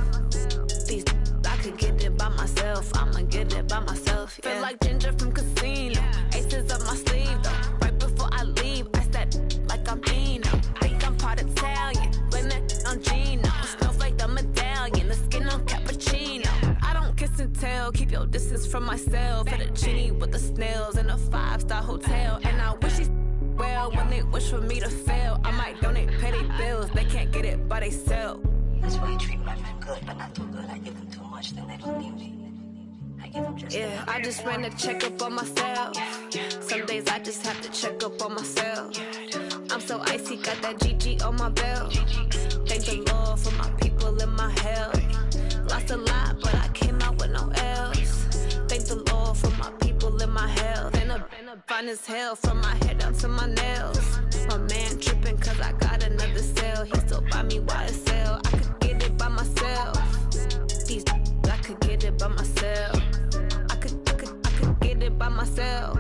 These I could get it by myself. I'ma get it by myself. Yeah. Feel like Ginger from Casino. Aces up my sleeve though. Right before I leave, I said like I'm Dino. Think I'm part Italian, blame that on Gino. Smells like the medallion, the skin on cappuccino. I don't kiss and tell, keep your distance from myself. At a genie with the snails in a 5-star hotel, and I wish he well when they wish for me to fail. I might donate petty bills, they can't get it by they sell. That's why you treat my friend good, but not too good. I give them too much, then they don't need me. I give them just yeah, I just ran a checkup on myself. Some days I just have to check up on myself. I'm so icy, got that GG on my belt. Thank the Lord for my people in my health. Lost a lot, but I came out with no L's. Thank the Lord for my people in my health. And I'm fine as hell from my head down to my nails. My man tripping cause I got another cell. He still buy me YSL. I could get it by myself. These I could get it by myself. I could get it by myself.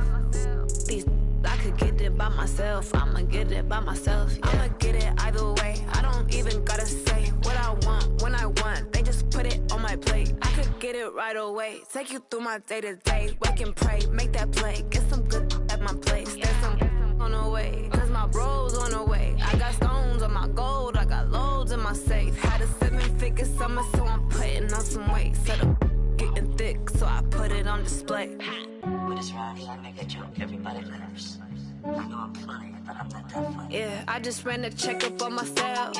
These I could get it by myself. I'ma get it by myself. Yeah. I'ma get it either way. I don't even gotta say what I want when I want. They just put it on my plate. I could get it right away. Take you through my day to day. Wake and pray, make that play. Get some good at my place. There's some on the way, cause my bro's on the way. I got stones on my gold. I got loads in my safe. Had a 7-figure summer, so I'm putting on some weight. Set up getting thick, so I put it on display. But it's around here, nigga, joke everybody lives. I know I'm funny, but I'm not that funny. Yeah, I just ran a checkup on myself.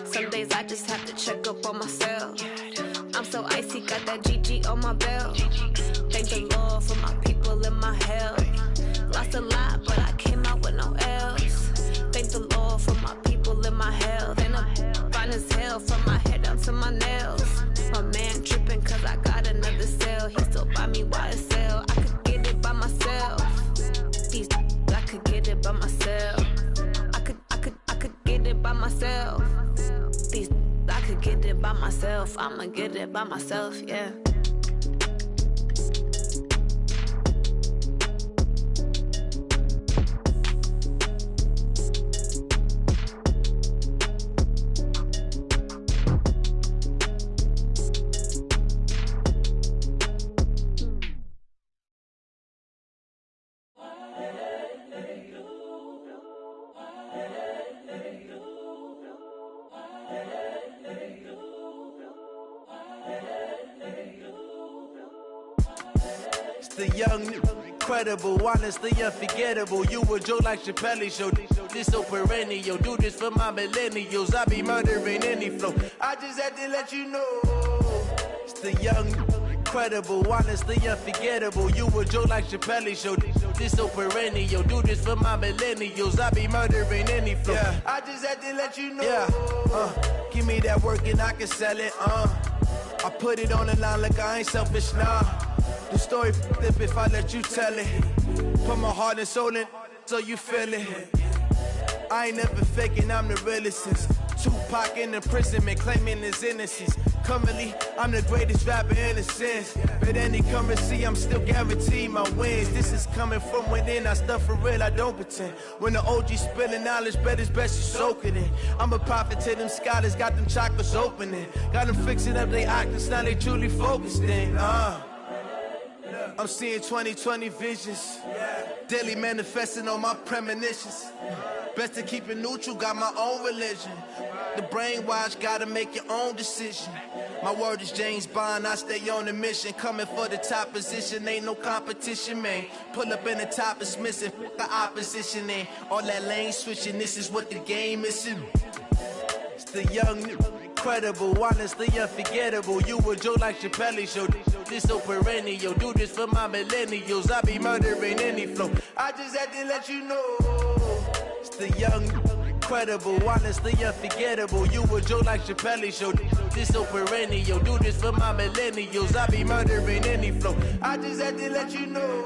Some days I just have to check up on myself. I'm so icy, got that GG on my belt. Thank the Lord for my people in my health. Lost a lot, but I came out with no L's. Thank the Lord for my people in my health. And I'm fine as hell from my head down to my nails. My man tripping cause I got another cell. He still buy me YSL. I could get it by myself. These I could get it by myself. I could get it by myself. These I could get it by myself. I'ma get it by myself, yeah. The young Incredible, honestly unforgettable. You a joke like Chappelle show. This so perennial. Do this for my millennials. I be murdering any flow. I just had to let you know. It's the young, incredible, honestly unforgettable. You a joke like Chappelle show. This so perennial. Do this for my millennials. I be murdering any flow. Yeah. I just had to let you know. Yeah. Give me that work and I can sell it. I put it on the line like I ain't selfish, nah. The story flip if I let you tell it. Put my heart and soul in so you feel it. I ain't never faking, I'm the realest since Tupac in imprisonment, claiming his innocence. Currently, I'm the greatest rapper in a sense. But any currency, I'm still guaranteed my wins. This is coming from within, I stuff for real, I don't pretend. When the OG spilling knowledge, bet it's best you soak it in. I'm a prophet to them scholars, got them chakras opening. Got them fixing up they octaves, now they truly focused in. I'm seeing 2020 visions. Daily manifesting on my premonitions. Best to keep it neutral, got my own religion. The brainwash, gotta make your own decision. My word is James Bond, I stay on a mission. Coming for the top position, ain't no competition, man. Pull up in the top is missing, fuck the opposition, and all that lane switching, this is what the game is. It's the young, incredible, honestly unforgettable. You a joke like Chappelle show. This so perennial. Do this for my millennials. I be murdering any flow. I just had to let you know. It's the young, incredible, honestly unforgettable. You a joke like Chappelle show. This so perennial. Do this for my millennials. I be murdering any flow. I just had to let you know.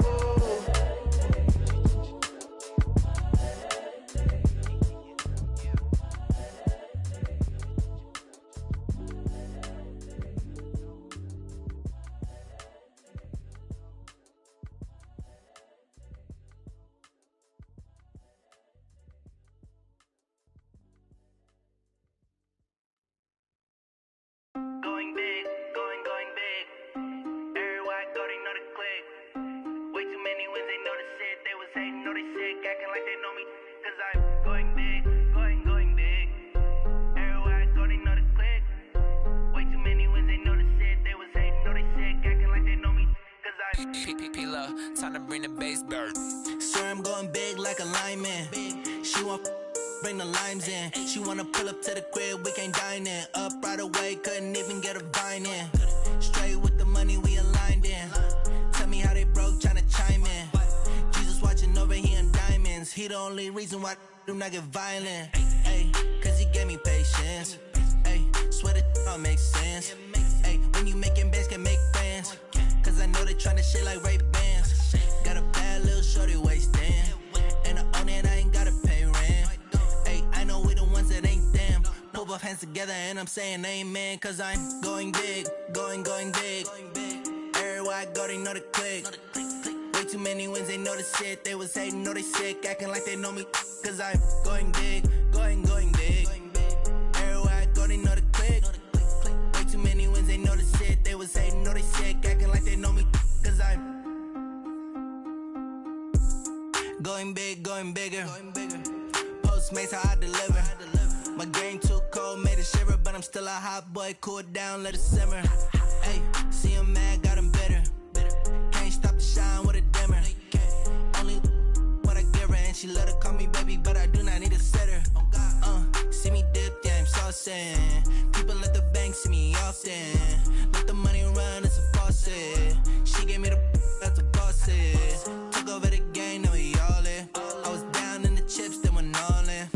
Going big, going big. Everywhere I go, they know the click. Way too many wins, they know the shit. They was hating, know they sick, acting like they know me. Cause I'm going big, going big. Everywhere I go, they know the click. Way too many wins, they know the shit. They was hating, know they sick, acting like they know me. Cause I'm P-P-P-Love, time to bring the bass bird. Sir, I'm going big like a lineman. She want bring the limes in. She wanna pull up to the crib, we can't dine in. Up right away, couldn't even get a vine in. Straight with the money, we aligned in. Tell me how they broke, tryna chime in. Jesus watching over here in diamonds. He the only reason why do not get violent. Ay, cause he gave me patience. Ay, swear that all makes sense. Ay, when you making bands, can make friends. Cause I know they tryna shit like Ray Bans. Got a bad little shorty wasting. And I own it, I ain't gotta pay rent. Ay, I know we the ones that ain't them. Pull both hands together and I'm saying amen. Cause I'm going big, going big. Everywhere I go, they know the click. Way too many wins, they know the shit. They was hating, know they sick, acting like they know me. Cause I'm going big, going big. Everywhere I go, they know the click. Way too many wins, they know the shit. They was hating, know they sick, acting like they know me. Cause I'm going big, going bigger. Postmates, how I deliver. My game too cold, made it shiver, but I'm still a hot boy. Cool it down, let it simmer. Hey, see him mad, got him bitter. Can't stop the shine with a dimmer. Only what I give her, and she let her call me baby, but I do not need a sitter. See me dip, yeah, I'm saucing. People at the bank see me often. Let the money run, it's a faucet. She gave me the that's a boss is. Took over the game, now we all in. I was down in the chips, then went all in.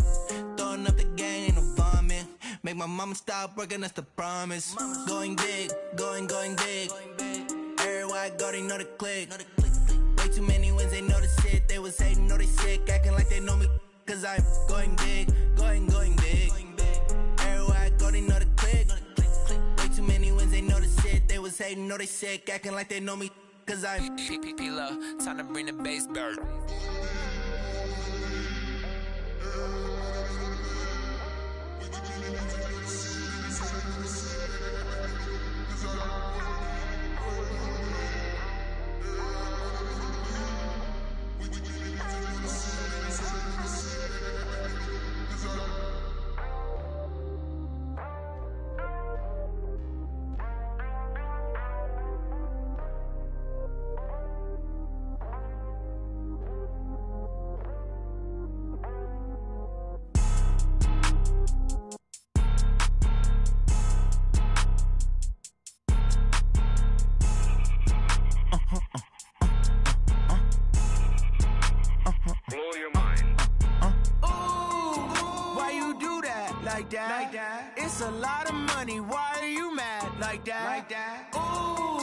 Throwing up the game, ain't no vomit. Make my mama stop working, that's the promise. Going big, going big. Everywhere I go, they know the click. Way too many wins, they know the shit. They was hating, know they sick, acting like they know me. Cause I'm going big, going big. Everywhere I go, they know the click. Way too many wins, they know the shit. They was hating, know they sick, acting like they know me. Cause I'm P-P-P-Love, time to bring the bass bird. like that. It's a lot of money, why are you mad like that? Ooh,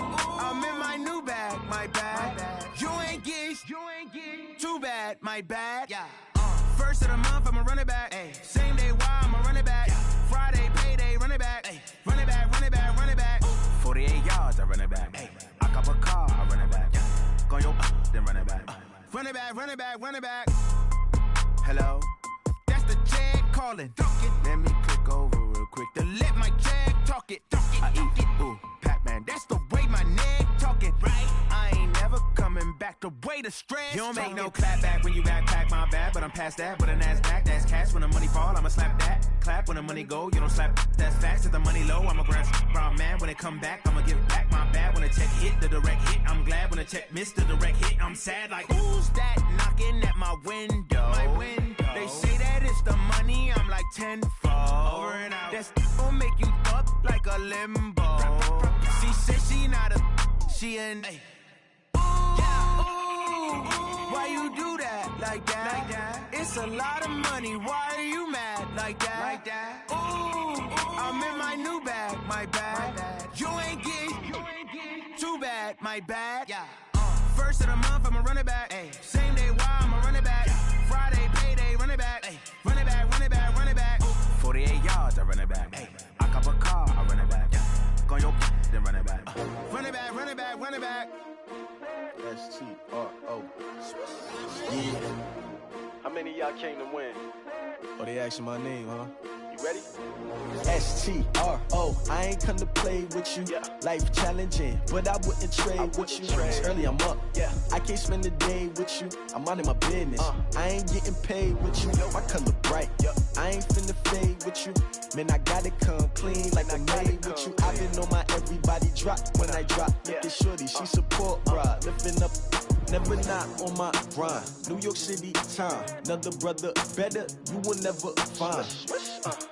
I'm in my new bag, my bad. You ain't get too bad, my bad. First of the month, I'ma run it back. Same day, why I'ma run it back. Friday, payday, run it back. Run it back, run it back, run it back. 48 yards, I run it back. I cop a car, I run it back. Go yo, then run it back. Run it back, run it back, run it back. Hello? That's the jag calling. Let me click over real quick to let my jag talk it. I eat it, ooh, Pac-Man. That's the way my neck talking. Right? I ain't never coming back the way the stress. You don't make no clap back when you backpack, my bad, but I'm past that. But a NASDAQ, that's cash. When the money fall, I'ma slap that. Clap when the money go, you don't slap. That's fast. If the money low, I'ma grab brown man. When it come back, I'ma give back my bad. When the check hit, the direct hit, I'm glad. When the check missed the direct hit, I'm sad. Like, who's that knocking at my window? My window. They say that it's the money, I'm like tenfold. Over and out. That's gon' make you up like a limbo. She said she not a, she an. Ooh, why you do that like that? It's a lot of money, why are you mad like that? Ooh, I'm in my new bag, my bad. You ain't get too bad, my bad. First of the month, I'ma run it back. Same day, why I'ma run it back. Friday, payday, run it back. Run it back, run it back, run it back. 48 yards, I run it back. I cop a car, I run it back. Go yo, then run it back. Run it back, run it back, run it back. S-T-R-O. Yeah. How many of y'all came to win? Oh, they asking my name, huh? You ready? S-T-R-O. I ain't come to play with you. Life challenging, but I wouldn't trade with you. It's early, I'm up. I can't spend the day with you. I'm minding my business. I ain't getting paid with you. My color bright. I ain't finna fade with you. Man, I gotta come clean like I made with you. I've been on my everybody drop when I drop. Look at shorty, she support, bruh. Lifting up. Never not on my grind. New York City time. Another brother better, you will never find.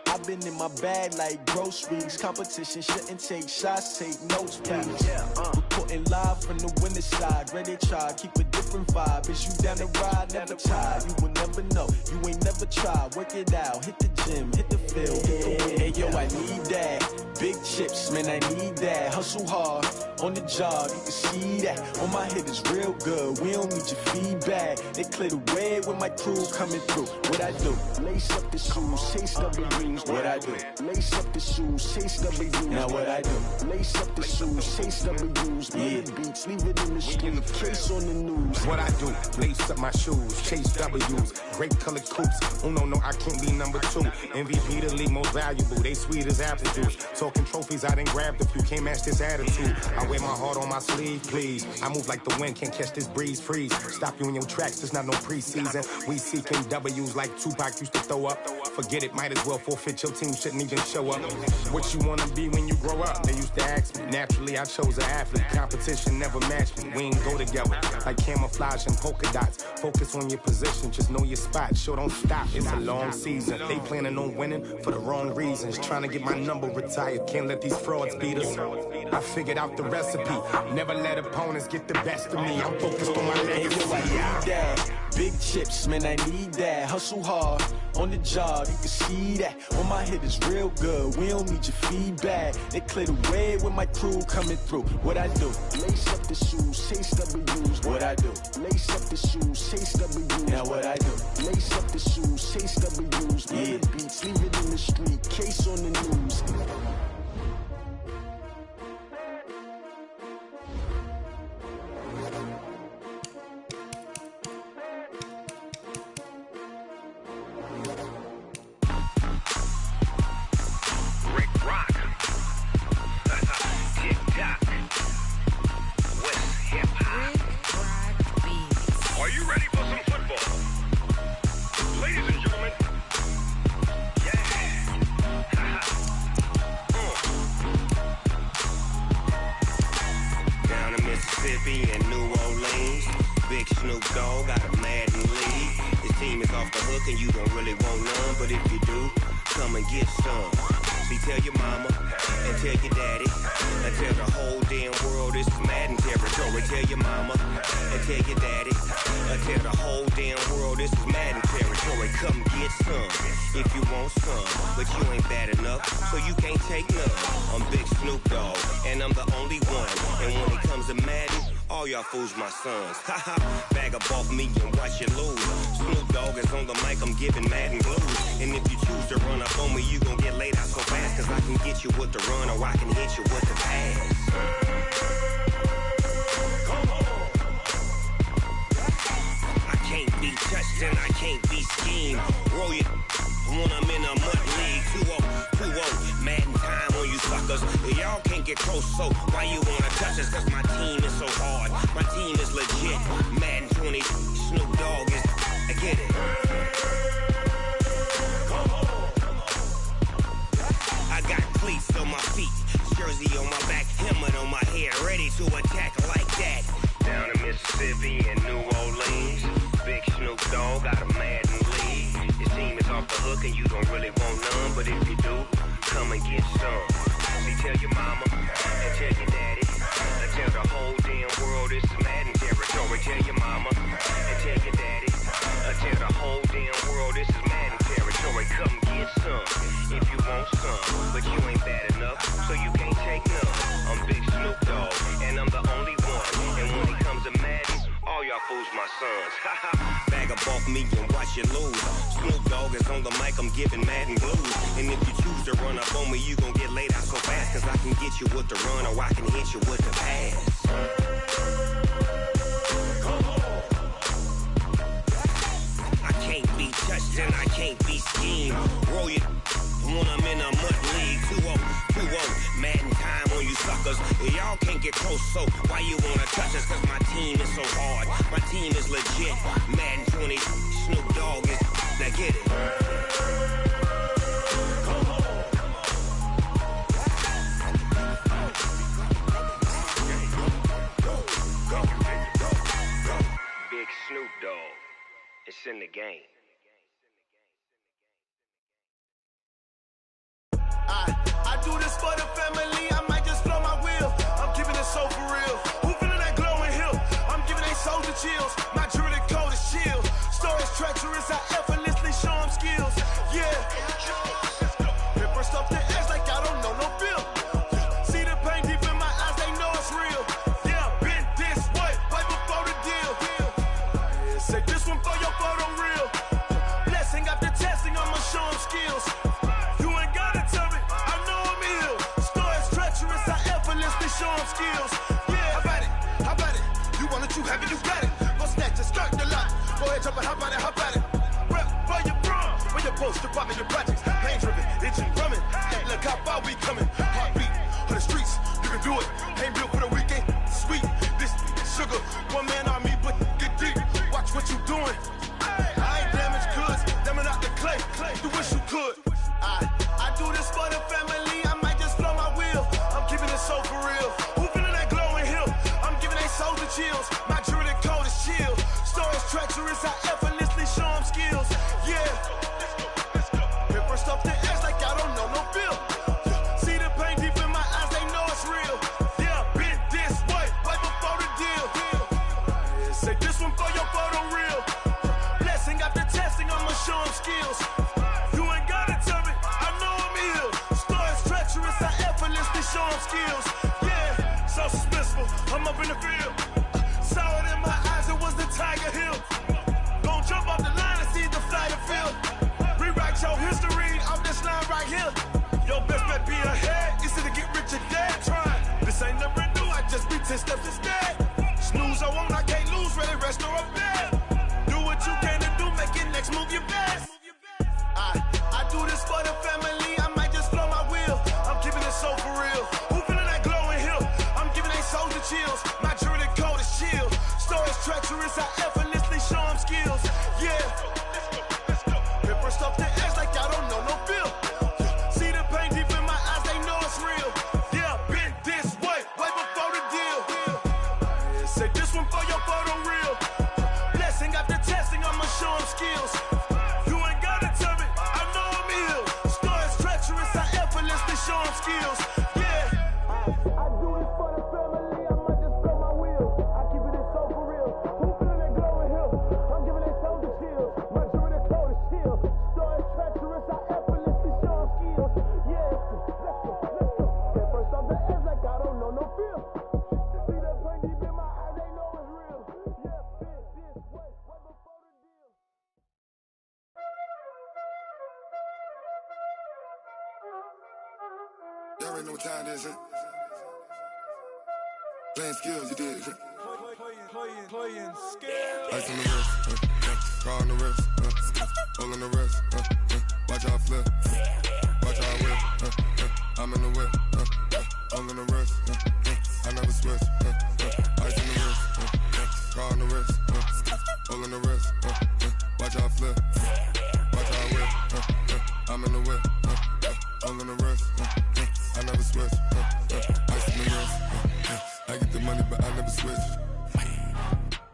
I've been in my bag like groceries. Competition shouldn't take shots, take notes, please. Reporting live from the winter side. Ready to try, keep a different vibe. Is you down the ride, never tired. You will never know, you ain't never tried. Work it out, hit the gym, hit the field. Hey yo, I need that. Big chips, man, I need that. Hustle hard, on the job, you can see that. On my head is real good, we don't need your feedback. They clear the way with my crew coming through. What I do? Lace up the shoes, chase double rings. What I do? Lace up the shoes, chase double U's. Now what I do? Lace up the shoes, chase double U's. Murder beats, leave it in the street, case on the news. What I do? Lace up my shoes, chase W's. Great colored coops. Oh no, I can't be number 2. MVP the league most valuable. They sweet as apple juice. Talking trophies, I done grabbed a few. Can't match this attitude. I wear my heart on my sleeve, please. I move like the wind, can't catch this breeze. Freeze. Stop you in your tracks, there's not no preseason. We seeking W's like Tupac used to throw up. Forget it, might as well forfeit. Your team shouldn't even show up. What you wanna be when you grow up? They used to ask me. Naturally, I chose an athlete. Competition never matched me. We ain't go together like camouflage and polka dots. Focus on your position, just know your spot. Sure, don't stop. It's a long season. They planning on winning for the wrong reasons. Trying to get my number retired. Can't let these frauds beat us. I figured out the recipe. Never let opponents get the best of me. I'm focused on my legacy. I need that. Big chips, man, I need that. Hustle hard, on the job, you can see that. On my head is real good, we don't need your feedback. They clear the way with my crew coming through. What I do? Lace up the shoes, chase W's. What I do? Lace up the shoes, chase W's. Now what I do? Lace up the shoes, chase W's. Murder beats, leave it in the street, case on the news. And you don't really want none, but if you do, come and get some. See, tell your mama and tell your daddy and tell the whole damn world this is Madden territory. Tell your mama and tell your daddy and tell the whole damn world this is Madden territory. Come get some if you want some, but you ain't bad enough, so you can't take none. I'm Big Snoop Dogg, and I'm the only one. And when it comes to Madden, all y'all fools my sons. Haha, bag up off me and watch you lose. Snoop Dogg is on the mic, I'm giving Madden blues. And if you choose to run up on me, you gon' get laid out so fast, cause I can get you with the run or I can hit you with the pass. I can't be touched and I can't be schemed. Roll it when I'm in a mud league. 2-0, Madden time on you suckers. Y'all can't get close, so why you wanna touch us? Cause my team is so hard, my team is legit. Madden 20, Snoop Dogg is, I get it. I got cleats on my feet, jersey on my back, helmet on my head, ready to attack like that. Down in Mississippi and New Orleans, Big Snoop Dogg got a Madden league. His team is off the hook and you don't really want none, but if you do, come and get some. See, tell your mama and tell your daddy and tell the whole damn world this is Madden territory. Tell your mama and tell your daddy and tell the whole damn world this is Madden territory. Come get some if you want some, but you ain't bad enough, so you can't take none. I'm Big Snoop Dogg, and I'm the only one. And when it comes to Madden, all y'all fools my sons. Bag up off me and watch you lose. Snoop Dogg is on the mic, I'm giving Madden blues. And if you choose to run up on me, you gon' get laid out so fast, cause I can get you with the run or I can hit you with the pass. I can't be touched and I can't be schemed. Roll it when I'm in a mud league. 2-0, Madden time on you suckers. Y'all can't get close, so why you wanna touch us? Cause my team is so hard, my team is legit. Madden 20, Snoop Dogg is, now get it. Big Snoop Dogg, it's in the game. I do this for the family, I might just blow my wheel. I'm keeping it so for real. Who feeling that glowing hill? I'm giving they soldier chills. My jewelry code is chill. Stories treacherous, I effortlessly show them skills. Yeah. Paper stuff the edge like I don't know no feel. See the pain deep in my eyes, they know it's real. Yeah, been this way, right before the deal. Say this one for your photo real. Blessing after testing, I'ma show them skills. You ain't gotta tell me, I know I'm ill. Stories treacherous, I effortlessly show them skills. Yeah, how about it? You want it, you have it, you got it. Go snatch it, skirt the lot. Go ahead, jump it, how about it? Rep where you from, where you post, to pop in your projects. Pain driven, itching, drumming. Hey, look how far we coming. Heartbeat on the streets, you can do it. Ain't built for the weekend, sweet. This sugar, one man army, but get deep. Watch what you doing. I ain't damaged goods, damn out the clay. You wish you could. I do this for the family, I might just blow my wheel. I'm keeping it so for real. Who feeling that glowing hill? I'm giving they soldier chills. My jewelry code is chill. Stories treacherous, I effortlessly show them skills. Yeah. Paper stuff the edge like I don't know no feel. See the pain deep in my eyes, they know it's real. Yeah, been this way, right before the deal. Say this one for your photo real. Blessing after testing, I'ma show them skills. You ain't gotta tell me, I know I'm ill. Stories treacherous, I effortlessly show them skills. Yeah, so suspenseful, I'm up in the field. Saw it in my eyes, it was the Tiger Hill. Gon' jump off the line and see the flight of field. Rewrite your history off this line right here. Your best bet be ahead, easy to get rich or dead. Trying, this ain't never new, I just be 10 steps instead. Snooze I won't, I can't lose, ready, rest or up bed. Do what you can to do, make it next move your best. I do this for the family, I might just blow my wheel. I'm keeping it so for real. Who feeling that glowing hill? I'm giving they soldier chills. My jewelry code is chill. Stories treacherous, I effortlessly show them skills. Yeah. Paper stuff the edge like I don't know no feel. See the pain deep in my eyes, they know it's real. Yeah, been this way, right before the deal. Say this one for your photo real. Blessing after testing, I'ma show them skills. You ain't Y'all already know what time it is, huh? Playing skills, you did. Playing skills. Ice on the wrist, car on the wrist, hole in the wrist, watch out flip, watch out whip, I'm in the whip, hole in the wrist, I never switch, ice on the wrist, car on the wrist, hole in the wrist, watch out flip, watch out whip, I'm in the whip, hole in the wrist, I never switch, ice on the wrist, I get the money but I never switch.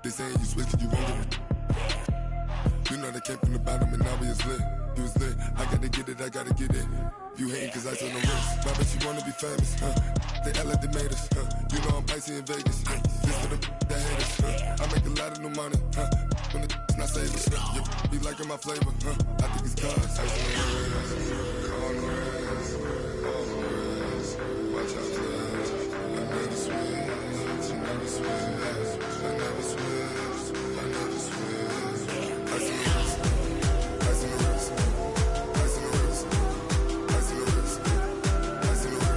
They saying you switch cause you won't get it. You know they came from the bottom and now we is lit. You was lit, I gotta get it, I gotta get it. You hating cause I on the wrist. Why bet you wanna be famous, They act like they made us, You know I'm icy in Vegas, This for the that hate us, I make a lot of new money, When it's not savers, You be liking my flavor, I think it's cause ice on the wrist, on the wrist, on the wrist. Watch out, please. I never switch, I never switch. I never switch, I never switch. Ice in the wrist, ice in the wrist, ice in the wrist, ice in the wrist, ice in the wrist,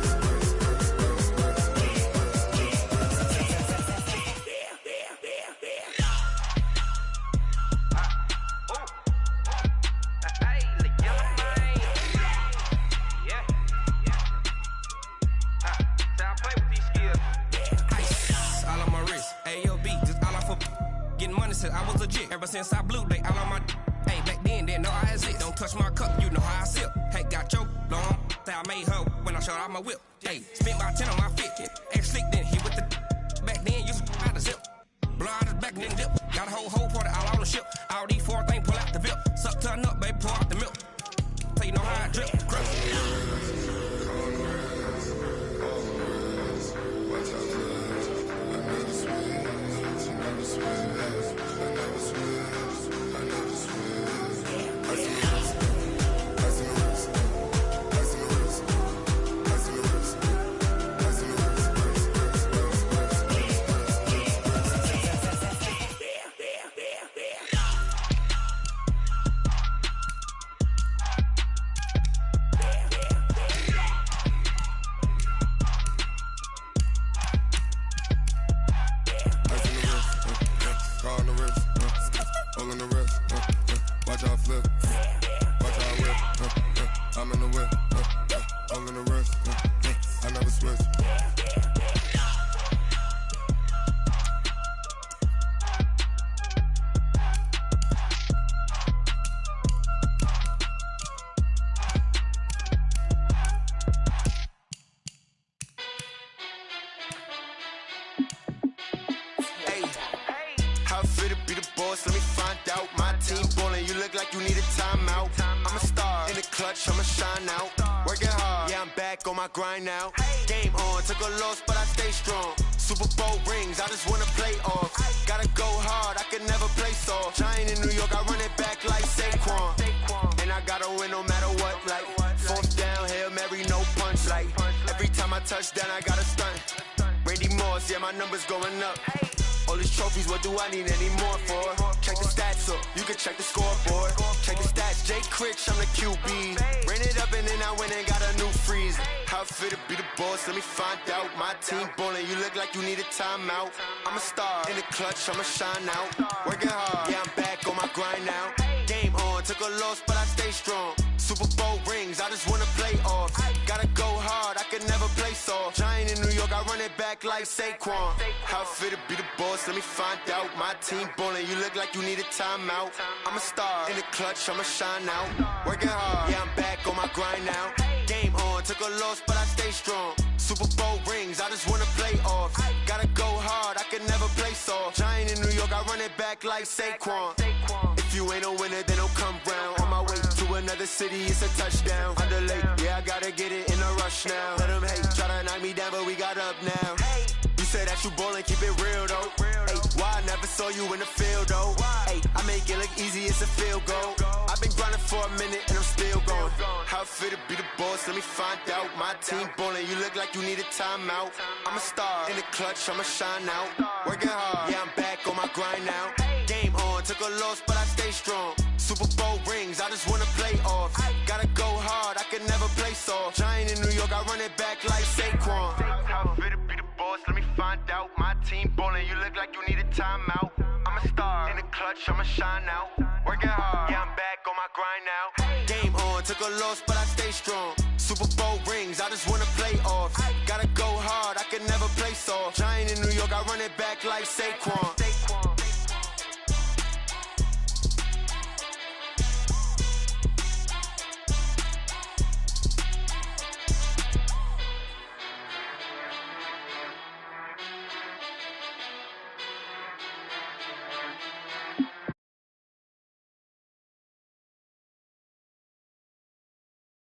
I was legit ever since I blew they all on my hey back then didn't know I had it. Don't touch my cup, you know how I sip. Hey, got your long that I made her when I showed out my whip. Hey, spent about 10 on my fit. Ex-slick then hit with the back then used to out the zip. Blow out his back then dip. Got a whole party all on the ship. All these four things pull out the VIP. Suck turn up, baby, pour out the milk. So you know how I drip. Grind now, game on, took a loss but I stay strong. Super Bowl rings, I just wanna play off. Gotta go hard, I can never play soft. Giant in New York, I run it back like Saquon. And I gotta win no matter what, like fourth down, Hail Mary, no punch. Like every time I touch down, I gotta stunt. Randy Moss, yeah, my numbers going up. All these trophies, what do I need any more for? Check the stats up, you can check the scoreboard. Check the stats, Jay Critch, I'm the QB. Ran it up and then I went and got a new freeze. How fit to be the boss, let me find out. My team ballin', you look like you need a timeout. I'm a star, in the clutch, I'ma shine out. Working hard, yeah, I'm back on my grind now. Game on, took a loss, but I stay strong. Super Bowl rings, I just wanna play off. Gotta go hard, I can never play soft. Giant in New York, I run it back like Saquon. How fit to be the boss, let me find out. My team ballin', you look like you need a timeout. I'm a star, in the clutch, I'ma shine out. Working hard, yeah, I'm back on my grind now. Game on, took a loss, but I stay strong. Super Bowl rings, I just wanna play off. Gotta go hard, I can never play soft. Giant in New York, I run it back like Saquon. If you ain't a winner, then don't come round. On my way to another city, it's a touchdown. Underlay, yeah, I gotta get it in a rush now. Let them hate, try to knock me down, but we got up now. You say that you ballin', keep it real though. Ay, why I never saw you in the field though? Ay, I make it look easy, it's a field goal. I've been grinding for a minute and I'm still going. How fit to be the boss, let me find out. My team ballin', you look like you need a timeout. I'm a star, in the clutch, I'ma shine out. Working hard, yeah, I'm back on my grind now. Game on, took a loss, but I stay strong. Super Bowl rings, I just wanna play off. Gotta go hard, I can never never play soft. Giant in New York, I run it back like Saquon. How fit to be the boss, let me find out. My team ballin', you look like you need a timeout. I'm a star, in the clutch, I'ma shine out. Working hard, yeah, I'm back on my grind now. Game on, took a loss, but I stay strong. Super Bowl rings, I just wanna play off. Gotta go hard, I can never play soft. Giant in New York, I run it back like Saquon.